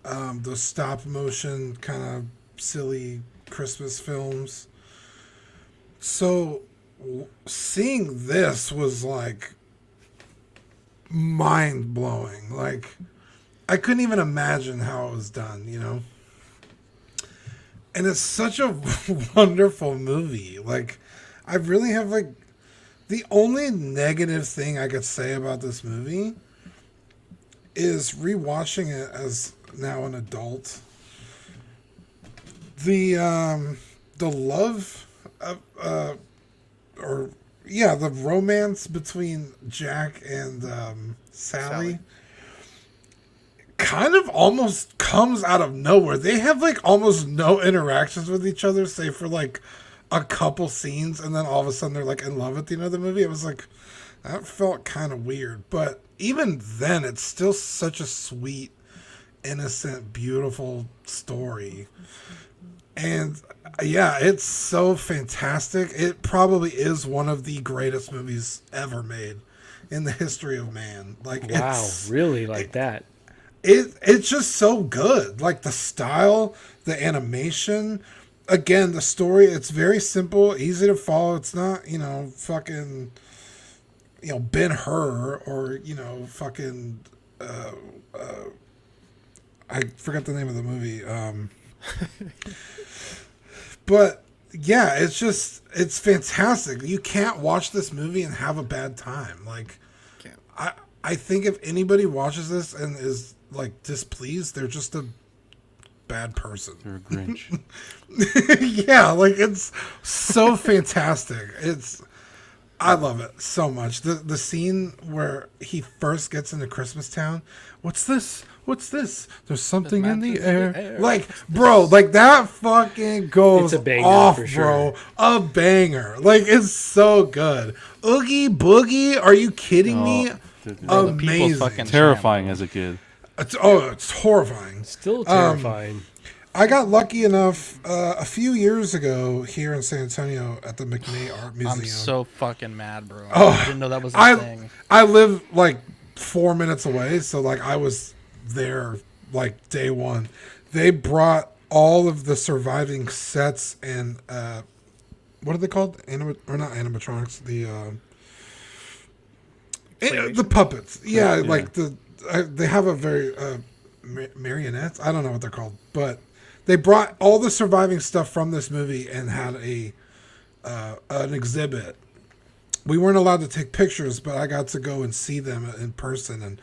the stop motion kind of silly Christmas films. So seeing this was like mind blowing. Like I couldn't even imagine how it was done, you know? And it's such a wonderful movie. Like I really have like the only negative thing I could say about this movie is rewatching it as now an adult. The love of, the romance between Jack and Sally kind of almost comes out of nowhere. They have like almost no interactions with each other, save for like a couple scenes, and then all of a sudden they're like in love at the end of the movie. It was like, that felt kind of weird. But even then, it's still such a sweet, innocent, beautiful story. And yeah, it's so fantastic. It probably is one of the greatest movies ever made in the history of man. Like, wow, really like that. It's just so good. Like the style, the animation, again, the story, it's very simple, easy to follow. It's not, fucking, Ben-Hur or, fucking, I forgot the name of the movie. But yeah, it's fantastic. You can't watch this movie and have a bad time. Like, I think if anybody watches this and is like displeased, they're just a bad person. They're a Grinch. Yeah, like it's so fantastic. I love it so much. The scene where he first gets into Christmas Town. What's this? There's something in the air. Like, bro, like that fucking goes It's a banger off, for sure. bro. A banger. Like, it's so good. Oogie Boogie, are you kidding me? Amazing. Terrifying as a kid. It's horrifying. Still terrifying. I got lucky enough a few years ago here in San Antonio at the McNay Art Museum. I'm so fucking mad, bro. Oh, I didn't know that was a thing. I live like 4 minutes away, so like I was there like day one. They brought all of the surviving sets and what are they called? Or not animatronics? The puppets. Yeah, like they have a very marionettes. I don't know what they're called, but they brought all the surviving stuff from this movie and had an exhibit. We weren't allowed to take pictures, but I got to go and see them in person,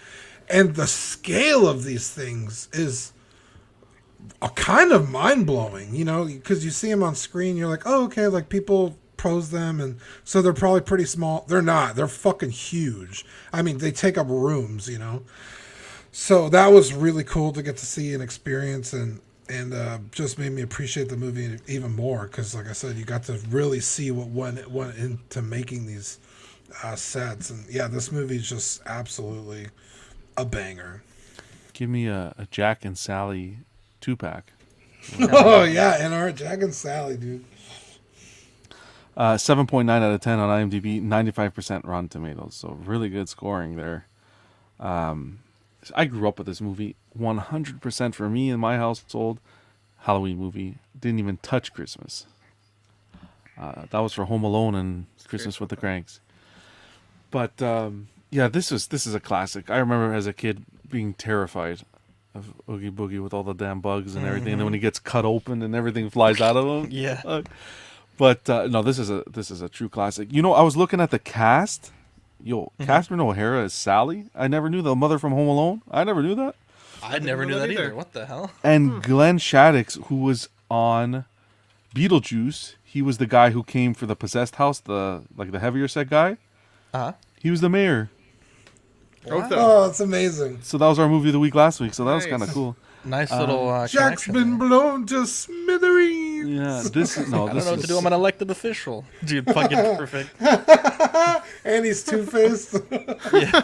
and the scale of these things is a kind of mind blowing, because you see them on screen, you're like, oh, okay, like people pose them, and so they're probably pretty small. They're not. They're fucking huge. I mean, they take up rooms, So that was really cool to get to see and experience, and just made me appreciate the movie even more because, like I said, you got to really see what went into making these sets. And yeah, this movie is just absolutely a banger. Give me a Jack and Sally 2-pack. Oh yeah, Inart, Jack and Sally, dude. 7.9 out of 10 on IMDb, 95% Rotten Tomatoes. So really good scoring there. I grew up with this movie. 100% for me in my household. Halloween movie. Didn't even touch Christmas. That was for Home Alone and Christmas with the Cranks. But yeah, this is a classic. I remember as a kid being terrified of Oogie Boogie with all the damn bugs and everything. And then when he gets cut open and everything flies out of him. Yeah. But no, this is a true classic. I was looking at the cast. Catherine O'Hara is Sally. I never knew the mother from Home Alone. I never knew that. I never knew that either. What the hell? And Glenn Shaddix, who was on Beetlejuice, he was the guy who came for the possessed house, the heavier set guy. Uh-huh. He was the mayor. Oh, that's amazing. So that was our movie of the week last week. So that was kind of cool. Nice little Jack's been blown to smithereens. Yeah, I don't know what to do. I'm an elected official. Dude, fucking perfect. And he's two-faced. Yeah.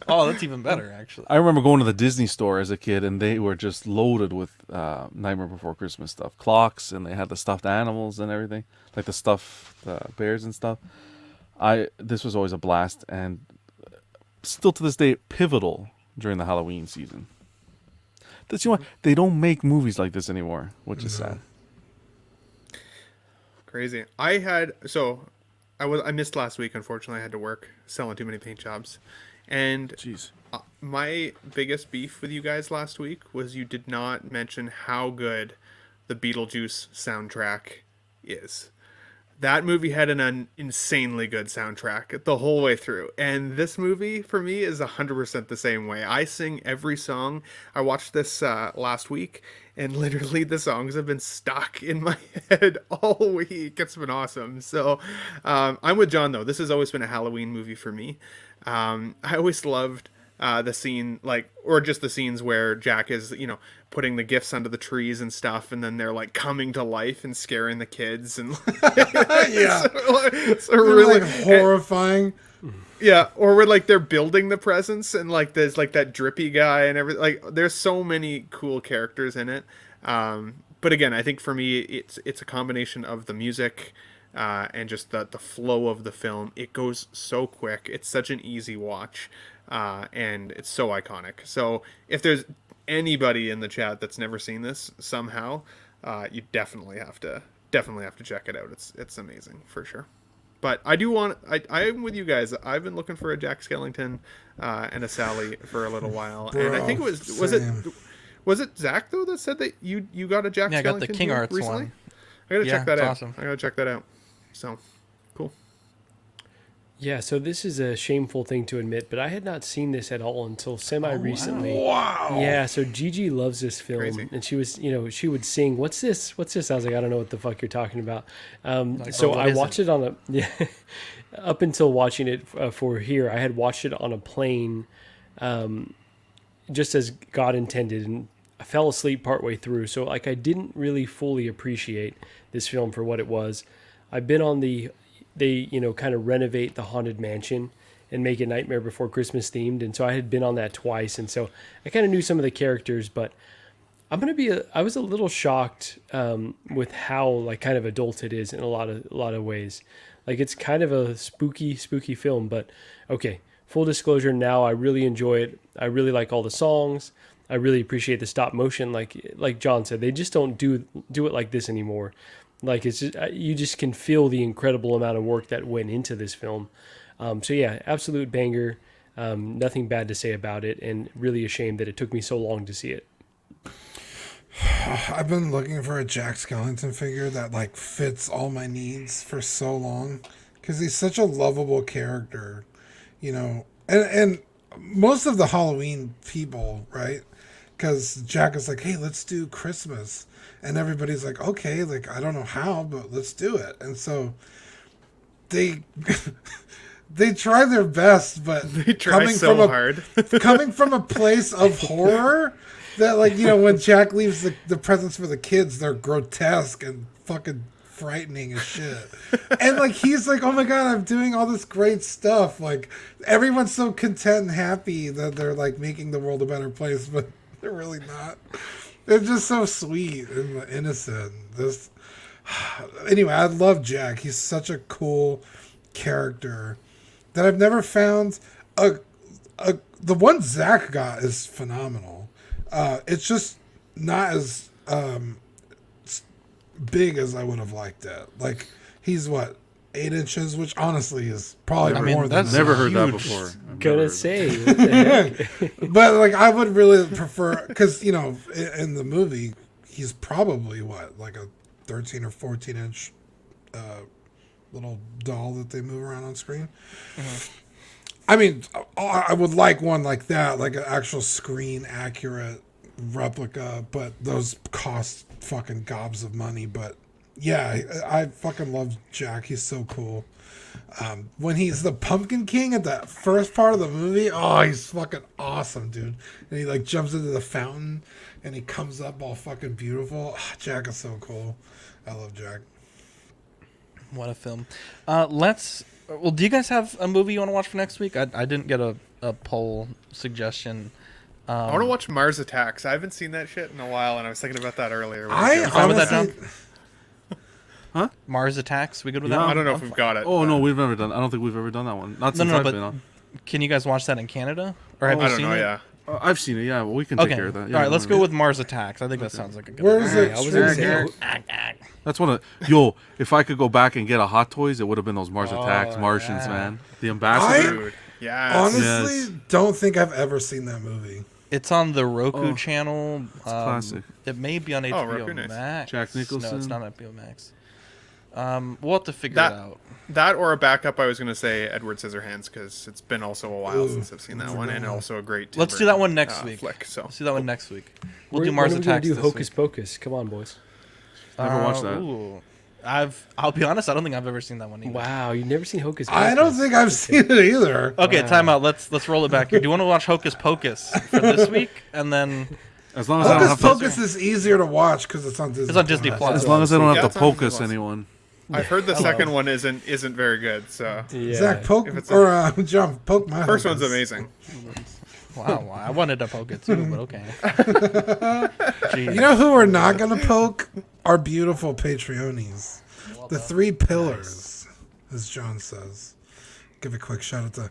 Oh, that's even better, actually. I remember going to the Disney store as a kid, and they were just loaded with Nightmare Before Christmas stuff. Clocks, and they had the stuffed animals and everything. Like the stuffed bears and stuff. This was always a blast, and still to this day pivotal during the Halloween season. That's, you know what? They don't make movies like this anymore, which is sad. Crazy. I missed last week. Unfortunately, I had to work selling too many paint jobs, and jeez, my biggest beef with you guys last week was you did not mention how good the Beetlejuice soundtrack is. That movie had an insanely good soundtrack the whole way through. And this movie, for me, is 100% the same way. I sing every song. I watched this last week, and literally the songs have been stuck in my head all week. It's been awesome. So I'm with John, though. This has always been a Halloween movie for me. I always loved the scene, or just the scenes where Jack is, putting the gifts under the trees and stuff, and then they're like coming to life and scaring the kids, and yeah, so really horrifying. Yeah, or where they're building the presents, and there's that drippy guy and everything. There's so many cool characters in it. But again, I think for me, it's a combination of the music and just the flow of the film. It goes so quick. It's such an easy watch. And it's so iconic. So if there's anybody in the chat that's never seen this somehow, you definitely have to check it out. It's amazing for sure. But I'm with you guys. I've been looking for a Jack Skellington and a Sally for a little while. Bro, and I think was it Zach though that said that you got a Jack Skellington? I got the King Arts recently? one. I gotta check that out. Awesome. I gotta check that out. So cool. Yeah, so this is a shameful thing to admit, but I had not seen this at all until semi-recently. Wow. Yeah, so Gigi loves this film, and she was, she would sing, "What's this? What's this?" I was like, "I don't know what the fuck you're talking about." So I watched it on up until watching it for here, I had watched it on a plane, just as God intended, and I fell asleep partway through. So I didn't really fully appreciate this film for what it was. I've been on they kind of renovate the Haunted Mansion and make it Nightmare Before Christmas themed, and so I had been on that twice, and so I kind of knew some of the characters, but I was a little shocked with how kind of adult it is in a lot of ways. It's kind of a spooky film, but okay, full disclosure, now I really enjoy it. I really like all the songs. I really appreciate the stop motion, like John said. They just don't do it like this anymore. It's just, you just can feel the incredible amount of work that went into this film. So yeah, absolute banger. Nothing bad to say about it, and really a shame that it took me so long to see it. I've been looking for a Jack Skellington figure that fits all my needs for so long, because he's such a lovable character, and most of the Halloween people, right? Because Jack is like, hey, let's do Christmas. And everybody's like, okay, I don't know how, but let's do it. And so they try their best, but they try so hard. Coming from a place of horror, that when Jack leaves the presents for the kids, they're grotesque and fucking frightening as shit. And he's like, oh my God, I'm doing all this great stuff. Everyone's so content and happy that they're making the world a better place, but they're really not. They're just so sweet and innocent. Anyway, I love Jack. He's such a cool character that I've never found. The one Zach got is phenomenal. It's just not as big as I would have liked it. He's 8 inches, which honestly is probably more than that's never heard that before. Gonna say, what the heck? But I would really prefer, because in the movie he's probably a 13 or 14 inch little doll that they move around on screen. Mm-hmm. I mean, I would like one like that, an actual screen accurate replica, but those cost fucking gobs of money. But yeah, I fucking love Jack. He's so cool. When he's the Pumpkin King at the first part of the movie, oh, he's fucking awesome, dude. And he jumps into the fountain and he comes up all fucking beautiful. Oh, Jack is so cool. I love Jack. What a film. Do you guys have a movie you want to watch for next week? I didn't get a poll suggestion. I want to watch Mars Attacks. I haven't seen that shit in a while, and I was thinking about that earlier. I honestly, Mars Attacks. We good with Yeah. that one? I don't know if we've got it. Oh no, we've never done. I don't think we've ever done that one. Not since I've been on. Can you guys watch that in Canada? Or have you I don't seen know. it? Yeah. I've seen it. Yeah, well, we can take care of that. Yeah, All right, let's go with Mars Attacks. I think that sounds like a good Where one. is it? I was gonna say, That's one of if I could go back and get a Hot Toys, it would have been those Mars Attacks Martians, man. The Ambassador. Dude. Yeah. Honestly, don't think I've ever seen that movie. It's on the Roku channel. It's classic. It may be on HBO Roku, nice. Max. Jack Nicholson. No, it's not on HBO Max. We'll have to figure it out. That or a backup, I was going to say Edward Scissorhands, because it's been also a while since I've seen that one, and also a great Tim Let's do that Burton, one next week. flick. So Let's do that one next week. We'll When do Mars are we gonna Attacks do this Hocus week. Pocus? Come on, boys. Never watched that. Ooh. I'll be honest, I don't think I've ever seen that one either. Wow, you've never seen Hocus Pocus? I don't think I've seen it either. Okay, time out. Let's roll it back here. Do you want to watch Hocus Pocus for this week? And then As long as I don't Hocus have Pocus is easier to watch because it's on Disney. It's on Disney Plus. As long as I don't have Yeah, to it's on Disney focus Plus. anyone. I've heard the second one isn't very good. So Yeah. Zach, poke If it's or John, poke my. first Hocus. one's amazing. wow, I wanted to poke it too, but okay. Jeez. You know who we're not gonna poke? Our beautiful Patreonies. The three pillars, as John says. Give a quick shout out to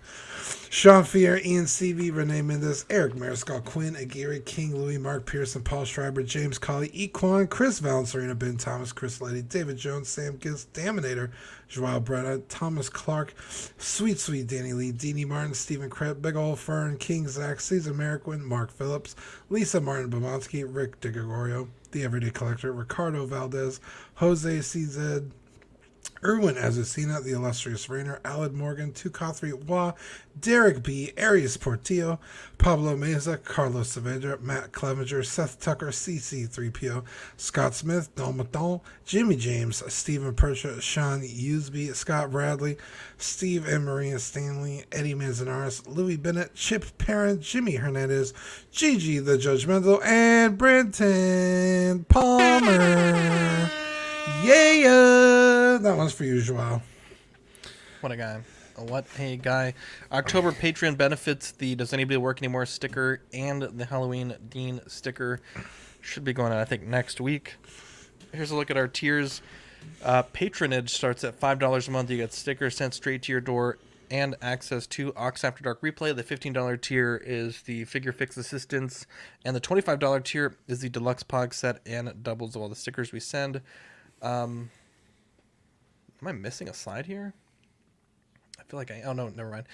Sean Fier, Ian CV, Renee Mendes, Eric Mariscal, Quinn Aguirre, King Louis, Mark Pearson, Paul Schreiber, James Colley, Equan, Chris Valencerina, Ben Thomas, Chris Lady, David Jones, Sam Giss, Daminator, Joao Bretta, Thomas Clark, Sweet Danny Lee, Deanie Martin, Stephen Krett, Big Ol' Fern, King Zach, Caesar Merriquin, Mark Phillips, Lisa Martin Bomonsky, Rick DeGregorio, The Everyday Collector, Ricardo Valdez, Jose CZ, Erwin Azucena, The Illustrious Rainer, Alad Morgan, Tukathri Wa, Derek B, Arias Portillo, Pablo Meza, Carlos Saavedra, Matt Clevenger, Seth Tucker, CC3PO, Scott Smith, Don Maton, Jimmy James, Stephen Persha, Sean Usby, Scott Bradley, Steve and Maria Stanley, Eddie Manzanares, Louis Bennett, Chip Parent, Jimmy Hernandez, Gigi the Judgmental, and Brenton Palmer. Yeah, that one's for you, Joao. What a guy. What a guy. October Patreon benefits, the Does Anybody Work Anymore sticker and the Halloween Dean sticker should be going on, I think, next week. Here's a look at our tiers. Patronage starts at $5 a month. You get stickers sent straight to your door and access to Ox After Dark Replay. The $15 tier is the Figure Fix Assistance, and the $25 tier is the Deluxe Pog set and doubles of all the stickers we send. Am I missing a slide here? I feel like oh no, never mind.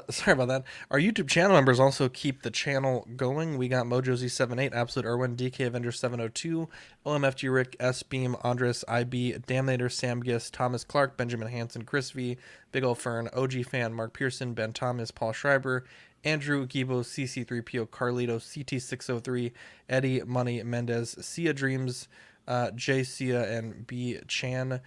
Sorry about that. Our YouTube channel members also keep the channel going. We got Mojo Z78, Absolute Irwin, DK Avenger 702, OMFG Rick, S Beam, Andres, IB, Damnator, Sam Giss, Thomas Clark, Benjamin Hansen, Chris V, Big Ol' Fern, OG Fan, Mark Pearson, Ben Thomas, Paul Schreiber, Andrew Gibo, CC3PO, Carlito, CT603, Eddie Money Mendez, Sia Dreams, J Sia, and B Chan.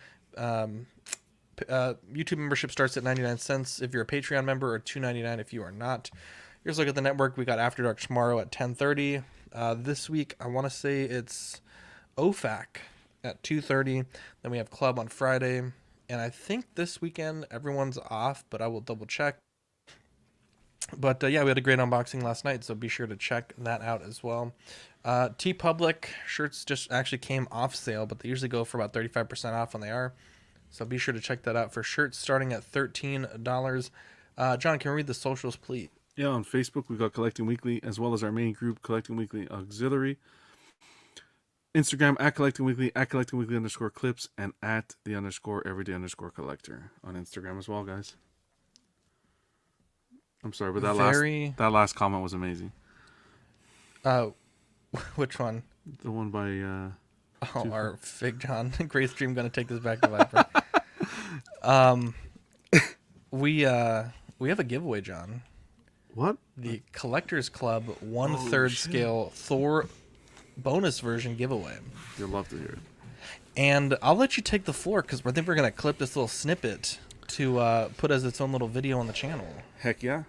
YouTube membership starts at 99 cents if you're a Patreon member, or $2.99 if you are not. Here's a look at the network. We got After Dark tomorrow at 10:30. This week, I want to say it's OFAC at 2:30. Then we have Club on Friday. And I think this weekend everyone's off, but I will double check. But yeah, we had a great unboxing last night, so be sure to check that out as well. TeePublic shirts just actually came off sale, but they usually go for about 35% off when they are. So be sure to check that out for shirts starting at $13. John, can we read the socials, please? Yeah, on Facebook, we've got Collecting Weekly, as well as our main group, Collecting Weekly Auxiliary. Instagram, at Collecting Weekly _clips, and at the _everyday collector on Instagram as well, guys. I'm sorry, but that last comment was amazing. Which one? The one by... our Fig John. Great stream, gonna take this back to Viper. We have a giveaway, John. What? The Collectors Club 1/3 scale Thor bonus version giveaway. You'll love to hear it. And I'll let you take the floor, because I think we're gonna clip this little snippet to put as its own little video on the channel. Heck yeah.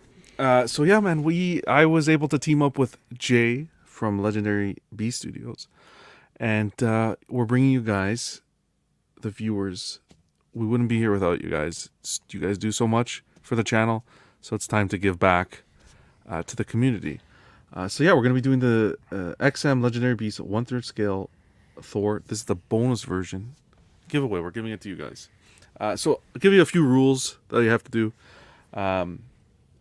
So yeah, man, I was able to team up with Jay from Legendary B Studios. And we're bringing you guys, the viewers. We wouldn't be here without you guys. You guys do so much for the channel, so it's time to give back to the community. So yeah, we're going to be doing the XM Legendary Beast 1/3 scale Thor. This is the bonus version. giveaway. We're giving it to you guys. So I'll give you a few rules that you have to do, and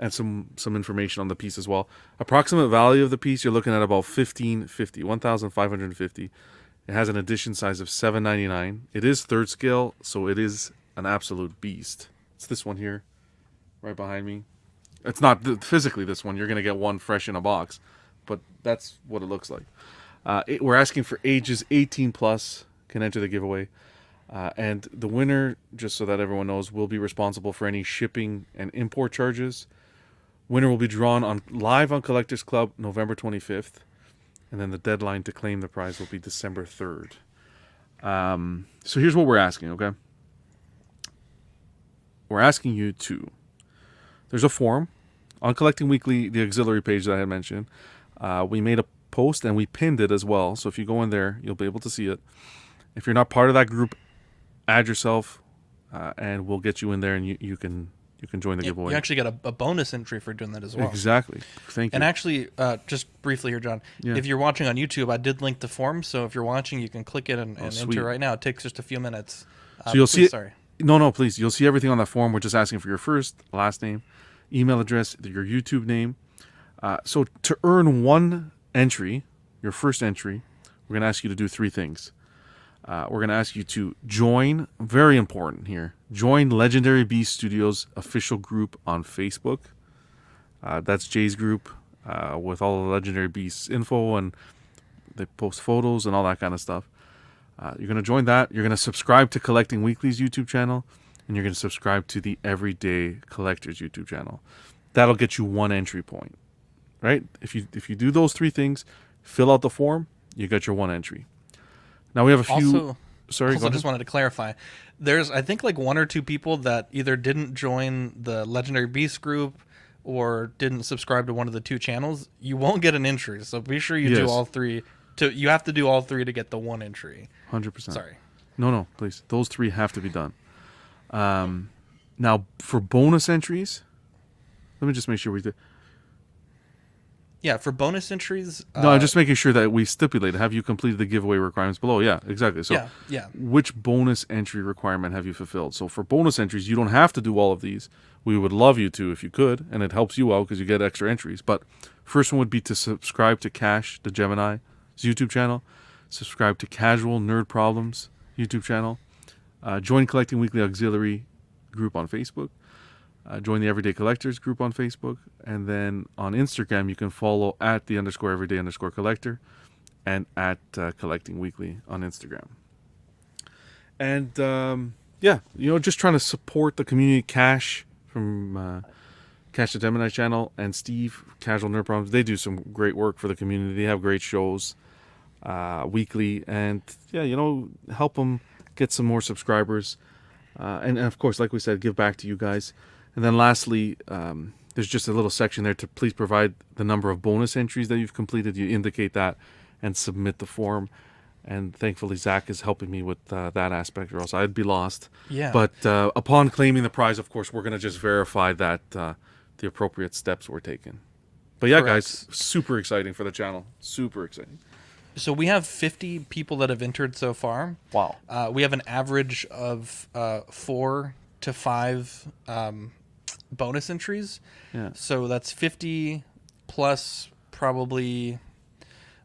some information on the piece as well. Approximate value of the piece, you're looking at about $1,550. It has an edition size of $7.99. It is third scale, so it is an absolute beast. It's this one here, right behind me. It's not physically this one. You're going to get one fresh in a box, but that's what it looks like. We're asking for ages 18 plus can enter the giveaway. And the winner, just so that everyone knows, will be responsible for any shipping and import charges. Winner will be drawn live on Collectors Club November 25th. And then the deadline to claim the prize will be December 3rd. So here's what we're asking, okay? We're asking you to... There's a forum on Collecting Weekly, the auxiliary page that I had mentioned. We made a post and we pinned it as well. So if you go in there, you'll be able to see it. If you're not part of that group, add yourself, and we'll get you in there, and you can join the giveaway. You actually get a bonus entry for doing that as well. Exactly. Thank you. And actually, just briefly here, John, if you're watching on YouTube, I did link the form, so if you're watching, you can click it and enter right now. It takes just a few minutes. So you'll see. Sorry. No, please. You'll see everything on that form. We're just asking for your first, last name, email address, your YouTube name. So to earn one entry, your first entry, we're going to ask you to do three things. We're going to ask you to join, very important here, join Legendary Beast Studios official group on Facebook. That's Jay's group with all the Legendary Beasts info, and they post photos and all that kind of stuff. You're going to join that. You're going to subscribe to Collecting Weekly's YouTube channel, and you're going to subscribe to the Everyday Collectors YouTube channel. That'll get you one entry point, right? If you do those three things, fill out the form, you got your one entry. Now we have a few. Also, just wanted to clarify. There's, I think, like one or two people that either didn't join the Legendary Beast group or didn't subscribe to one of the two channels. You won't get an entry, so be sure you do all three. You have to do all three to get the one entry. 100%. Sorry. No, please. Those three have to be done. Now for bonus entries, let me just make sure we do. Yeah, for bonus entries... No, I'm just making sure that we stipulate, have you completed the giveaway requirements below? Yeah, exactly. So yeah. Which bonus entry requirement have you fulfilled? So for bonus entries, you don't have to do all of these. We would love you to if you could, and it helps you out because you get extra entries. But first one would be to subscribe to Cash, the Gemini's YouTube channel. Subscribe to Casual Nerd Problems YouTube channel. Join Collecting Weekly Auxiliary group on Facebook. Join the Everyday Collectors group on Facebook, and then on Instagram you can follow at the _everyday_collector and at Collecting Weekly on Instagram. And just trying to support the community. Cash from Cash the Gemini channel and Steve, Casual Nerd Problems, they do some great work for the community. They have great shows weekly, and help them get some more subscribers, and of course, like we said, give back to you guys. And then lastly, there's just a little section there to please provide the number of bonus entries that you've completed. You indicate that and submit the form. And thankfully, Zach is helping me with that aspect, or else I'd be lost. Yeah. But upon claiming the prize, of course, we're going to just verify that the appropriate steps were taken. But yeah, guys, super exciting for the channel. Super exciting. So we have 50 people that have entered so far. Wow. We have an average of 4 to 5 bonus entries. Yeah. So that's 50 plus probably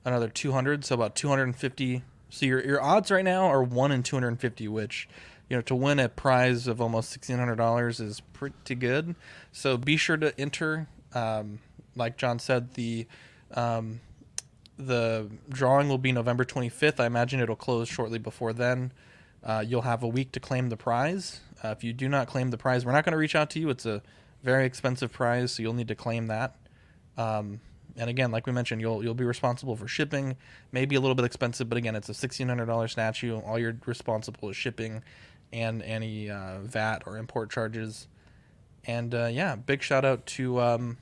another 200, so about 250. So your odds right now are 1 in 250, which, to win a prize of almost $1,600 is pretty good. So be sure to enter. Like John said, the drawing will be November 25th. I imagine it'll close shortly before then. You'll have a week to claim the prize. If you do not claim the prize, we're not going to reach out to you. It's a very expensive prize, so you'll need to claim that. And again, like we mentioned, you'll be responsible for shipping. Maybe a little bit expensive, but again, it's a $1,600 statue. All you're responsible is shipping and any VAT or import charges. And big shout out to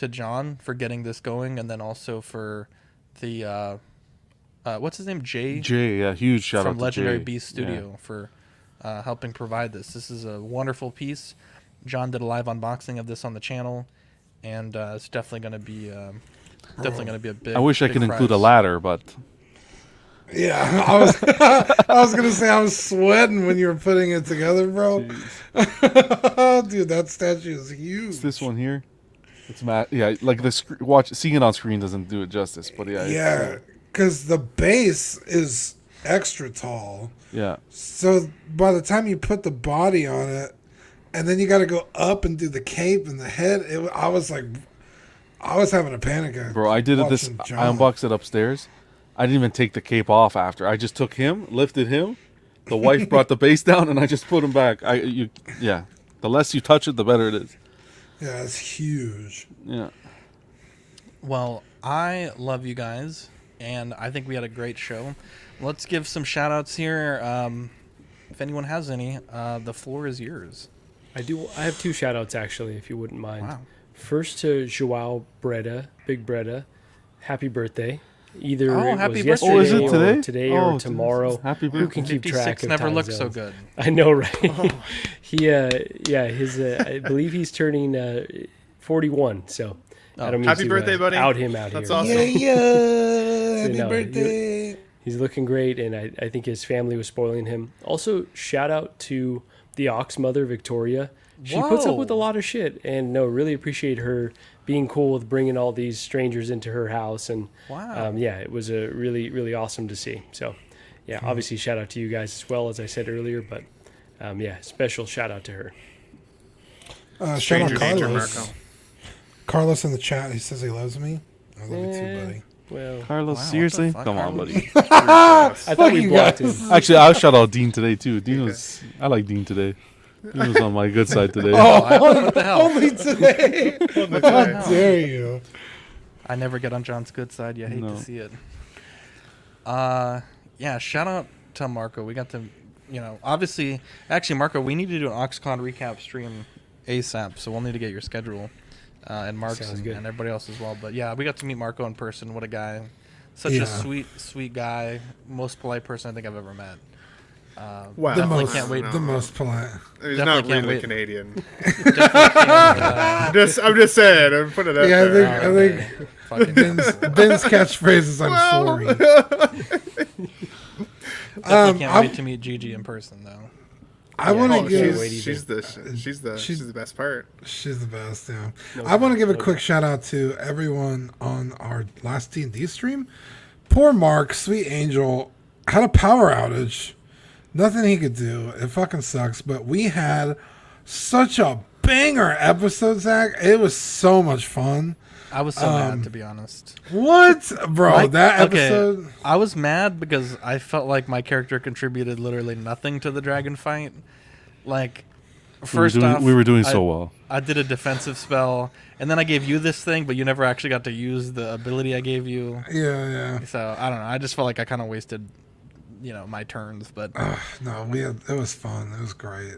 John for getting this going, and then also for the what's his name? Jay, huge shout out from to Legendary Jay. Beast Studio for helping provide this. This is a wonderful piece. John did a live unboxing of this on the channel, and it's definitely going to be a big. I wish I could include a ladder, but Yeah, I was gonna say I was sweating when you were putting it together, bro. Dude, that statue is huge. It's this one here. It's yeah, like seeing it on screen doesn't do it justice, but yeah. Yeah, because the base is extra tall. Yeah. So by the time you put the body on it, and then you got to go up and do the cape and the head, I was having a panic attack. Bro, I did it I unboxed it upstairs. I didn't even take the cape off after. I just took him, lifted him. The wife brought the base down, and I just put him back. The less you touch it, the better it is. Yeah, it's huge. Yeah. Well, I love you guys, and I think we had a great show. Let's give some shout outs here. If anyone has any, the floor is yours. I have 2 shout outs, actually, if you wouldn't mind. Wow. First to Joao Breda, Big Breda. Happy birthday. Either happy it was birthday. yesterday is it today? or today or tomorrow. Happy birthday. Who can keep track of never time looked so zones? good. I know, right? He, his, I believe he's turning 41. So I don't mean Happy to birthday, buddy. out him out That's here. awesome. Yeah, happy no, birthday. He's looking great, and I think his family was spoiling him. Also, shout out to the Ox mother, Victoria. She puts up with a lot of shit, and really appreciate her being cool with bringing all these strangers into her house. And it was a really, really awesome to see. So, yeah, obviously shout out to you guys as well, as I said earlier, but special shout out to her. Shout out Stranger danger, Carlos. Marco. Carlos in the chat, he says he loves me. I love you too, buddy. Well, Carlos, Wow, what seriously? the fuck, Come on, Carlos? buddy. I thought we you blocked guys. him. Actually, I'll shout out Dean today, too. I like Dean today. He was on my good side today. What the hell? Only today. How dare you? I never get on John's good side. You hate No. to see it. Shout out to Marco. We got to, obviously, actually, Marco, we need to do an OxCon recap stream ASAP, so we'll need to get your schedule and Mark's and everybody else as well. But yeah, we got to meet Marco in person. What a guy. Such a sweet, sweet guy. Most polite person I think I've ever met. Wow. Definitely can't wait. The most polite. He's Definitely not can't really wait. Canadian. Definitely I'm just saying. I'm putting it out there. I think fucking Ben's catchphrase is "I'm sorry." Definitely can't wait to meet Gigi in person though. I want to give. She's the best part. She's the best. Yeah. I want to give a quick shout out to everyone on our last D&D stream. Poor Mark, sweet angel, had a power outage. Nothing he could do. It fucking sucks. But we had such a banger episode, Zach. It was so much fun. I was so mad, to be honest. What, bro? That episode. Okay, I was mad because I felt like my character contributed literally nothing to the dragon fight. Like, first off, we were doing so well. I did a defensive spell, and then I gave you this thing, but you never actually got to use the ability I gave you. Yeah. So I don't know. I just felt like I kind of wasted, my turns. But No, it was fun. It was great.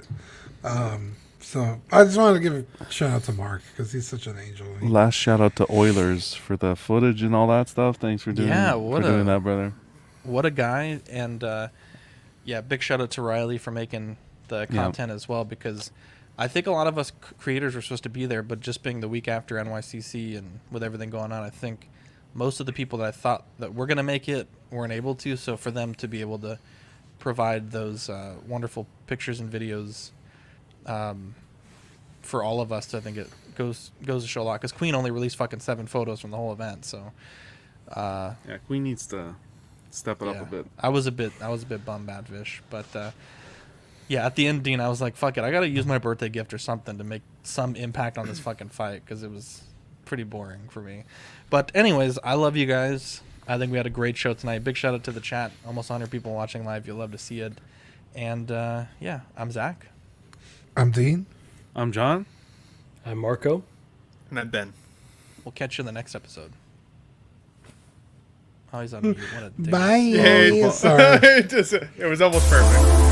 So I just wanted to give a shout out to Mark because he's such an angel. Last shout out to Oilers for the footage and all that stuff. Thanks for doing doing that, brother. What a guy. And big shout out to Riley for making the content as well, because I think a lot of us creators were supposed to be there, but just being the week after NYCC and with everything going on, I think most of the people that I thought that were going to make it weren't able to. So for them to be able to provide those wonderful pictures and videos for all of us, I think it goes to show a lot, because Queen only released fucking 7 photos from the whole event. So Queen needs to step it up a bit. I was a bit bummed, Badfish, but at the end, Dean, I was like, fuck it, I gotta use my birthday gift or something to make some impact on this fucking fight, because it was pretty boring for me. But anyways, I love you guys. I think we had a great show tonight. Big shout out to the chat. Almost 100 people watching live. You'll love to see it. And I'm Zach. I'm Dean. I'm John. I'm Marco. And I'm Ben. We'll catch you in the next episode. Oh, he's on mute. What a dick. Bye. Hey, Sorry. it was almost perfect.